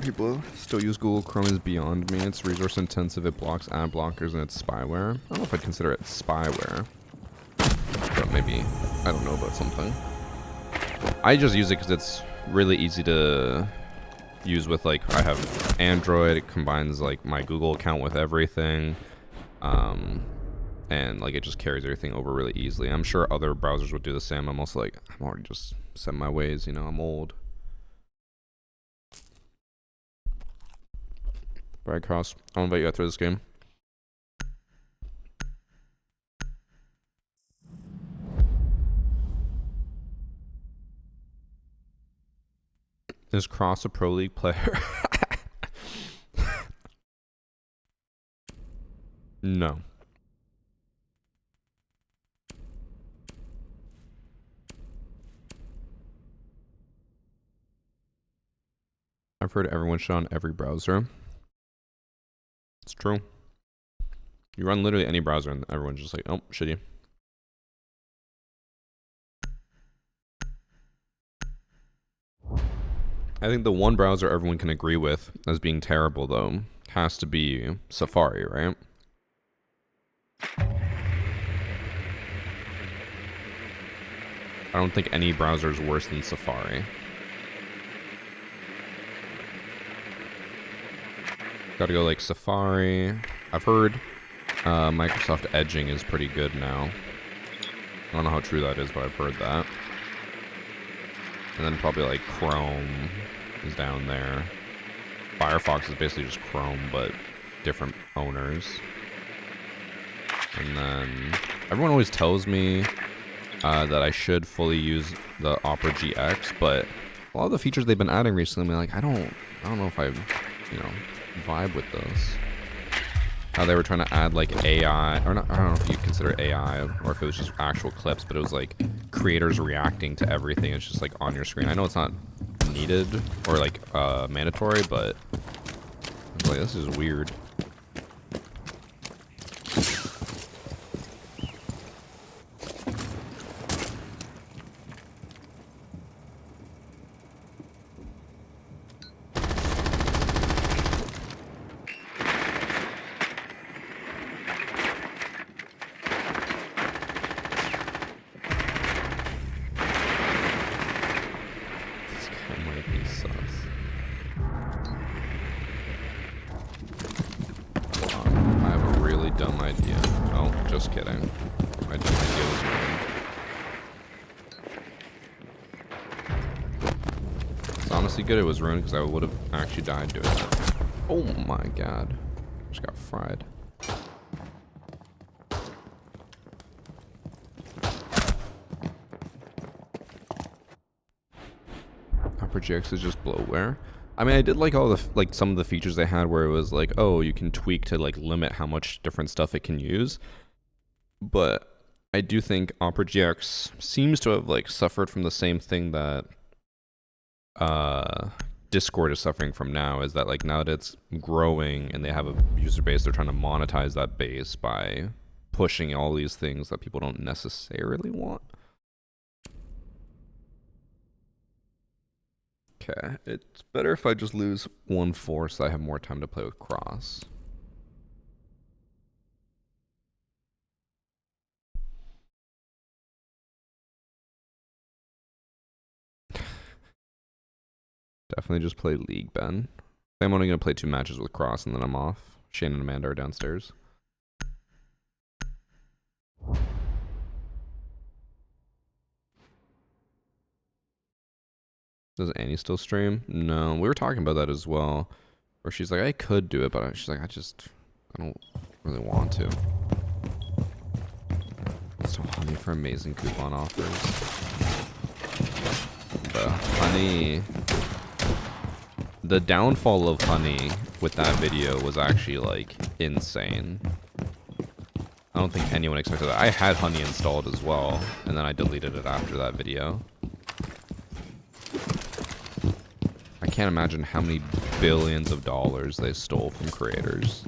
people still use Google Chrome is beyond me. It's resource intensive, it blocks ad blockers, and it's spyware. I don't know if I'd consider it spyware. But maybe, I don't know about something. I just use it because it's really easy to use with, like, I have Android. It combines, like, my Google account with everything. And, like, it just carries everything over really easily. I'm sure other browsers would do the same. I'm also like, I'm already just set my ways, you know, I'm old. Alright, Cross, I'll invite you out through this game. Is Cross a Pro League player? No. I've heard everyone should on every browser. It's true. You run literally any browser and everyone's just like, oh, should you? I think the one browser everyone can agree with as being terrible, though, has to be Safari, right? I don't think any browser is worse than Safari. Gotta go like Safari. I've heard Microsoft edging is pretty good now. I don't know how true that is, but I've heard that. And then probably like Chrome is down there. Firefox is basically just Chrome, but different owners. And then everyone always tells me that I should fully use the Opera GX, but a lot of the features they've been adding recently, I'm like, I don't know if I, you know, vibe with those. How they were trying to add like AI, or not, I don't know if you consider it AI or if it was just actual clips, but it was like creators reacting to everything. It's just like on your screen. I know it's not needed or like mandatory, but I was like, this is weird. Good it was ruined because I would have actually died doing it. Oh my god. Just got fried. Opera GX is just bloatware. I mean, I did like all the like some of the features they had where it was like, oh, you can tweak to like limit how much different stuff it can use. But I do think Opera GX seems to have like suffered from the same thing that Discord is suffering from now, is that like now that it's growing and they have a user base, they're trying to monetize that base by pushing all these things that people don't necessarily want. Okay, it's better if I just lose 1-4 so I have more time to play with Cross. Definitely just play League, Ben. I'm only going to play 2 matches with Cross and then I'm off. Shane and Amanda are downstairs. Does Annie still stream? No, we were talking about that as well. Where she's like, I could do it, but she's like, I don't really want to. So Honey for amazing coupon offers. The Honey... The downfall of Honey with that video was actually, like, insane. I don't think anyone expected that. I had Honey installed as well, and then I deleted it after that video. I can't imagine how many billions of dollars they stole from creators.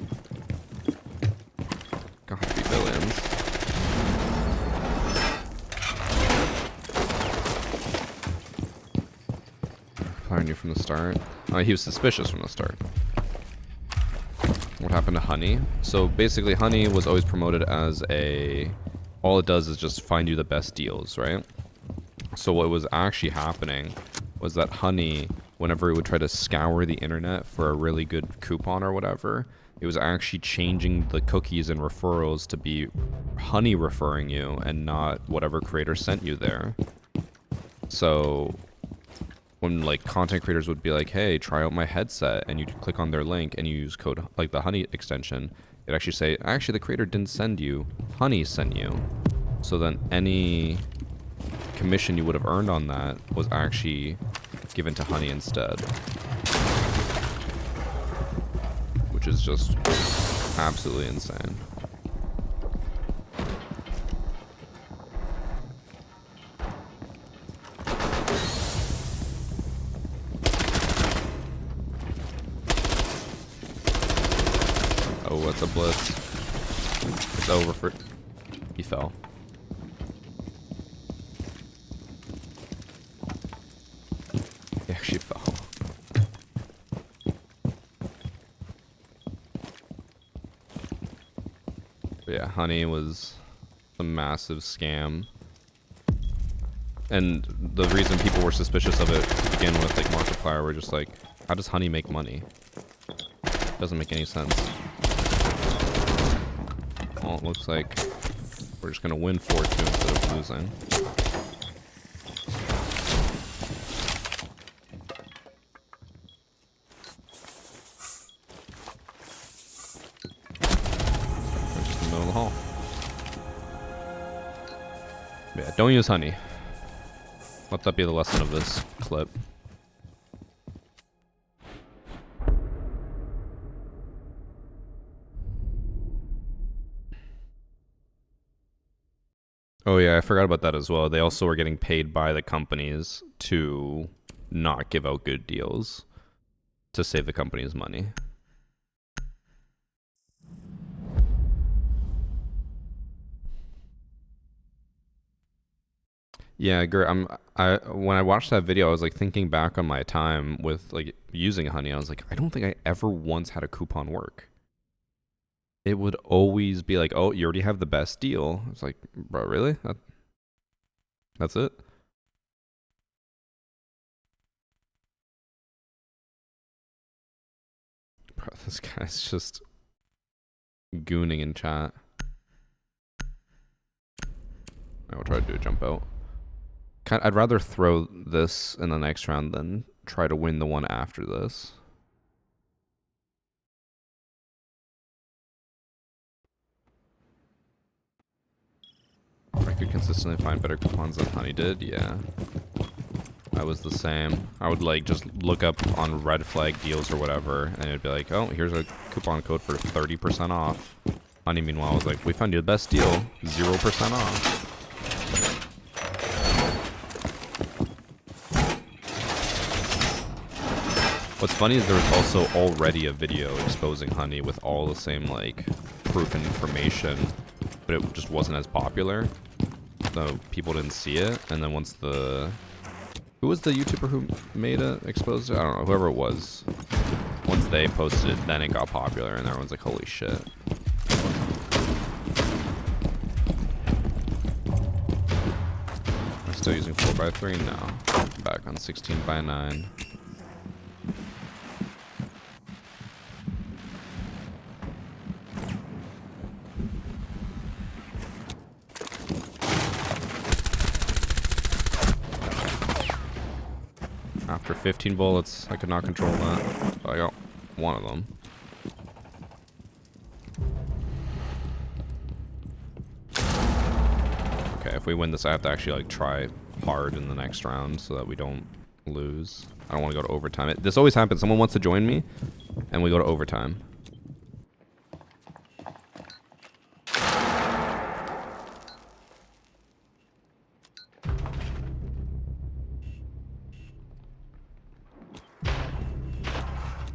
Gotta be billions. I knew from the start. He was suspicious from the start. What happened to Honey? So basically Honey was always promoted as all it does is just find you the best deals, right? So what was actually happening was that Honey, whenever it would try to scour the internet for a really good coupon or whatever, it was actually changing the cookies and referrals to be Honey referring you and not whatever creator sent you there. So when like content creators would be like, hey, try out my headset, and you click on their link and you use code like the Honey extension, it actually say, actually the creator didn't send you, Honey sent you. So then any commission you would have earned on that was actually given to Honey instead. Which is just absolutely insane. Oh, what's a blitz? It's over for... He fell. He actually fell. But yeah, Honey was a massive scam. And the reason people were suspicious of it to begin with, like Markiplier, were just like, how does Honey make money? Doesn't make any sense. Well, it looks like we're just gonna win 4-2 instead of losing. We're just in the middle of the hall. Yeah, don't use Honey. Let that be the lesson of this clip. Oh yeah, I forgot about that as well. They also were getting paid by the companies to not give out good deals to save the company's money. Yeah, when I watched that video, I was like thinking back on my time with like using Honey. I was like, I don't think I ever once had a coupon work. It would always be like, oh, you already have the best deal. It's like, bro, really? That's it? Bro, this guy's just gooning in chat. I will try to do a jump out. I'd rather throw this in the next round than try to win the one after this. I could consistently find better coupons than Honey did, yeah. I was the same. I would like just look up on red flag deals or whatever, and it'd be like, oh, here's a coupon code for 30% off. Honey, meanwhile, was like, we found you the best deal, 0% off. What's funny is there was also already a video exposing Honey with all the same like proof and information, but it just wasn't as popular, so people didn't see it. And then once who was the YouTuber who made it, exposed it? I don't know, whoever it was. Once they posted it, then it got popular, and everyone's like, holy shit. I'm still using 4x3 now. Back on 16x9. After 15 bullets, I could not control that. But I got one of them. Okay, if we win this, I have to actually like try hard in the next round so that we don't lose. I don't want to go to overtime. This always happens. Someone wants to join me, and we go to overtime.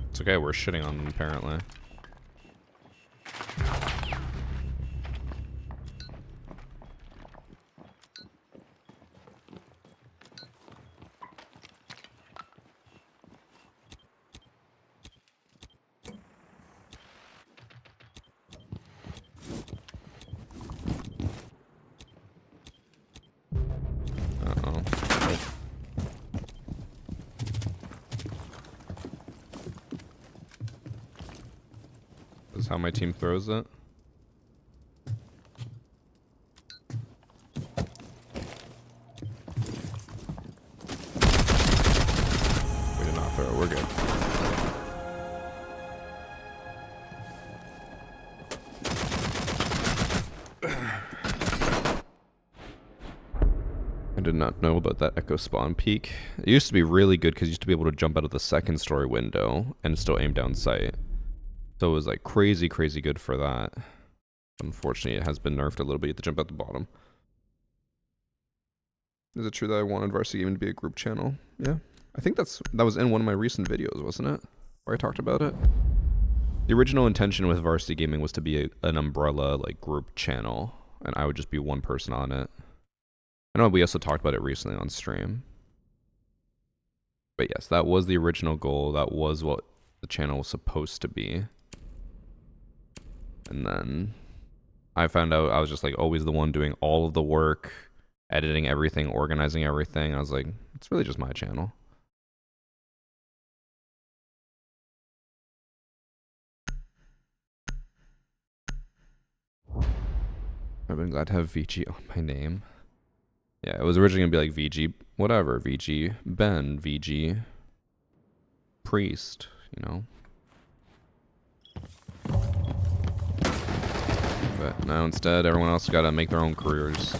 It's okay, we're shitting on them apparently. That's how my team throws it. We did not throw it. We're good. I did not know about that echo spawn peak. It used to be really good because you used to be able to jump out of the second story window and still aim down sight. So it was like crazy, crazy good for that. Unfortunately, it has been nerfed a little bit to jump out the bottom. Is it true that I wanted VarsityGaming to be a group channel? Yeah. I think that was in one of my recent videos, wasn't it? Where I talked about it. The original intention with VarsityGaming was to be an umbrella like group channel, and I would just be one person on it. I know we also talked about it recently on stream. But yes, that was the original goal. That was what the channel was supposed to be. And then I found out I was just like always the one doing all of the work, editing everything, organizing everything. I was like, it's really just my channel. I've been glad to have VG on my name. Yeah, it was originally going to be like VG whatever, VG Ben, VG Priest, you know. But now instead, everyone else got to make their own careers.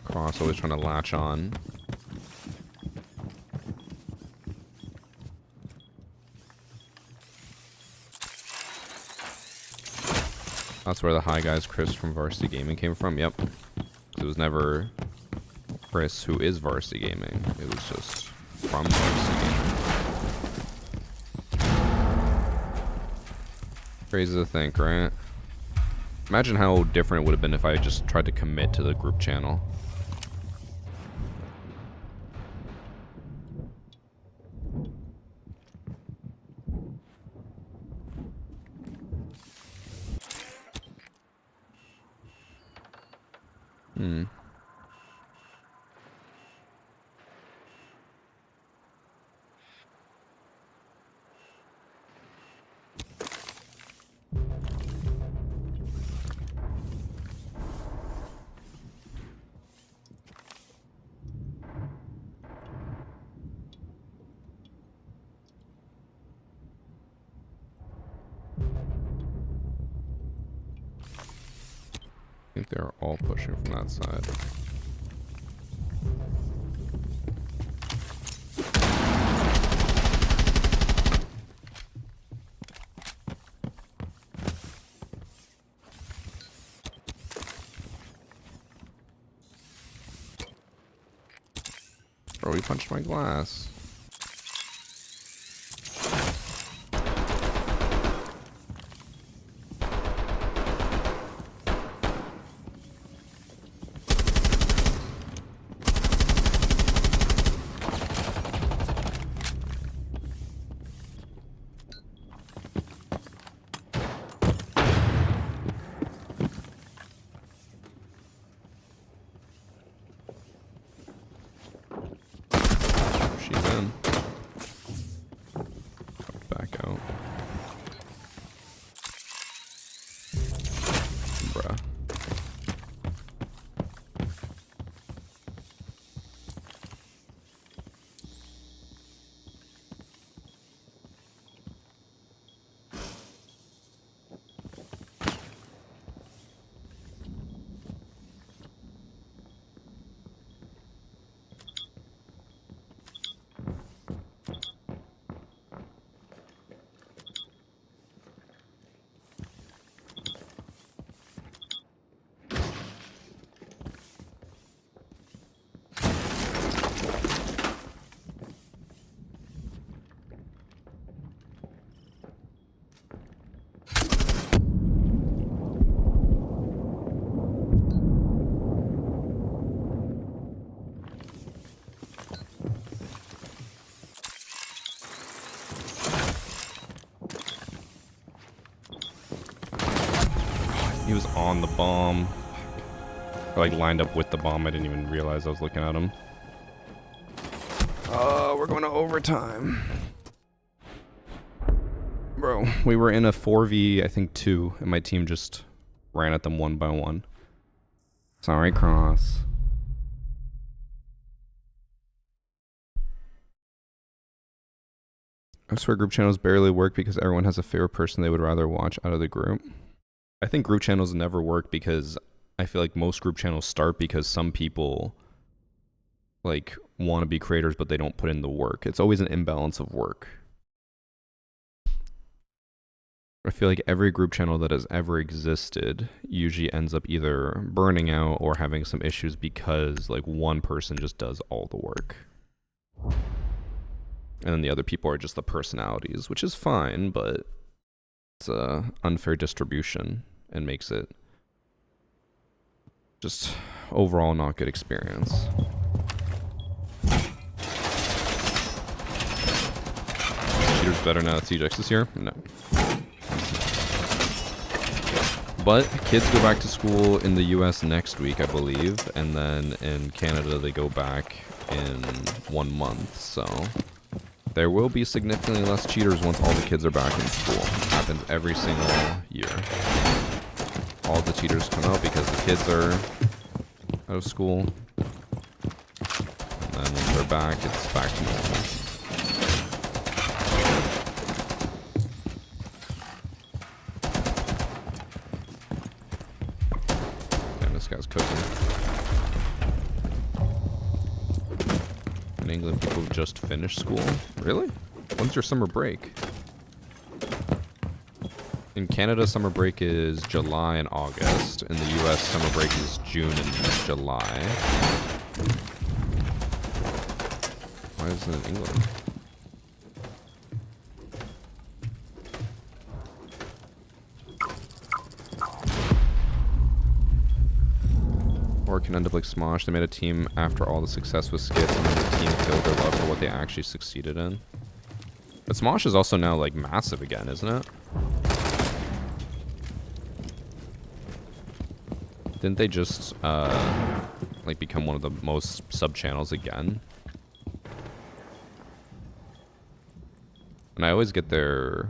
Cross always trying to latch on. That's where the hi guys Chris from VarsityGaming came from. Yep. It was never Chris who is VarsityGaming. It was just from VarsityGaming. Crazy to think, right? Imagine how different it would have been if I just tried to commit to the group channel. I think they're all pushing from that side. Bro, he punched my glass. He was on the bomb. Or, like, lined up with the bomb. I didn't even realize I was looking at him. We're going to overtime. Bro, we were in a 4v, I think 2, and my team just ran at them one by one. Sorry, Cross. I swear group channels barely work because everyone has a favorite person they would rather watch out of the group. I think group channels never work because I feel like most group channels start because some people like want to be creators but they don't put in the work. It's always an imbalance of work. I feel like every group channel that has ever existed usually ends up either burning out or having some issues because like one person just does all the work. And then the other people are just the personalities, which is fine, but it's a unfair distribution and makes it just overall not good experience. Cheater's better now that CJX is here? No. But kids go back to school in the US next week, I believe, and then in Canada they go back in 1 month, so there will be significantly less cheaters once all the kids are back in school. It happens every single year. All the cheaters come out because the kids are out of school. And then once they're back, it's back to normal. Damn, this guy's cooking. In England, people just finished school. Really? When's your summer break? In Canada, summer break is July and August. In the US, summer break is June and July. Why is it in England? Or it can end up like Smosh. They made a team after all the success with skits, and then the team killed their love for what they actually succeeded in. But Smosh is also now like massive again, isn't it? Didn't they just like become one of the most sub channels again? And I always get their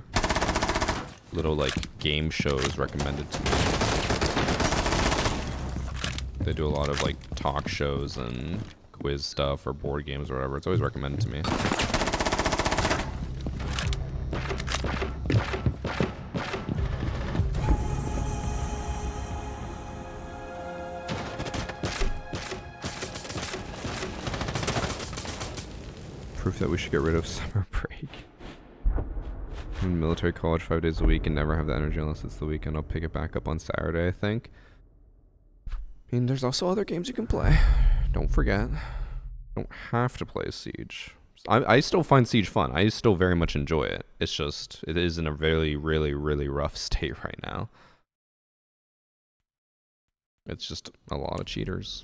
little like game shows recommended to me. They do a lot of like talk shows and quiz stuff or board games or whatever. It's always recommended to me. Proof that we should get rid of summer break. In military college 5 days a week and never have the energy unless it's the weekend. I'll pick it back up on Saturday, I think. I mean, there's also other games you can play. Don't forget. Don't have to play Siege. I still find Siege fun. I still very much enjoy it. It's just, it is in a really, really, really rough state right now. It's just a lot of cheaters.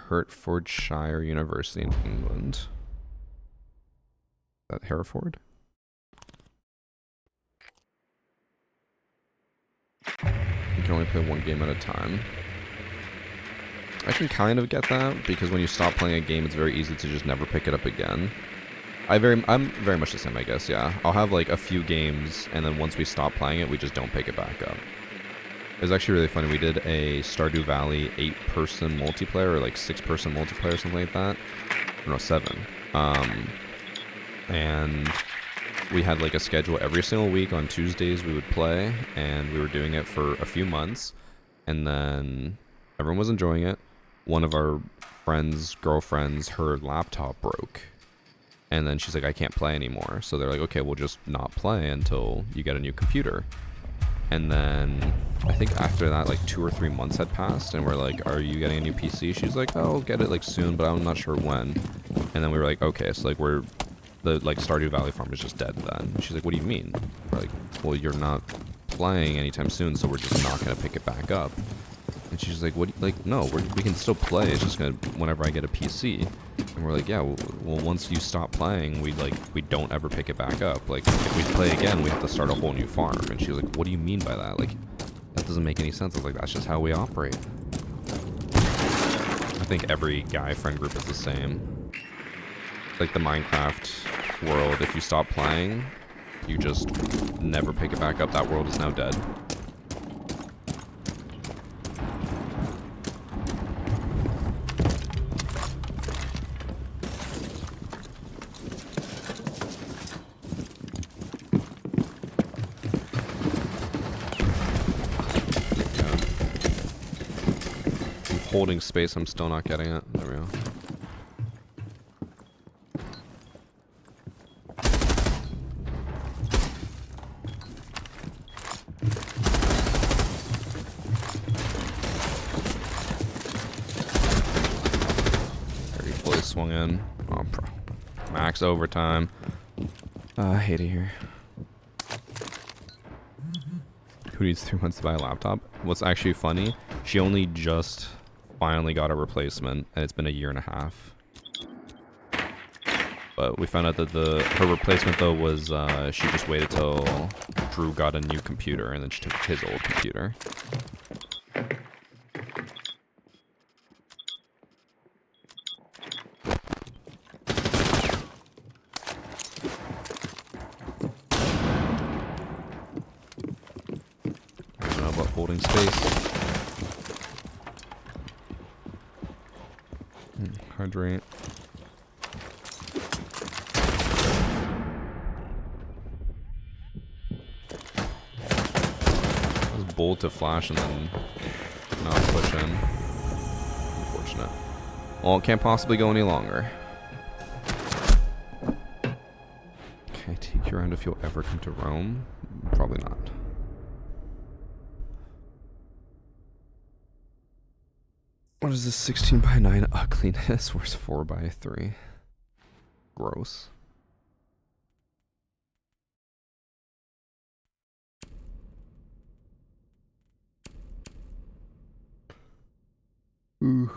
Hertfordshire University in England. Is that Hereford? You can only play one game at a time. I can kind of get that, because when you stop playing a game, it's very easy to just never pick it up again. I'm very much the same, I guess, yeah. I'll have like a few games, and then once we stop playing it, we just don't pick it back up. It was actually really funny. We did a Stardew Valley 8-person multiplayer, or like 6-person multiplayer, something like that. No, 7. And we had like a schedule every single week. On Tuesdays we would play, and we were doing it for a few months, and then everyone was enjoying it. One of our friends' girlfriends, her laptop broke, and then she's like, I can't play anymore. So they're like, okay, we'll just not play until you get a new computer. And then I think after that, like 2 or 3 months had passed, and we're like, are you getting a new PC? She's like, oh, I'll get it like soon, but I'm not sure when. And then we were like, okay, so like the like Stardew Valley farm is just dead then. And she's like, what do you mean? We're like, well, you're not playing anytime soon, so we're just not gonna pick it back up. And she's like, what? Like, no, we can still play. It's just gonna whenever I get a PC. And we're like, yeah, well, once you stop playing, we don't ever pick it back up. Like, if we play again, we have to start a whole new farm. And she was like, what do you mean by that? Like, that doesn't make any sense. I was like, that's just how we operate. I think every guy friend group is the same. Like the Minecraft world, if you stop playing, you just never pick it back up. That world is now dead. Holding space, I'm still not getting it. There we go. Already fully swung in. Oh, max overtime. I hate it here. Who needs 3 months to buy a laptop? What's actually funny, she only just finally got a replacement, and it's been a year and a half. But we found out that her replacement though was she just waited till Drew got a new computer, and then she took his old computer. I don't know about holding space. Hydrate. Just bolt to flash and then not push in. Unfortunate. Well, it can't possibly go any longer. Can I take you around if you'll ever come to Rome? Probably not. What is this 16 by 9 ugliness? Where's 4 by 3? Gross. Ooh.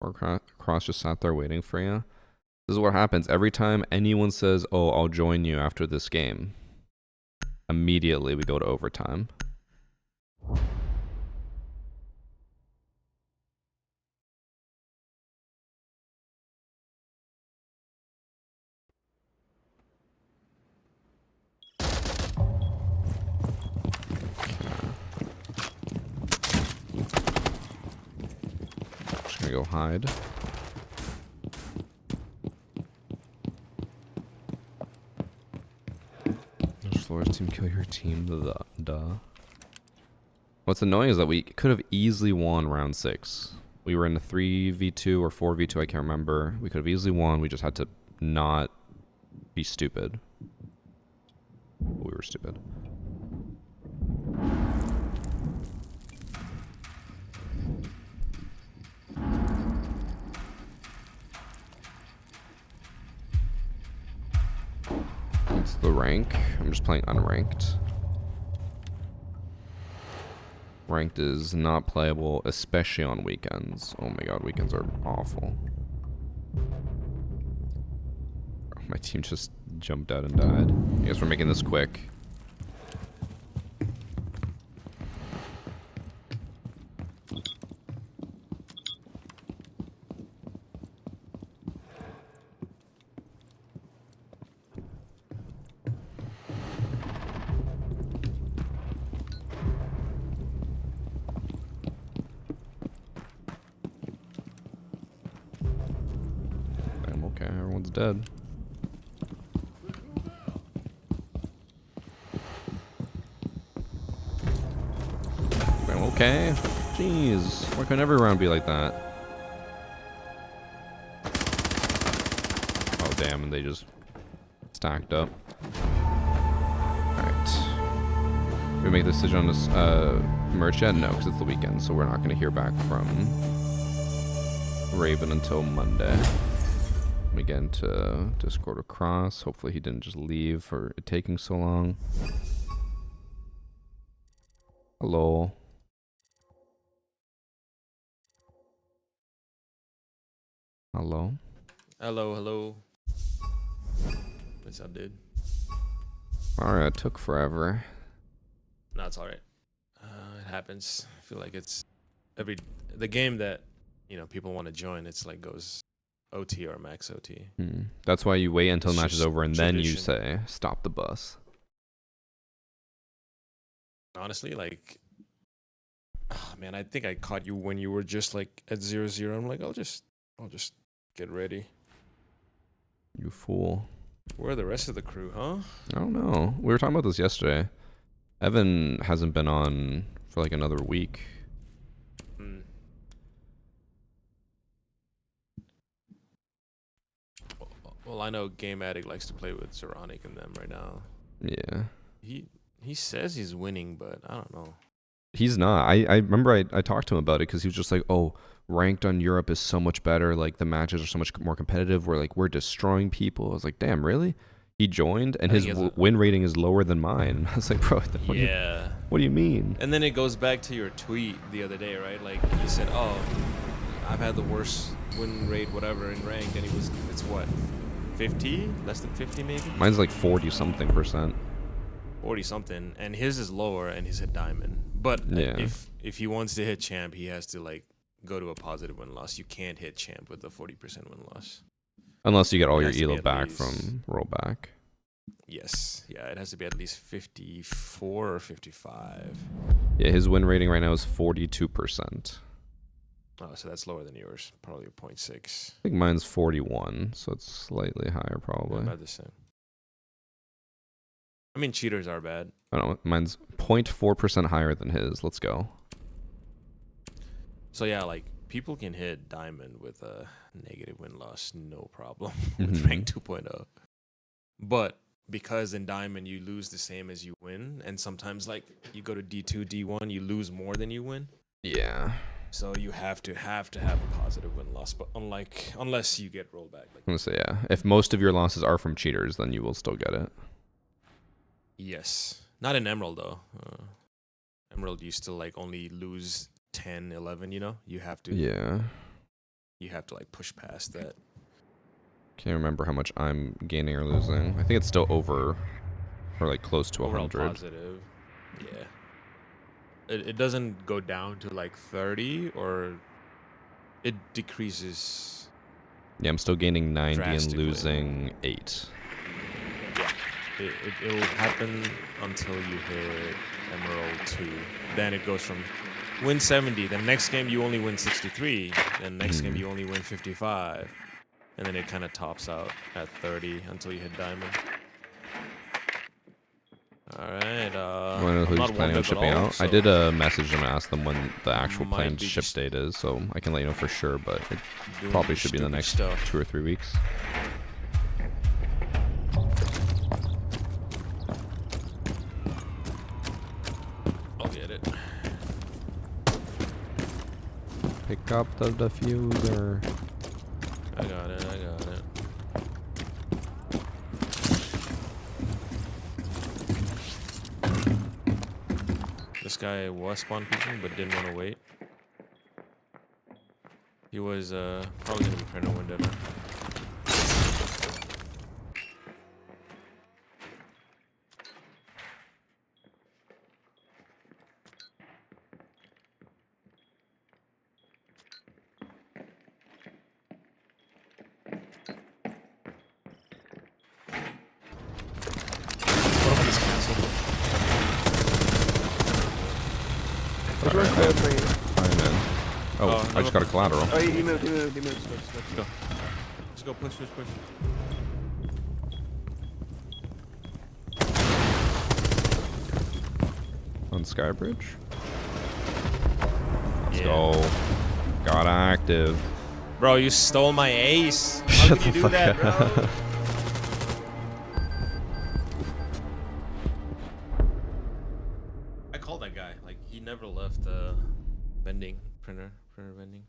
Or Cross just sat there waiting for you. This is what happens every time anyone says, oh, I'll join you after this game. Immediately we go to overtime. Just gonna go hide. Floor's team kill your team, duh. What's annoying is that we could have easily won round 6. We were in a 3v2 or 4v2, I can't remember. We could have easily won, we just had to not be stupid. We were stupid. What's the rank? I'm just playing unranked. Ranked is not playable, especially on weekends. Oh my god, weekends are awful. My team just jumped out and died. I guess we're making this quick. Okay, everyone's dead. Okay. Jeez. Why can't every round be like that? Oh, damn, and they just stacked up. Alright. We make the decision on this merch yet? No, because it's the weekend, so we're not going to hear back from Raven until Monday. Let me get into Discord across. Hopefully he didn't just leave for it taking so long. Hello. Hello. Hello, hello. What's up, dude? Alright, it took forever. No, it's alright. It happens. I feel like it's the game that, you know, people want to join, it's like goes OT or max OT. That's why you wait until the It's match is just over and then you tradition. say, stop the bus. Honestly, like, oh, man, I think I caught you when you were just like at 0-0. I'm like, I'll just get ready. You fool. Where are the rest of the crew, huh? I don't know. We were talking about this yesterday. Evan hasn't been on for like another week. Well, I know Game Addict likes to play with Zeronic and them right now. Yeah. He says he's winning, but I don't know. He's not. I remember I talked to him about it because he was just like, oh, ranked on Europe is so much better. Like the matches are so much more competitive. We're destroying people. I was like, damn, really? He joined and his win rating is lower than mine. I was like, bro, what do you mean? And then it goes back to your tweet the other day, right? Like you said, oh, I've had the worst win rate, whatever, in ranked, and it's what, 50? Less than 50 maybe? Mine's like 40 something %. 40 something, and his is lower, and he's hit diamond. But yeah. if he wants to hit champ, he has to like go to a positive win loss. You can't hit champ with a 40% win loss. Unless you get all It your has to be elo at back least- from rollback. Yes. Yeah, it has to be at least 54 or 55. Yeah, his win rating right now is 42%. Oh, so that's lower than yours. Probably a 0.6. I think mine's 41, so it's slightly higher probably. About the same. I mean, cheaters are bad. I don't know. Mine's 0.4% higher than his. Let's go. So yeah, like people can hit diamond with a negative win loss, no problem with rank 2.0. But because in diamond you lose the same as you win, and sometimes like you go to D2, D1, you lose more than you win. Yeah. So you have to have a positive win loss, but unless you get rollback. Like, I'm gonna say yeah. If most of your losses are from cheaters, then you will still get it. yes, not in Emerald though. Emerald, you still like only lose 10, 11. You know, you have to. Yeah. You have to like push past that. Can't remember how much I'm gaining or losing. I think it's still over, or like close to Overall 100. positive. Yeah. It doesn't go down to like 30, or it decreases. Yeah, I'm still gaining 90 and Drastically. losing 8. Yeah. It'll happen until you hit Emerald 2. Then it goes from win 70. The next game you only win 63. Then next game you only win 55. And then it kind of tops out at 30 until you hit diamond. All right. I want to know who's planning on shipping out. I did message them and ask them when the actual Might planned be ship just date is, so I can let you know for sure, but it doing probably should be in the stupid next stuff. 2 or 3 weeks. I'll get it. Pick up the diffuser. I got it. This guy was spawn peeking, but didn't want to wait. He was probably going to be printer window now. Put him on this castle. There's one close for you. I'm in. Oh, I just got a collateral. Oh, he moved. Let's go. Let's go. Push. On Skybridge? Let's Yeah. go. Got active. Bro, you stole my ace. How Shut could you the do fuck that, up. bro? I called that guy. Like, he never left vending, printer vending.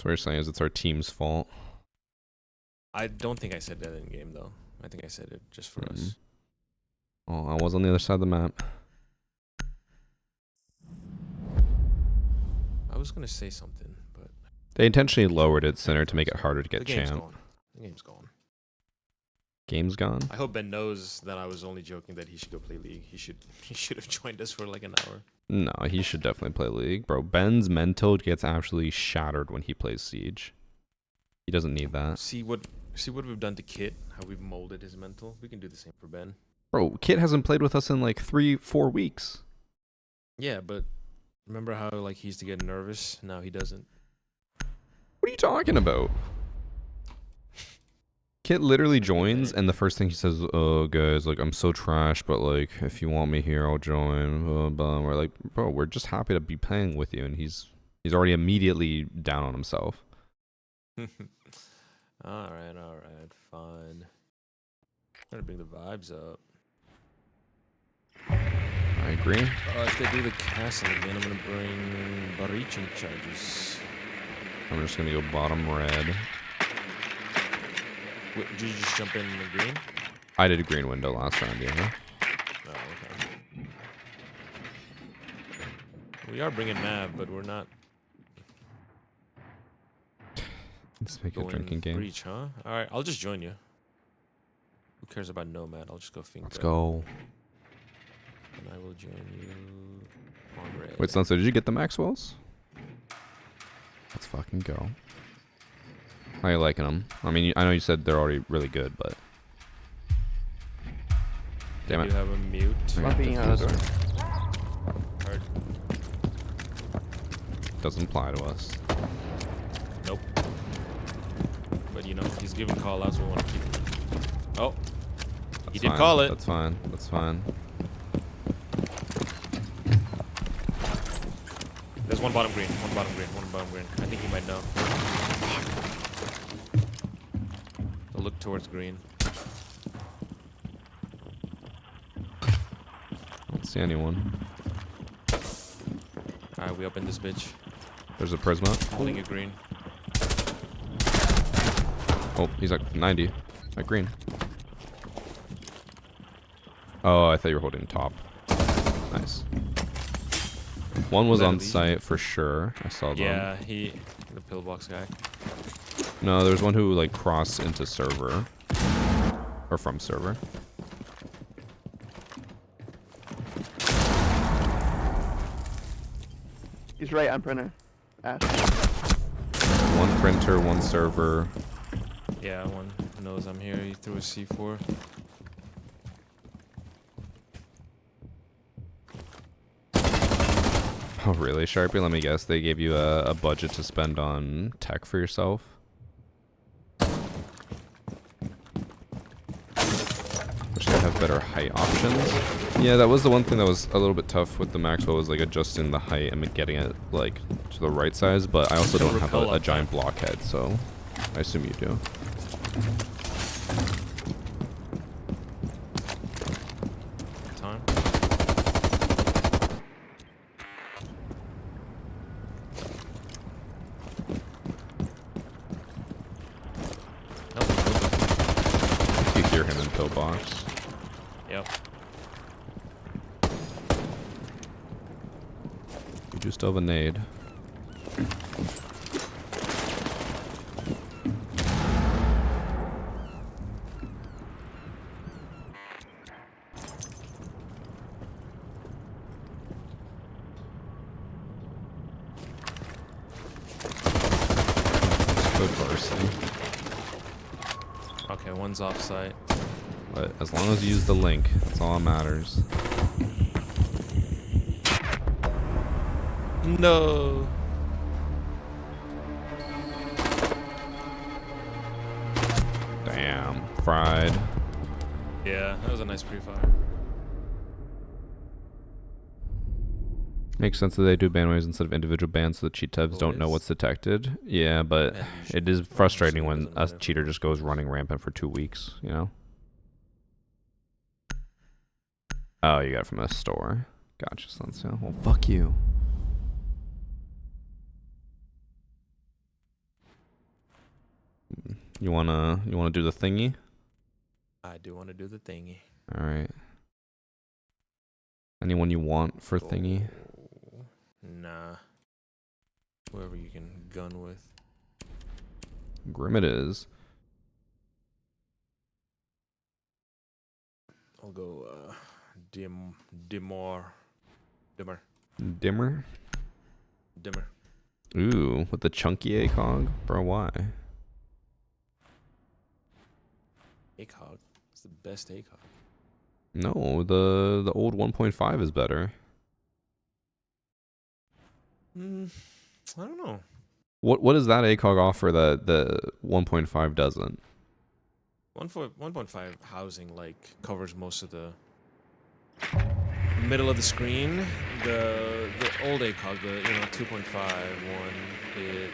So what you're saying is it's our team's fault. I don't think I said that in game though. I think I said it just for us. Oh, I was on the other side of the map. I was gonna say something, but They intentionally lowered it center to make it harder to the get game's champ. gone. The game's gone. Game's gone? I hope Ben knows that I was only joking that he should go play League. He should have joined us for like an hour. No, he should definitely play League. Bro, Ben's mental gets absolutely shattered when he plays Siege. He doesn't need that. See what we've done to Kit, how we've molded his mental. We can do the same for Ben. Bro, Kit hasn't played with us in like 3-4 weeks. Yeah, but remember how like he used to get nervous? Now he doesn't. What are you talking about? Kit literally joins, and the first thing he says, "Oh, guys, like I'm so trash, but like if you want me here, I'll join." Blah, blah. We're like, "Bro, we're just happy to be playing with you," and he's already immediately down on himself. all right, fine. Trying to bring the vibes up. I agree. If they do the castle again, I'm gonna bring Barichin charges. I'm just gonna go bottom red. Wait, did you just jump in the green? I did a green window last round, yeah. Oh, okay. We are bringing Nav, but we're not Let's make it a going drinking game. breach, huh? All right, I'll just join you. Who cares about Nomad? I'll just go Finka. Let's go. And I will join you on red. Wait, Sunset, did you get the Maxwells? Let's fucking go. How you liking them? I mean, I know you said they're already really good, but... Damn You it. have a mute. Okay. I'm being out of the door. Hard. Doesn't apply to us. Nope. But you know, he's giving call outs, we want to keep him. Oh, That's he did fine. call it. That's fine. That's fine. There's one bottom green, one bottom green, one bottom green. I think he might know. So look towards green. Don't see anyone. Alright, we open this bitch. There's a Prisma. Holding a green. Oh, he's at 90. At green. Oh, I thought you were holding top. Nice. One was that on elite? site for sure. I saw them. Yeah, the pillbox guy. No, there's one who like crossed into server. Or from server. He's right on printer. Ash. One printer, one server. Yeah, one knows I'm here. He threw a C4. Oh, really, Sharpie? Let me guess. They gave you a budget to spend on tech for yourself? Wish I have better height options. Yeah, that was the one thing that was a little bit tough with the Maxwell, was like adjusting the height and getting it like to the right size, but I also Can don't have repel a up giant blockhead, so I assume you do. Time. Oh, You hear him in pillbox. yep. You do still have a nade. Code Varsity. Okay, one's off site. But as long as you use the link, that's all that matters. No. Damn. Fried. Yeah, that was a nice pre-fire. Makes sense that they do ban waves instead of individual bans so the cheat tabs don't know Always. what's detected. Yeah, but And it is frustrating when doesn't a matter. cheater just goes running rampant for 2 weeks, you know? Oh, you got it from a store. Gotcha, Sunset. Well, fuck you. You wanna do the thingy? I do want to do the thingy. All right. Anyone you want for thingy? Oh, nah. Whoever you can gun with. Grim it is. I'll go dimmer. Dimmer. Dimmer. Ooh, with the chunky ACOG? Bro, why? ACOG. It's the best ACOG. No, the old 1.5 is better. I don't know. What does that ACOG offer that the 1.5 doesn't? 1.5 housing like covers most of the middle of the screen. The old ACOG, the 2.5 one, it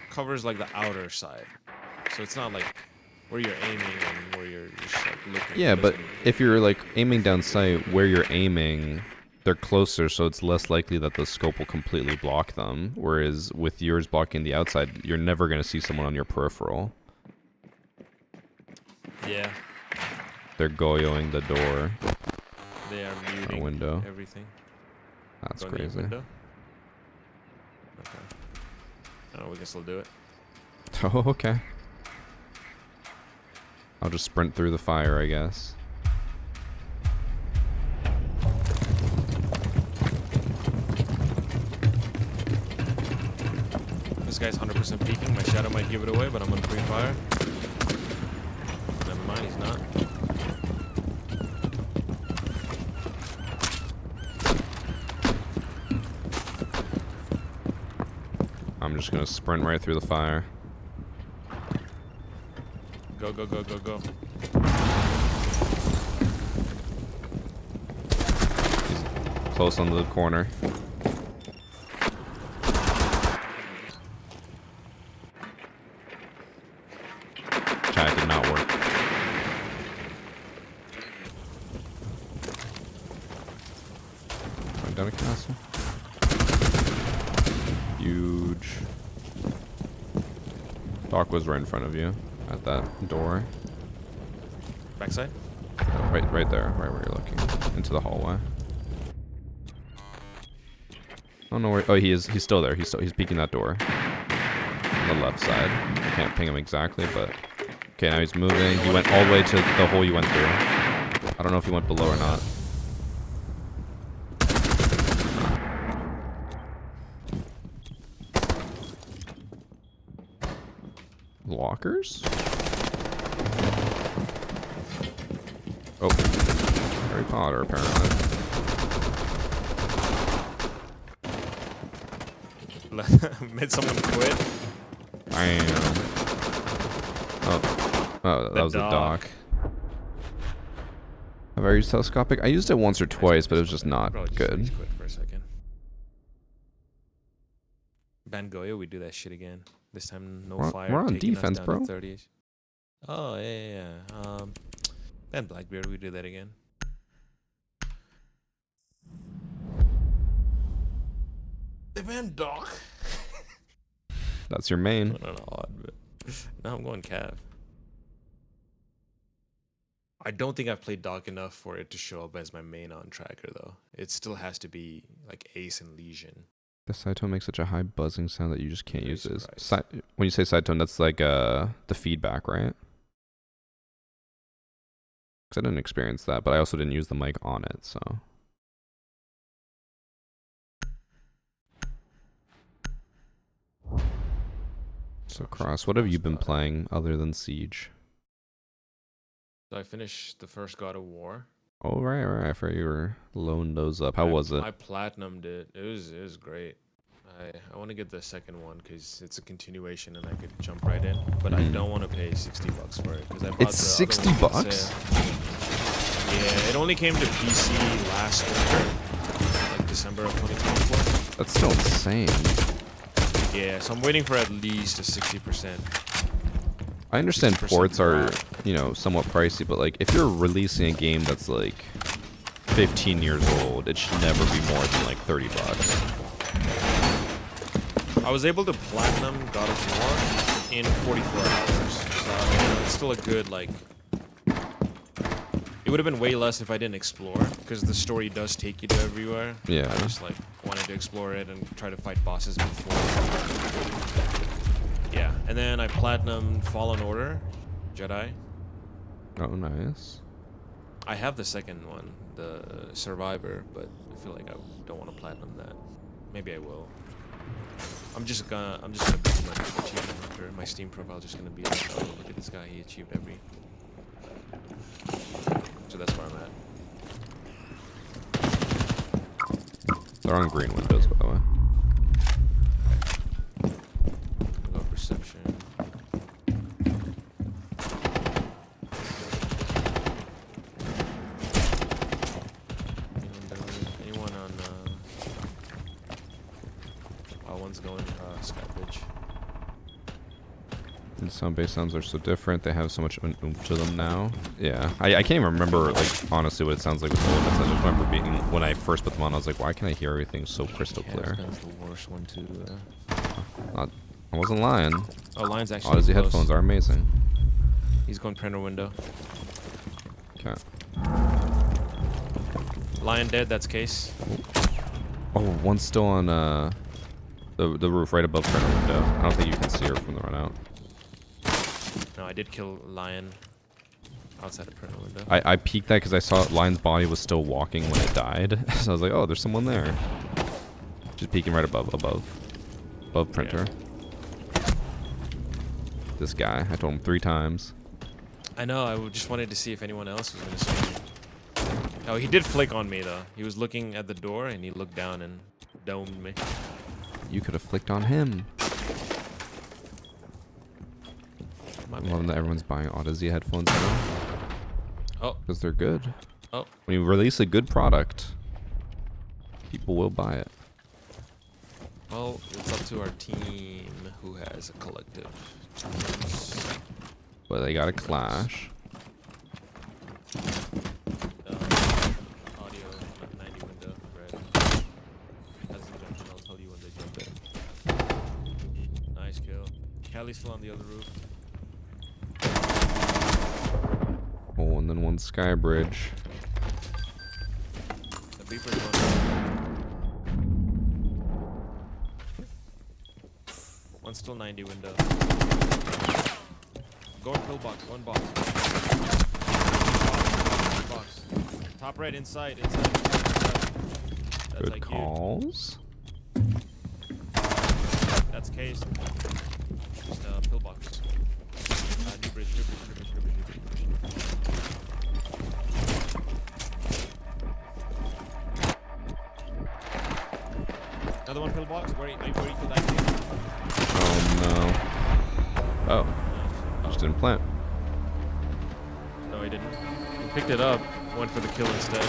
covers like the outer side. So it's not like where you're aiming and where you're just like looking. Yeah, but if you're like aiming down sight, where you're aiming, they're closer, so it's less likely that the scope will completely block them. Whereas with yours blocking the outside, you're never going to see someone on your peripheral. Yeah. They're goyoing the door. They are muting window. everything. That's Going to your crazy. window? Okay. Oh, we can still do it. Oh, okay. I'll just sprint through the fire, I guess. This guy's 100% peeking. My shadow might give it away, but I'm on pre-fire. Never mind, he's not. I'm just gonna sprint right through the fire. Go, go, go, go, go. He's close on the corner. Chat did not work. Going down a castle. Huge. Doc was right in front of you at that door. Backside? Right there, right where you're looking. Into the hallway. Oh no, where, oh he's still there. He's peeking that door. On the left side. I can't ping him exactly, but okay, now he's moving. He went all the way to the hole you went through. I don't know if he went below or not. Lockers? Oh, Harry Potter apparently. Made someone quit. Damn. Oh, that was the dock. Have I used telescopic? I used it once or twice, but it was just not good. Quit for a second. Bangoya, we do that shit again. This time, no fire. We're on taking us defense, down bro. to 30s. Oh yeah. And Blackbeard, we do that again. They banned Doc. That's your main. Not odd, but now I'm going Cav. I don't think I've played Doc enough for it to show up as my main on tracker though. It still has to be like Ace and Legion. The side tone makes such a high buzzing sound that you just can't Very use it. surprised. When you say side tone, that's like the feedback, right? Because I didn't experience that, but I also didn't use the mic on it, so. So Cross, what have you been playing other than Siege? So I finished the first God of War. Oh right. I forgot you were loading those up. How was it? I platinumed it. It was great. I want to get the second one because it's a continuation and I could jump right in. But I don't want to pay $60 for it because I bought It's the other $60 one on sale. Yeah, it only came to PC last winter, like December of 2024. That's still insane. Yeah, so I'm waiting for at least a 60%. I understand 60% ports are, drop. somewhat pricey, but like if you're releasing a game that's like 15 years old, it should never be more than like $30. I was able to platinum God of War in 44 hours. It's still a good, like... It would have been way less if I didn't explore, because the story does take you to everywhere. Yeah. I just, like, wanted to explore it and try to fight bosses before. Yeah, and then I platinumed Fallen Order, Jedi. Oh, nice. I have the second one, the Survivor, but I feel like I don't want to platinum that. Maybe I will. I'm just gonna be my achievement hunter. My Steam profile is just gonna be like, oh, look at this guy, he achieved every. So that's where I'm at. They're on green windows, by the way. Go perception. Anyone on? One's going Skybridge. And sound-based sounds are so different. They have so much oomph to them now. Yeah, I can't even remember, like, honestly what it sounds like with the limits. I just remember being, when I first put them on, I was like, why can I hear everything so crystal clear? That's the worst one to. I wasn't lying. Oh, Lion's actually Odyssey close. headphones are amazing. He's going printer window. Okay. Lion dead. That's case. Oh, one's still on the roof right above printer window. I don't think you can see her from the run out. No, I did kill Lion outside of printer window. I peeked that because I saw Lion's body was still walking when it died. So I was like, oh, there's someone there. Just peeking right above printer. Yeah. This guy, I told him 3 times. I know, I just wanted to see if anyone else was going to see me. Oh, he did flick on me, though. He was looking at the door, and he looked down and domed me. You could have flicked on him. I'm loving that everyone's buying Odyssey headphones now. Oh. Because they're good. Oh. When you release a good product, people will buy it. Well, it's up to our team who has a collective. But they got a clash. Audio, 90 window, red. As they jump in, I'll tell you when they jump in. Nice kill. Callie's still on the other roof. Oh, and then one sky bridge. The beeper's on. One's still 90 window. Go and pillbox, one box. Box. Top right, inside. That's Good like calls. You. That's case. Just pillbox. New bridge. Another one pillbox. Where you killed that kid? Oh no. Oh. Just didn't plant. No, he didn't. He picked it up, went for the kill instead.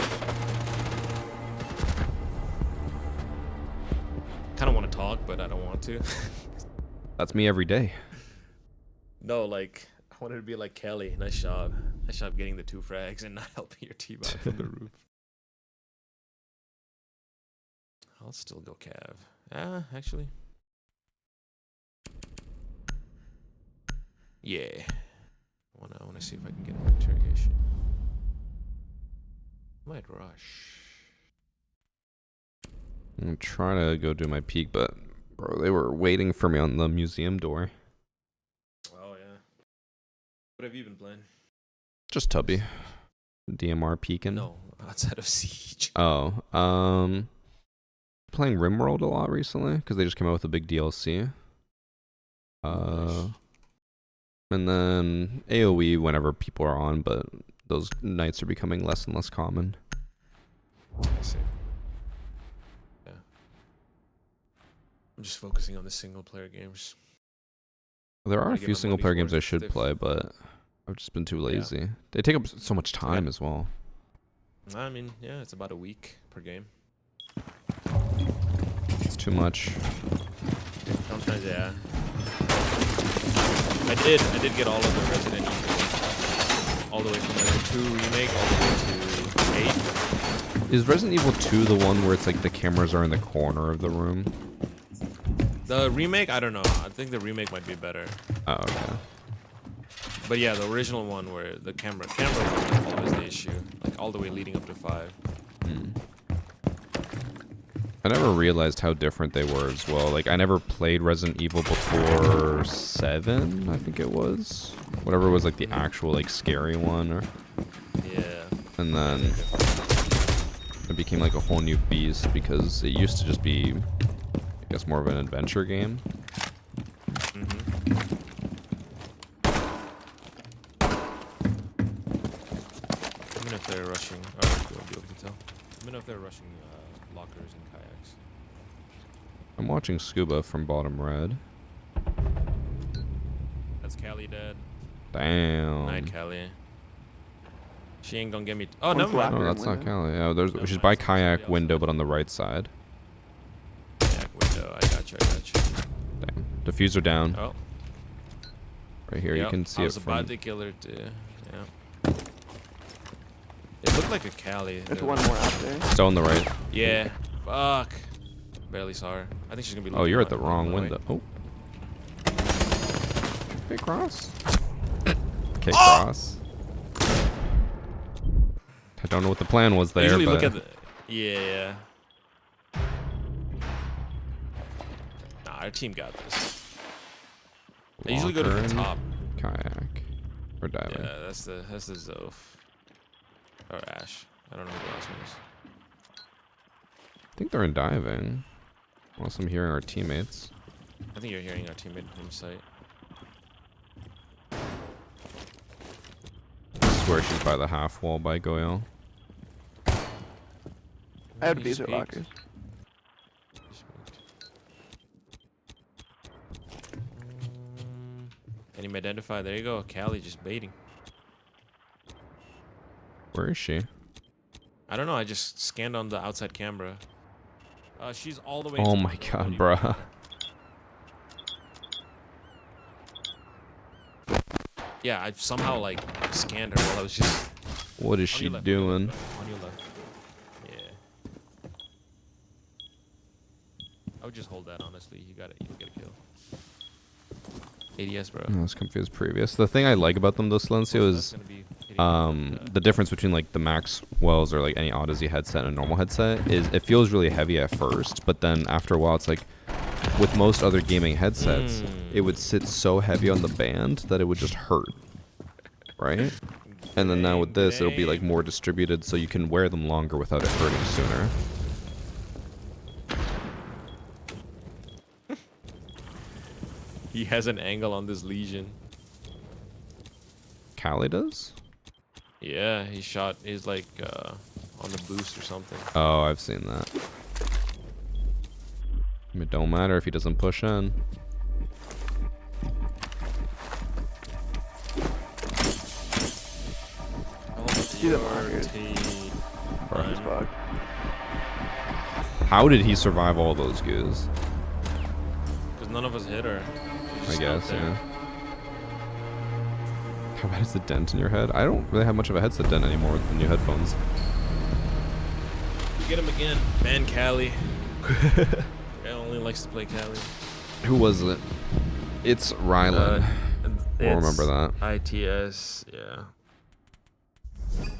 Kind of want to talk, but I don't want to. That's me every day. No, like, I wanted to be like Kelly. Nice job. Nice job getting the 2 frags and not helping your team out from the roof. I'll still go Cav. Actually. Yeah. I wanna see if I can get an interrogation. Might rush. I'm trying to go do my peek, but bro, they were waiting for me on the museum door. Oh yeah. What have you been playing? Just Tubby. DMR peeking. No, outside of Siege. Oh, playing RimWorld a lot recently because they just came out with a big DLC. And then AoE whenever people are on, but those nights are becoming less and less common. I see. Yeah. I'm just focusing on the single player games. There are a Give few them single one player before games I should play, but I've just been too lazy. Yeah. They take up so much time as well. I mean, yeah, it's about a week per game. It's too much. Sometimes, yeah. I did get all of the Resident Evil, all the way from like the 2 remake all the way to 8. Is Resident Evil 2 the one where it's like the cameras are in the corner of the room? The remake, I don't know. I think the remake might be better. Oh, okay. But yeah, the original one where the camera was always the issue, like all the way leading up to 5. I never realized how different they were as well. Like, I never played Resident Evil before 7, I think it was. Whatever was, like, the actual, like, scary one. Yeah. And then it became, like, a whole new beast because it used to just be, I guess, more of an adventure game. Let me know if they're rushing. Oh, you won't be able to tell. Let me know if they're rushing lockers and kayaks. I'm watching Scuba from bottom red. That's Callie dead. Damn. Night, Callie. She ain't gonna get me. Oh, One's never mind. locked. No, that's not Window. Callie. Yeah, there's, Never she's mind, by it's somebody kayak else. window, but on the right side. Kayak window. I got you. Damn. Diffuser down. Oh. Right here, you Yep, can see I it was from... about to kill her too. Yeah. It looked like a Callie. There's one more out there. Still on the right. Yeah. Fuck. Barely saw her. I think she's gonna be. Oh, looking you're at the right wrong way. window. Oh. Okay, cross. Okay, cross. I don't know what the plan was I there, usually but... look at the. Yeah. Nah, our team got this. I usually go to the Locker, top. Kayak. Or diving. Yeah, that's the Zoph. Or Ash. I don't know who the last one is. I think they're in diving. Unless I'm hearing our teammates. I think you're hearing our teammate from sight. I swear she's by the half wall by Goyle. I have to He be just at peeked. lockers. He just peeked. Enemy identified. There you go. Callie just baiting. Where is she? I don't know. I just scanned on the outside camera. She's all the way. Oh to my the god, VOD bruh. window. Yeah, I somehow like scanned her while I was just. What is On she your left, doing? On your left. Yeah. I would just hold that. Honestly, you got it. You get a kill. ADS, bro. I was confused previous. The thing I like about them though, Silencio, That's is gonna be hitting the difference between like the Maxwell's or like any Odyssey headset and a normal headset is it feels really heavy at first, but then after a while it's like with most other gaming headsets, it would sit so heavy on the band that it would just hurt. Right? And then now with this, it'll be like more distributed so you can wear them longer without it hurting sooner. He has an angle on this Legion. Callie does? Yeah, he shot. He's like on the boost or something. Oh, I've seen that. It don't matter if he doesn't push in. See the lockers. Bruh. As fuck. How did he survive all those goos? Because none of us hit her. I guess, yeah. How bad is the dent in your head? I don't really have much of a headset dent anymore with the new headphones. We get him again. Man, Callie. Guy only likes to play Callie. Who was it? It's Rylan. We'll remember that. ITS, yeah.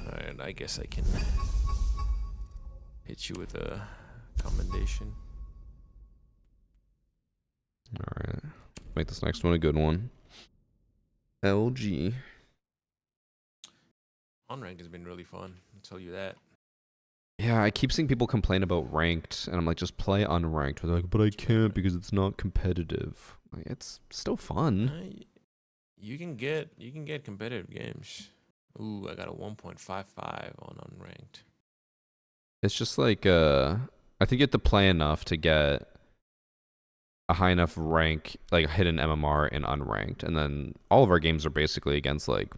Alright, I guess I can hit you with a commendation. Alright. Make this next one a good one. LG. Unranked has been really fun, I'll tell you that. Yeah, I keep seeing people complain about ranked, and I'm like, just play unranked. They're like, but I can't because it's not competitive. Like, it's still fun. You can get competitive games. Ooh, I got a 1.55 on unranked. It's just like, I think you have to play enough to get a high enough rank, like hidden MMR in unranked, and then all of our games are basically against like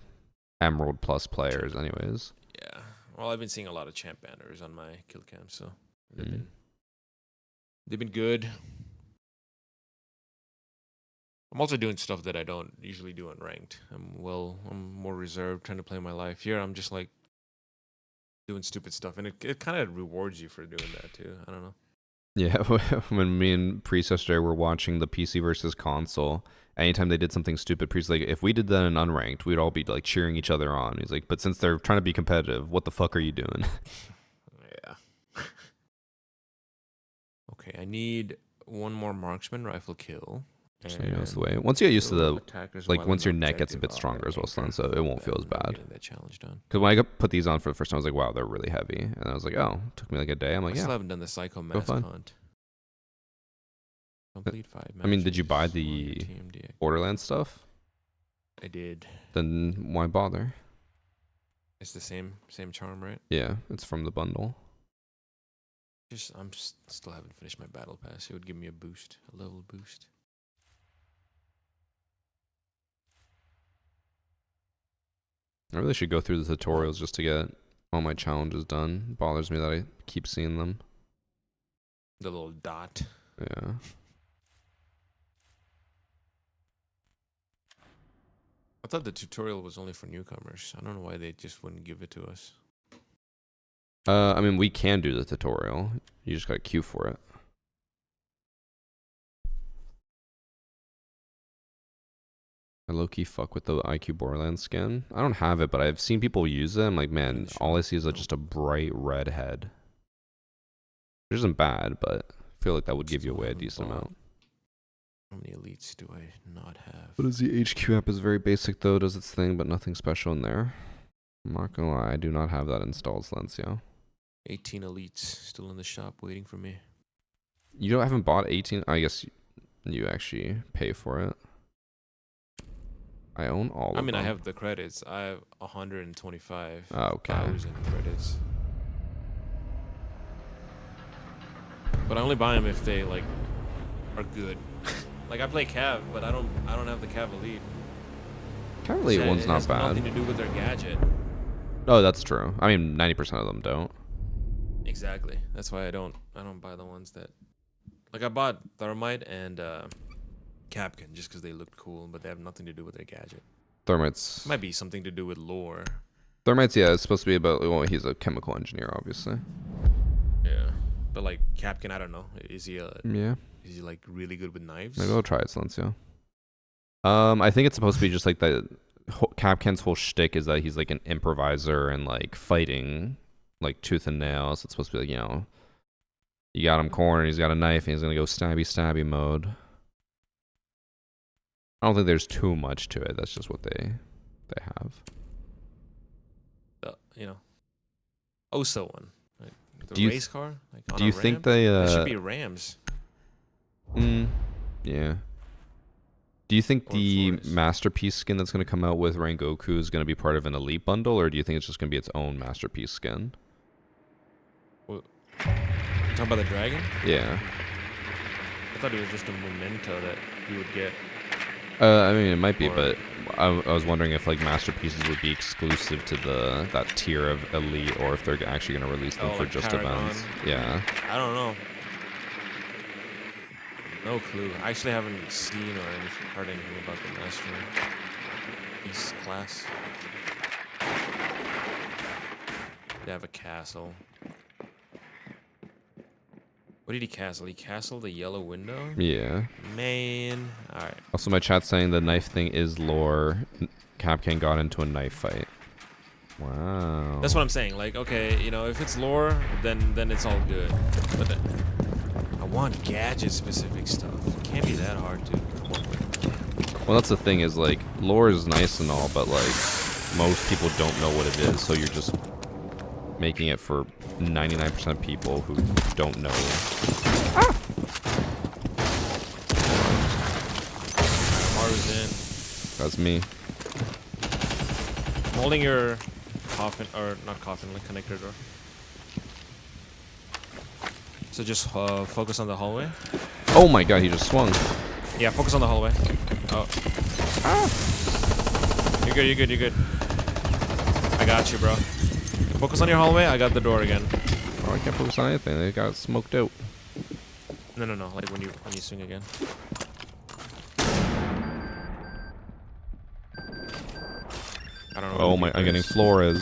Emerald Plus players anyways. Yeah. Well, I've been seeing a lot of champ banners on my kill cam, so they've been good. I'm also doing stuff that I don't usually do unranked. I'm more reserved, trying to play my life. Here, I'm just like doing stupid stuff, and it kind of rewards you for doing that too. I don't know. Yeah, when me and Priest yesterday were watching the PC versus console, anytime they did something stupid, Priest like, if we did that in unranked, we'd all be like cheering each other on. He's like, but since they're trying to be competitive, what the fuck are you doing? Yeah. Okay, I need one more marksman rifle kill. Just so you know, it's the way. Once you get used to the attackers like, while once an your neck gets a bit objective stronger as well, anchor. so it won't Okay, feel as I'm bad. getting that challenge done. Because when I put these on for the first time, I was like, wow, they're really heavy. And I was like, oh, it took me like a day. I'm I like, still yeah. haven't done the Psycho Mask fun. hunt. Complete 5 matches. I mean, did you buy while the your team Borderlands stuff? I did. Then why bother? It's the same charm, right? Yeah, it's from the bundle. I'm still haven't finished my battle pass. It would give me a boost, a level boost. I really should go through the tutorials just to get all my challenges done. It bothers me that I keep seeing them. The little dot. Yeah. I thought the tutorial was only for newcomers. I don't know why they just wouldn't give it to us. I mean, we can do the tutorial. You just got to queue for it. I low-key fuck with the IQ Borderlands skin. I don't have it, but I've seen people use it. I'm like, man, all I see is just a bright red head. Which isn't bad, but I feel like that would give you away a decent amount. How many elites do I not have? What is the HQ app is very basic though, does its thing, but nothing special in there. I'm not gonna lie, I do not have that installed, Silencio. 18 elites still in the shop waiting for me. You haven't bought 18? I guess you actually pay for it. I own all of them. I mean, I have the credits. I have 125,000 okay. credits. But I only buy them if they like are good. Like I play Cav, but I don't have the Cav Elite. Cav Elite one's not bad. Nothing to do with their gadget. Oh, that's true. I mean, 90% of them don't. Exactly. That's why I don't buy the ones that, like I bought Thermite and Capcan just because they looked cool, but they have nothing to do with their gadget. Thermite's Might be something to do with lore. Thermite's, yeah, it's supposed to be about, well, he's a chemical engineer, obviously. Yeah. But like Capcan, I don't know. Is he like really good with knives? Maybe I'll try it, Silencio. I think it's supposed to be just like the Capcan's whole shtick is that he's like an improviser and like fighting like tooth and nail. So it's supposed to be like, you know, you got him cornered, he's got a knife, and he's gonna go stabby mode. I don't think there's too much to it. That's just what they have. You know, Oso one. Like the Do you race car? Like on do you a think ramp? they That should be Rams. Yeah. Do you think Or the Flores. Masterpiece skin that's going to come out with Rengoku is going to be part of an Elite bundle, or do you think it's just going to be its own Masterpiece skin? You talking about the dragon? Yeah. I thought it was just a memento that you would get. I mean, it might be, Or- but I was wondering if like Masterpieces would be exclusive to that tier of Elite, or if they're actually going to release them Oh, for like just Paragon. events. Yeah. I don't know. No clue. I actually haven't seen or heard anything about the Masterpiece class. They have a castle. What did he castle? He castled the yellow window? Yeah. Man. Alright. Also, my chat's saying the knife thing is lore. Capcan got into a knife fight. Wow. That's what I'm saying. Like, okay, you know, if it's lore, then it's all good. But I want gadget-specific stuff. It can't be that hard to work with. Well, that's the thing is, like, lore is nice and all, but, like, most people don't know what it is, so you're just making it for 99% of people who don't know. Maru's in. That's me. I'm holding your coffin, or not coffin, like connector door. So just focus on the hallway. Oh my god, he just swung. Yeah, focus on the hallway. Oh. You're good. I got you, bro. Focus on your hallway, I got the door again. Oh, I can't focus on anything. They got smoked out. No, like when you swing again. I don't know. Oh my, I'm getting Flores.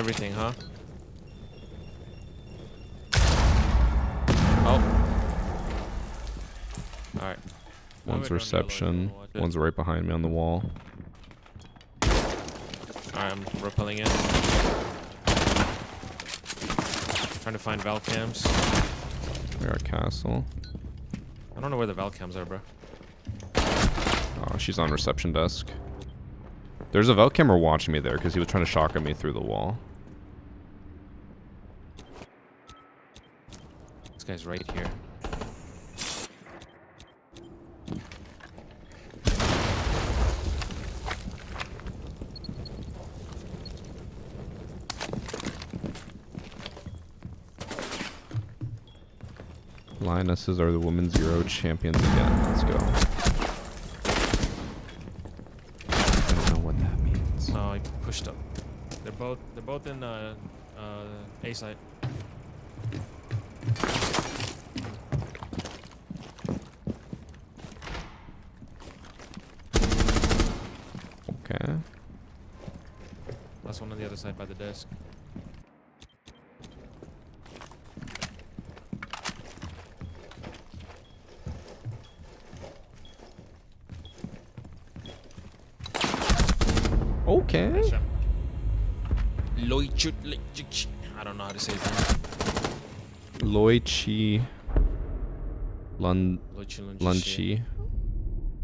everything, huh? Oh. Alright. One's reception. One's right behind me on the wall. Alright, I'm rappelling in. Trying to find Val cams. We got castle. I don't know where the Val cams are, bro. Oh, she's on reception desk. There's a Val camera watching me there because he was trying to shotgun me through the wall. This guy's right here. Lionesses are the women's Euro champions again. Let's go. I don't know what that means. Oh, I pushed up. They're both in A site. Okay. Last one on the other side by the desk. Okay. I don't know how to say that. Loichi Lunchi.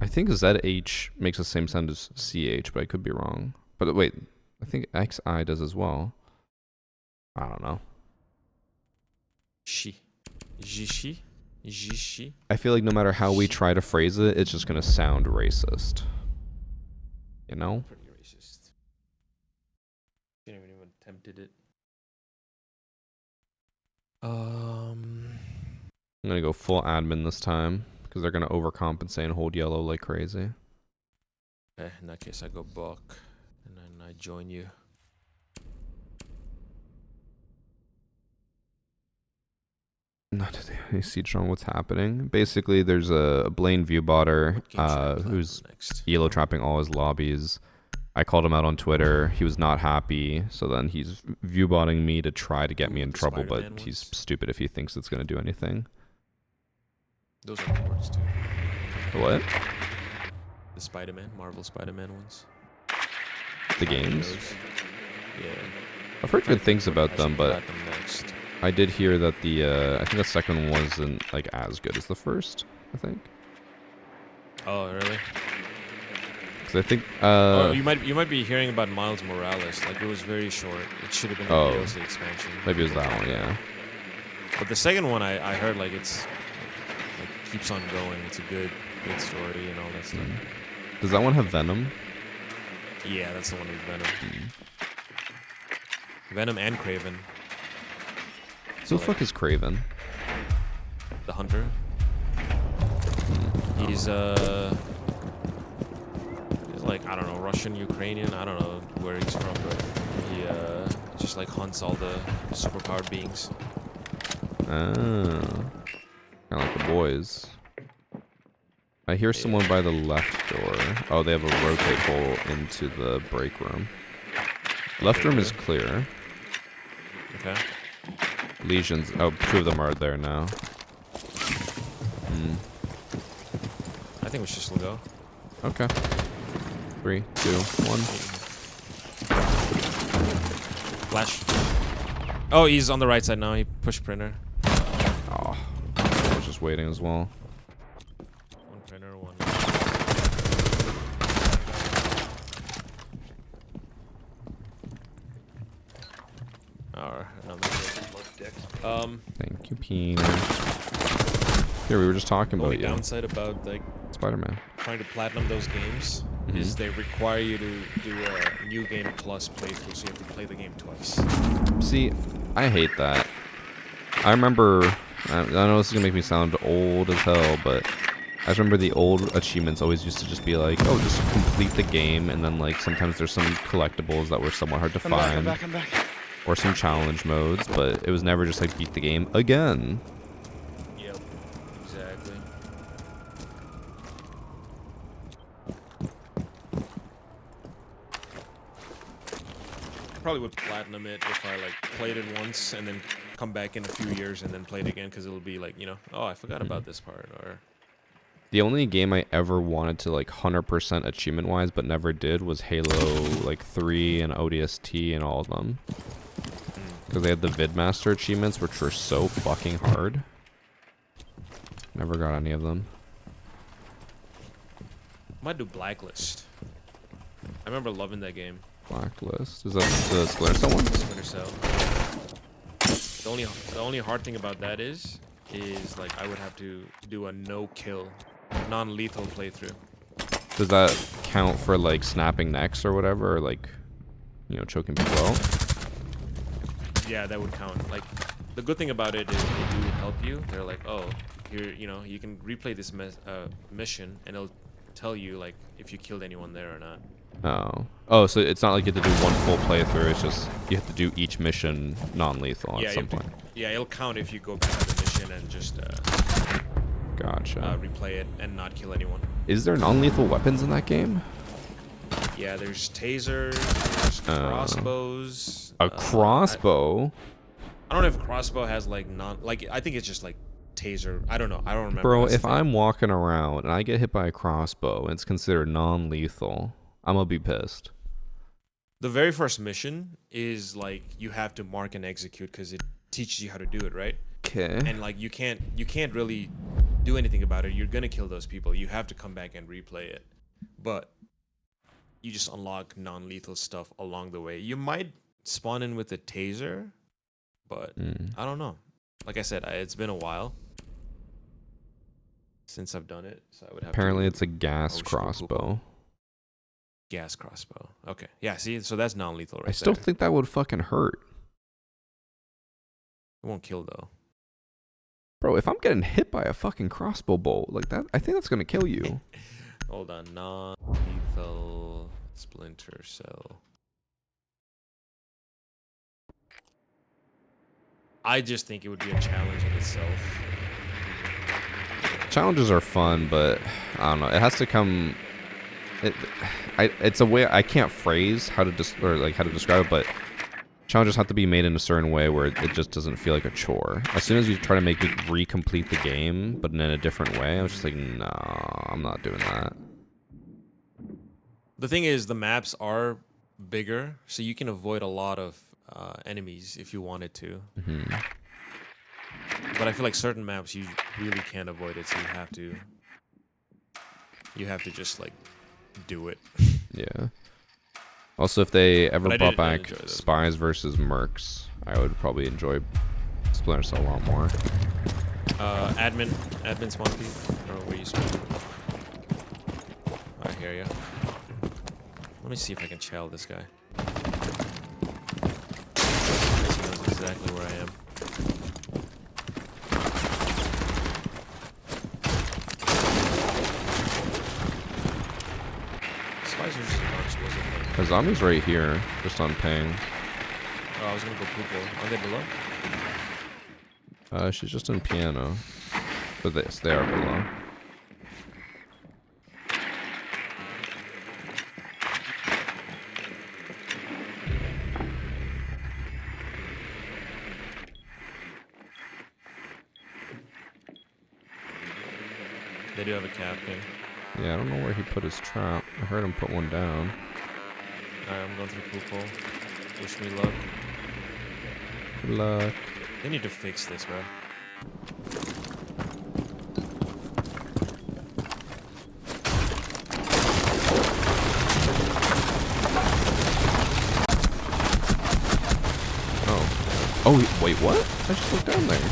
I think ZH makes the same sound as CH, but I could be wrong. But wait, I think XI does as well. I don't know. Jishi. I feel like no matter how we try to phrase it, it's just gonna sound racist. You know? Pretty racist. Didn't even attempted it. I'm gonna go full admin this time because they're gonna overcompensate and hold yellow like crazy. Okay, in that case I go buck and then I join you. Not today. I see John what's happening. Basically there's a Blaine view botter who's elo trapping all his lobbies. I called him out on Twitter. He was not happy, so then he's view botting me to try to get me in trouble, but he's stupid if he thinks it's gonna do anything. Those are the words too. What? The Spider-Man, Marvel Spider-Man ones. The games? Yeah. I've heard good things about them, but them next. I did hear that I think the second one wasn't like as good as the first, I think. Oh, really? Because I think you might be hearing about Miles Morales. Like it was very short. It should have been a DLC expansion. Maybe it was that one, yeah. But the second one, I heard like it's like keeps on going. It's a good story and all that stuff. Does that one have Venom? Yeah, that's the one with Venom. Venom and Kraven. Who the fuck is Kraven? The Hunter. He's like, I don't know, Russian, Ukrainian, I don't know where he's from, but he just like hunts all the superpowered beings. Oh. Kinda like the boys. I hear someone by the left door. Oh, they have a rotate hole into the break room. Left room is clear. Okay. Legions. Oh, two of them are there now. I think we should still go. Okay. 3, 2, 1. Flash. Oh, he's on the right side now. He pushed printer. Oh, I was just waiting as well. One printer, one. Or another. Thank you, Peter. Here, we were just talking about The you. downside about like Spider-Man. trying to platinum those games is they require you to do a new game plus playthrough, so you have to play the game twice. See, I hate that. I remember, I know this is gonna make me sound old as hell, but I just remember the old achievements always used to just be like, oh, just complete the game, and then like sometimes there's some collectibles that were somewhat hard to find, I'm back. or some challenge modes, but it was never just like beat the game again. Yep, exactly. probably would platinum it if I like played it once and then come back in a few years and then play it again, because it'll be like, you know, oh, I forgot about this part. Or The only game I ever wanted to like 100% achievement wise but never did was Halo like 3 and ODST and all of them. Because they had the Vidmaster achievements, which were so fucking hard. Never got any of them. might do Blacklist. I remember loving that game. Blacklist. Is that the Splinter Cell one? Splinter Cell. The only hard thing about that is like I would have to do a no-kill, non-lethal playthrough. Does that count for like snapping necks or whatever, or like, you know, choking people out? Yeah, that would count. Like, the good thing about it is they do help you. They're like, oh, here, you know, you can replay this mission, and it'll tell you like if you killed anyone there or not. Oh, so it's not like you have to do one full playthrough. It's just you have to do each mission non-lethal at some point. Yeah, it'll count if you go back to the mission and just Gotcha. replay it and not kill anyone. Is there non-lethal weapons in that game? Yeah, there's tasers, there's crossbows. A crossbow? I don't know if crossbow has like I think it's just like taser. I don't know. I don't remember. Bro, That's if the thing. I'm walking around and I get hit by a crossbow and it's considered non-lethal, I'm gonna be pissed. The very first mission is like you have to mark and execute because it teaches you how to do it, right? Okay. And like you can't really do anything about it. You're gonna kill those people. You have to come back and replay it. But you just unlock non-lethal stuff along the way. You might spawn in with a taser, but I don't know. Like I said, it's been a while since I've done it, so I would have. Apparently, it's a gas crossbow. Gas crossbow. Okay. Yeah. See, so that's non-lethal, right? I still there. think that would fucking hurt. It won't kill though. Bro, if I'm getting hit by a fucking crossbow bolt like that, I think that's gonna kill you. Hold on. Non-lethal Splinter Cell. I just think it would be a challenge in itself. Challenges are fun, but I don't know. It has to come. It's a way I can't phrase how to how to describe it, but challenges have to be made in a certain way where it just doesn't feel like a chore. As soon as you try to make me recomplete the game, but in a different way, I'm just like, no, I'm not doing that. The thing is, the maps are bigger, so you can avoid a lot of enemies if you wanted to. But I feel like certain maps you really can't avoid it, so you have to just like do it. Yeah. Also, if they ever But brought I back enjoy those. Spies versus Mercs, I would probably enjoy Splinter Cell a lot more. Admin spawn key, or where you spawn? I hear ya. Let me see if I can chow this guy. He knows exactly where I am. Spies versus Mercs was a thing. The zombie's right here, just on ping. Oh, I was gonna go poopo. Are they below? She's just in piano. But they are below. They do have a captain. Yeah, I don't know where he put his trap. I heard him put one down. Alright, I'm going through poopo. Wish me luck. Good luck. They need to fix this, bro. Oh, wait, what? I just looked down there.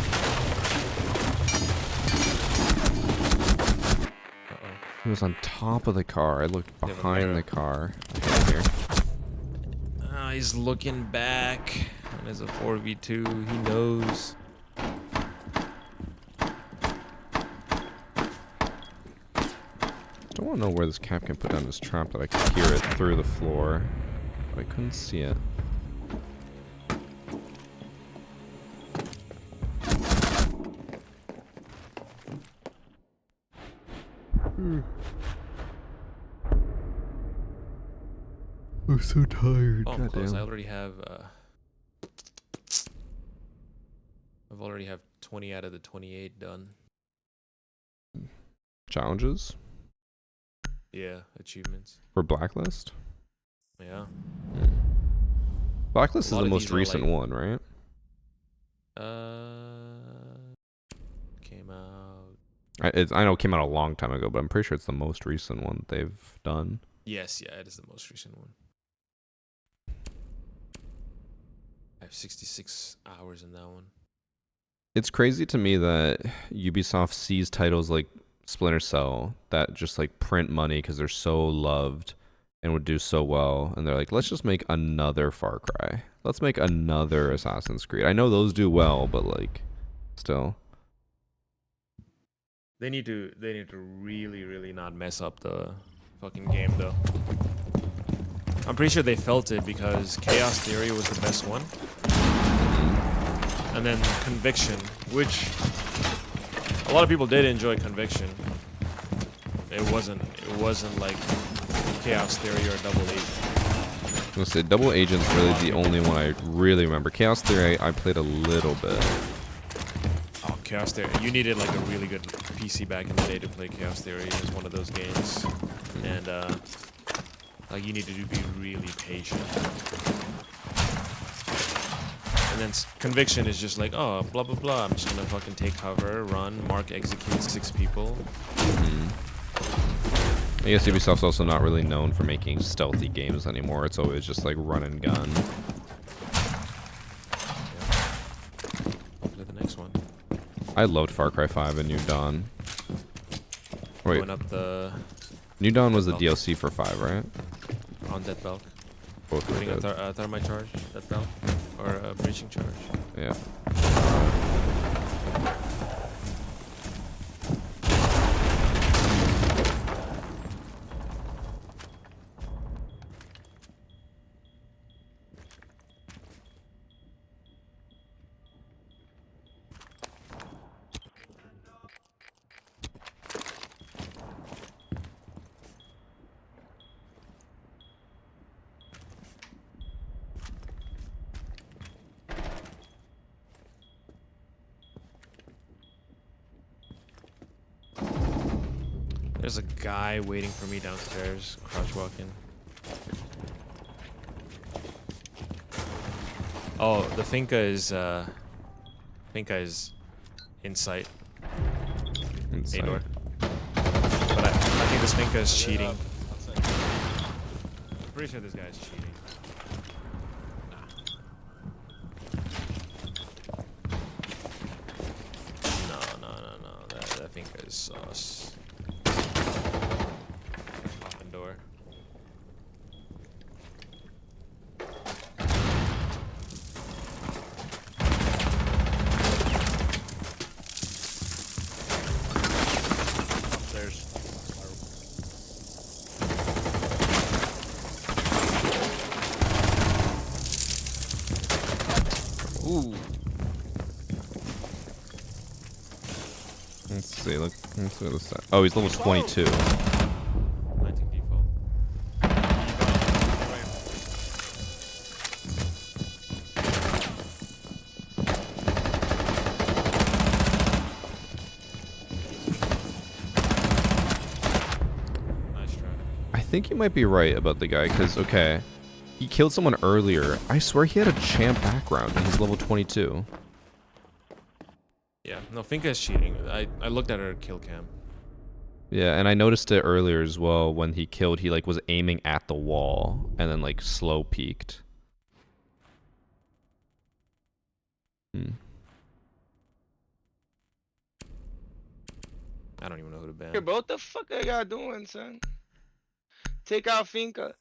He was on top of the car. I looked behind the car. Here. He's looking back. And as a 4v2, he knows. Don't want to know where this cap can put down this trap that I could hear it through the floor. But I couldn't see it. I'm so tired. Oh, I'm close. I Goddamn. already have. I've already have 20 out of the 28 done. Challenges Yeah, achievements. for Blacklist. Yeah. Blacklist A is lot the of most these are recent like- one, right? Came out. I know it came out a long time ago, but I'm pretty sure it's the most recent one they've done. Yes, yeah, it is the most recent one. I have 66 hours in that one. It's crazy to me that Ubisoft sees titles like Splinter Cell that just like print money because they're so loved and would do so well, and they're like, let's just make another Far Cry. Let's make another Assassin's Creed. I know those do well, but like, still. They need to really, really not mess up the fucking game though. I'm pretty sure they felt it because Chaos Theory was the best one. And then Conviction, which a lot of people did enjoy Conviction. It wasn't like Chaos Theory or Double Agent. I'm gonna say Double Agent's really the only one I really remember. Chaos Theory I played a little bit. Oh, Chaos Theory. You needed like a really good PC back in the day to play Chaos Theory. It was one of those games. And like you needed to be really patient. And then Conviction is just like, oh, blah, blah, blah. I'm just gonna fucking take cover, run, mark, execute 6 people. I guess Ubisoft's also not really known for making stealthy games anymore. It's always just like run and gun. Hopefully the next one. I loved Far Cry 5 and New Dawn. Wait, Going up the New Dawn was the Death DLC for 5, right? on Death Belt. Both were Putting a good. thermite charge, Death Belt, or a breaching charge. Yeah. There's a guy waiting for me downstairs, crouch walking. Oh, the Finca is in sight. Inside. A door. But I think this Finca is cheating. I'm pretty sure this guy's cheating. No. That Finca is sauce. Open door. Upstairs. Ooh. Let's see. Let's see the set. Oh, he's level 22. Planting default. Nice try. I think you might be right about the guy, because, okay, he killed someone earlier. I swear he had a champ background, and he's level 22. Yeah, no, Finca is cheating. I looked at her kill cam. Yeah, and I noticed it earlier as well. When he killed, he, like, was aiming at the wall, and then, like, slow peeked. I don't even know who to ban. Here, bro, what the fuck are y'all doing, son? Take out Finca.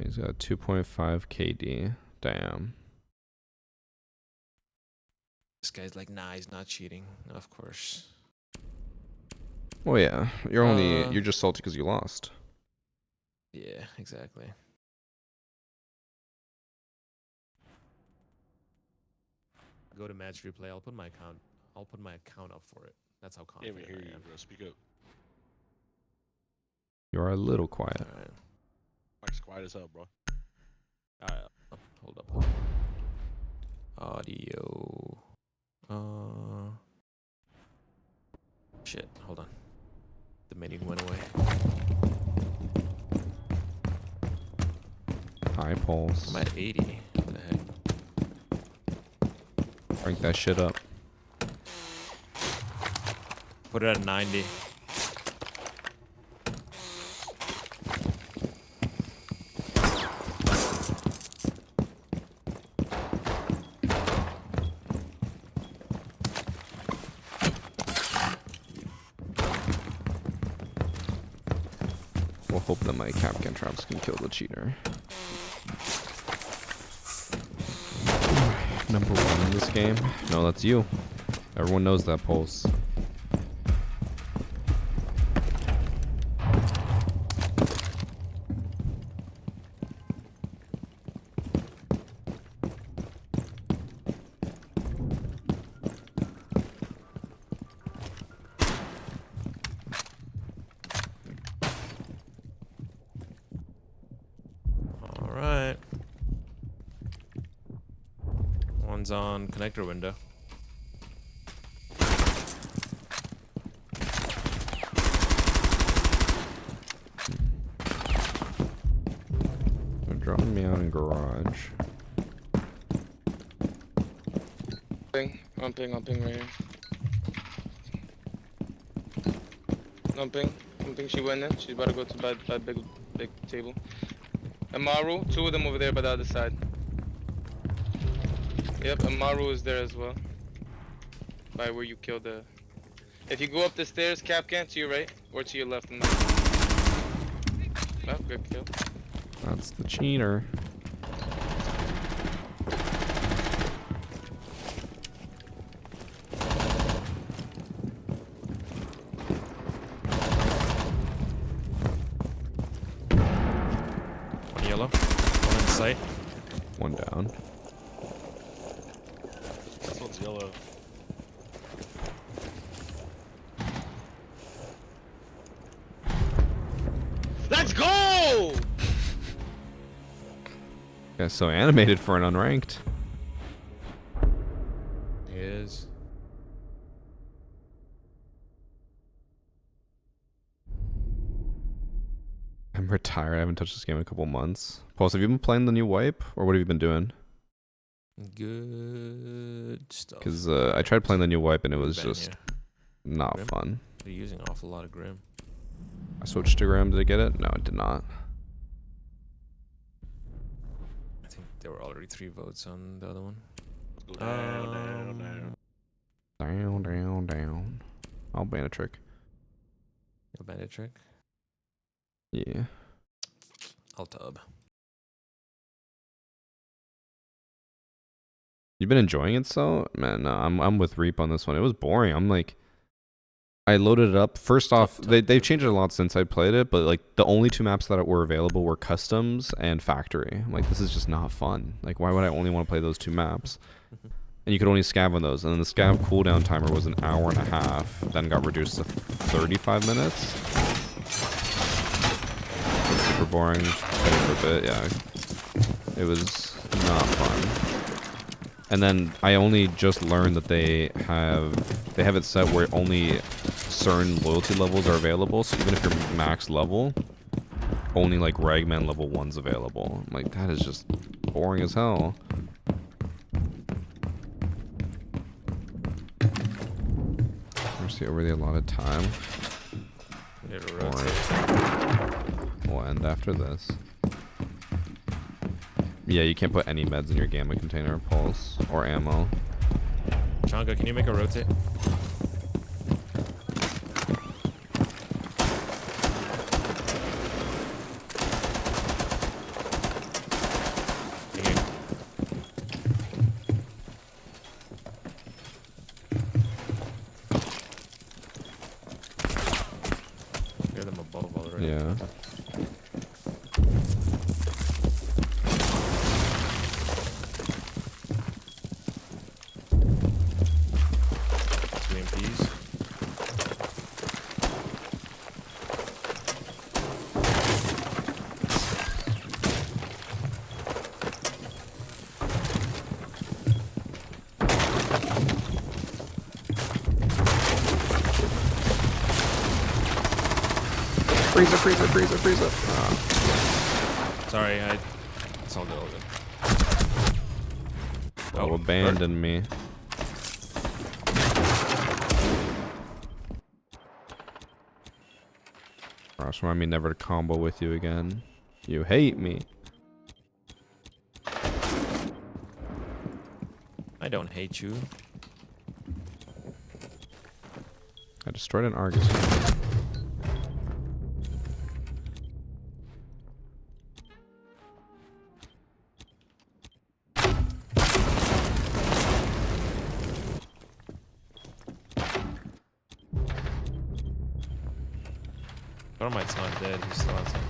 He's got 2.5 KD. Damn. This guy's like, nah, he's not cheating. Of course. Well, yeah. You're just salty because you lost. Yeah, exactly. Go to match replay. I'll put my account up for it. That's how Can't confident even hear I you, am. bro. Speak up. You are a little quiet. All right. quiet as hell, bro. Alright, hold up. Audio. Shit, hold on. The menu went away. High pulse. I'm at 80. What the heck? Crank that shit up. Put it at 90. We'll hope that my Capcan traps can kill the cheater. Number 1 in this game. No, that's you. Everyone knows that pulse. Alright. One's on connector window. They're dropping me out in garage. I'm ping right here. I'm ping. She went in. She's about to go to that big table. Amaru, 2 of them over there by the other side. Yep, Amaru is there as well. By where you killed the... If you go up the stairs, Capcan, to your right, or to your left. Oh, good kill. That's the cheater. One yellow. One in sight. One down. This one's yellow. Let's go! Yeah, so animated for an unranked. He is. I'm retired. I haven't touched this game in a couple months. Pulse, have you been playing the new wipe, or what have you been doing? Good stuff. Because I tried playing the new wipe and it was Been just here. not Grim? fun. They're using an awful lot of Grim. I switched to Grim. Did I get it? No, it did not. I think there were already 3 votes on the other one. Let's go down. Down. I'll ban a trick. A bandit trick. Yeah. I'll tub. You've been enjoying it, so man. No, I'm with Reap on this one. It was boring. I'm like, I loaded it up. First off, they've changed it a lot since I played it, but like the only 2 maps that were available were customs and factory. I'm like, this is just not fun. Like, why would I only want to play those 2 maps? And you could only scav on those, and then the scav cooldown timer was an hour and a half, then got reduced to 35 minutes. It's super boring. Just played for a bit, yeah. It was not fun. And then I only just learned that they have it set where only certain loyalty levels are available. So even if you're max level, only like Ragman level 1's available. I'm like, that is just boring as hell. Mercy over the allotted time. We'll end after this. Yeah, you can't put any meds in your gamma container, pulse, or ammo. Changa, can you make a rotate? Hear them above already. Yeah. Freeze up. Sorry, it's all good. Oh, abandon me. Ross, remind me never to combo with you again. You hate me. I don't hate you. I destroyed an Argus. Thermite's not dead. He's still outside.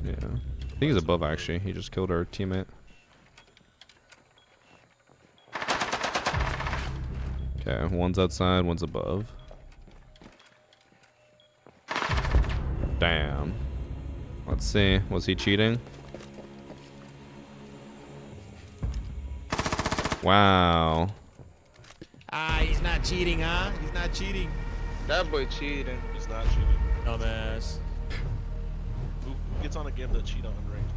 Yeah. I think he's above, actually. He just killed our teammate. Okay, one's outside, one's above. Damn. Let's see. Was he cheating? Wow. Ah, he's not cheating, huh? He's not cheating. That boy cheating. He's not cheating. Dumbass. Who gets on a game that cheat on unranked,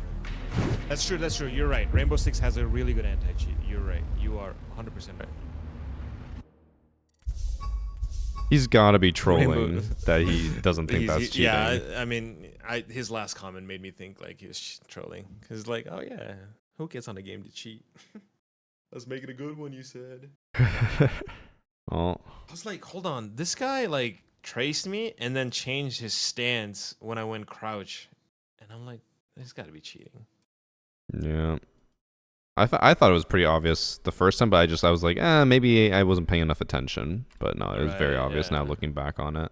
right? That's true. You're right. Rainbow Six has a really good anti-cheat. You're right. You are 100% right. He's gotta be trolling Rainbow. that he doesn't think that's cheating. Yeah, I mean, his last comment made me think like he was trolling. Cause like, oh yeah, who gets on a game to cheat? Let's make it a good one, you said. Oh. I was like, hold on, this guy like traced me and then changed his stance when I went crouch, and I'm like, this got to be cheating. Yeah. I thought it was pretty obvious the first time, but I was like, maybe I wasn't paying enough attention. But no, it was very Right, obvious now yeah. looking back on it.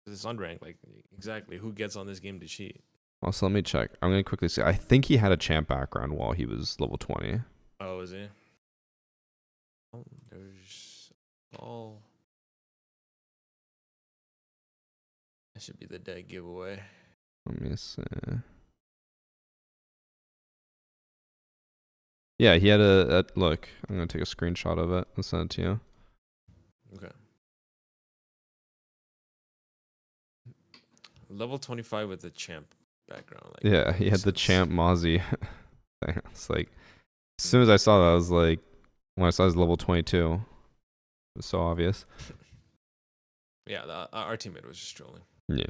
It's unranked, like exactly who gets on this game to cheat. Also, let me check. I'm gonna quickly see. I think he had a champ background while he was level 20. Oh, is he? Oh, there's all. That should be the dead giveaway. Let me see. Yeah, he had a look. I'm gonna take a screenshot of it and send it to you. Okay. Level 25 with the champ background. Like, Yeah, he had the champ Mozzie thing. It's like, as soon as I saw that, I was like, when I saw his level 22, it was so obvious. Yeah, our teammate was just trolling. Yeah.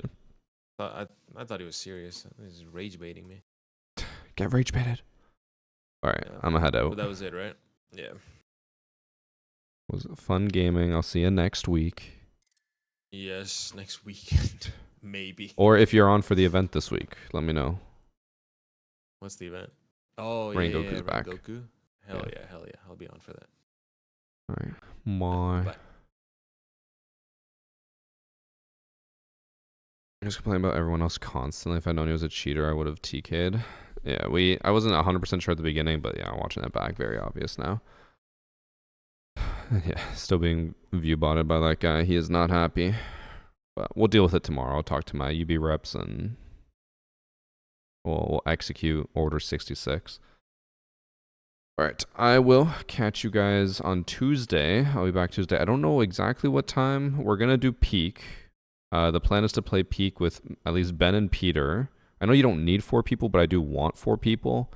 I thought he was serious. He was rage baiting me. Get rage baited. Alright, Yeah. I'm gonna head out. But that was it, right? Yeah. Was fun gaming. I'll see you next week. Yes, next weekend. Maybe. Or if you're on for the event this week, let me know. What's the event? Oh, Rain yeah, Goku's back. Goku? Hell Yeah. yeah. I'll be on for that. Alright. My. Bye. I was complaining about everyone else constantly. If I'd known he was a cheater, I would have TK'd. Yeah, I wasn't 100% sure at the beginning, but yeah, watching that back, very obvious now. Yeah, still being view botted by that guy. He is not happy. But we'll deal with it tomorrow. I'll talk to my UB reps and we'll execute Order 66. Alright, I will catch you guys on Tuesday. I'll be back Tuesday. I don't know exactly what time. We're going to do Peak. The plan is to play Peak with at least Ben and Peter. I know you don't need 4 people, but I do want 4 people.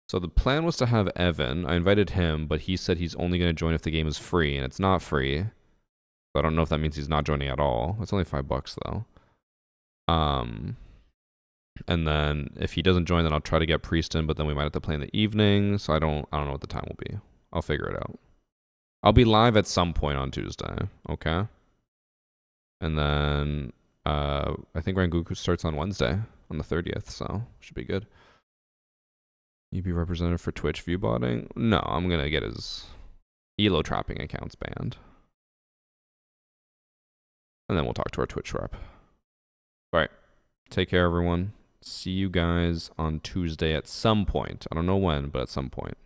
So the plan was to have Evan. I invited him, but he said he's only going to join if the game is free, and it's not free. So I don't know if that means he's not joining at all. It's only $5 though. And then if he doesn't join, then I'll try to get Priest in, but then we might have to play in the evening. So I don't know what the time will be. I'll figure it out. I'll be live at some point on Tuesday. Okay. And then I think Rangoku starts on Wednesday on the 30th, so should be good. UB representative for Twitch viewbotting? No, I'm gonna get his elo trapping accounts banned. And then we'll talk to our Twitch rep. Alright. Take care, everyone. See you guys on Tuesday at some point. I don't know when, but at some point.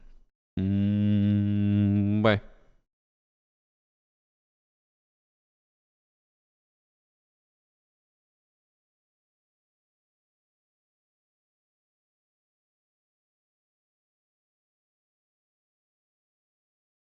Bye.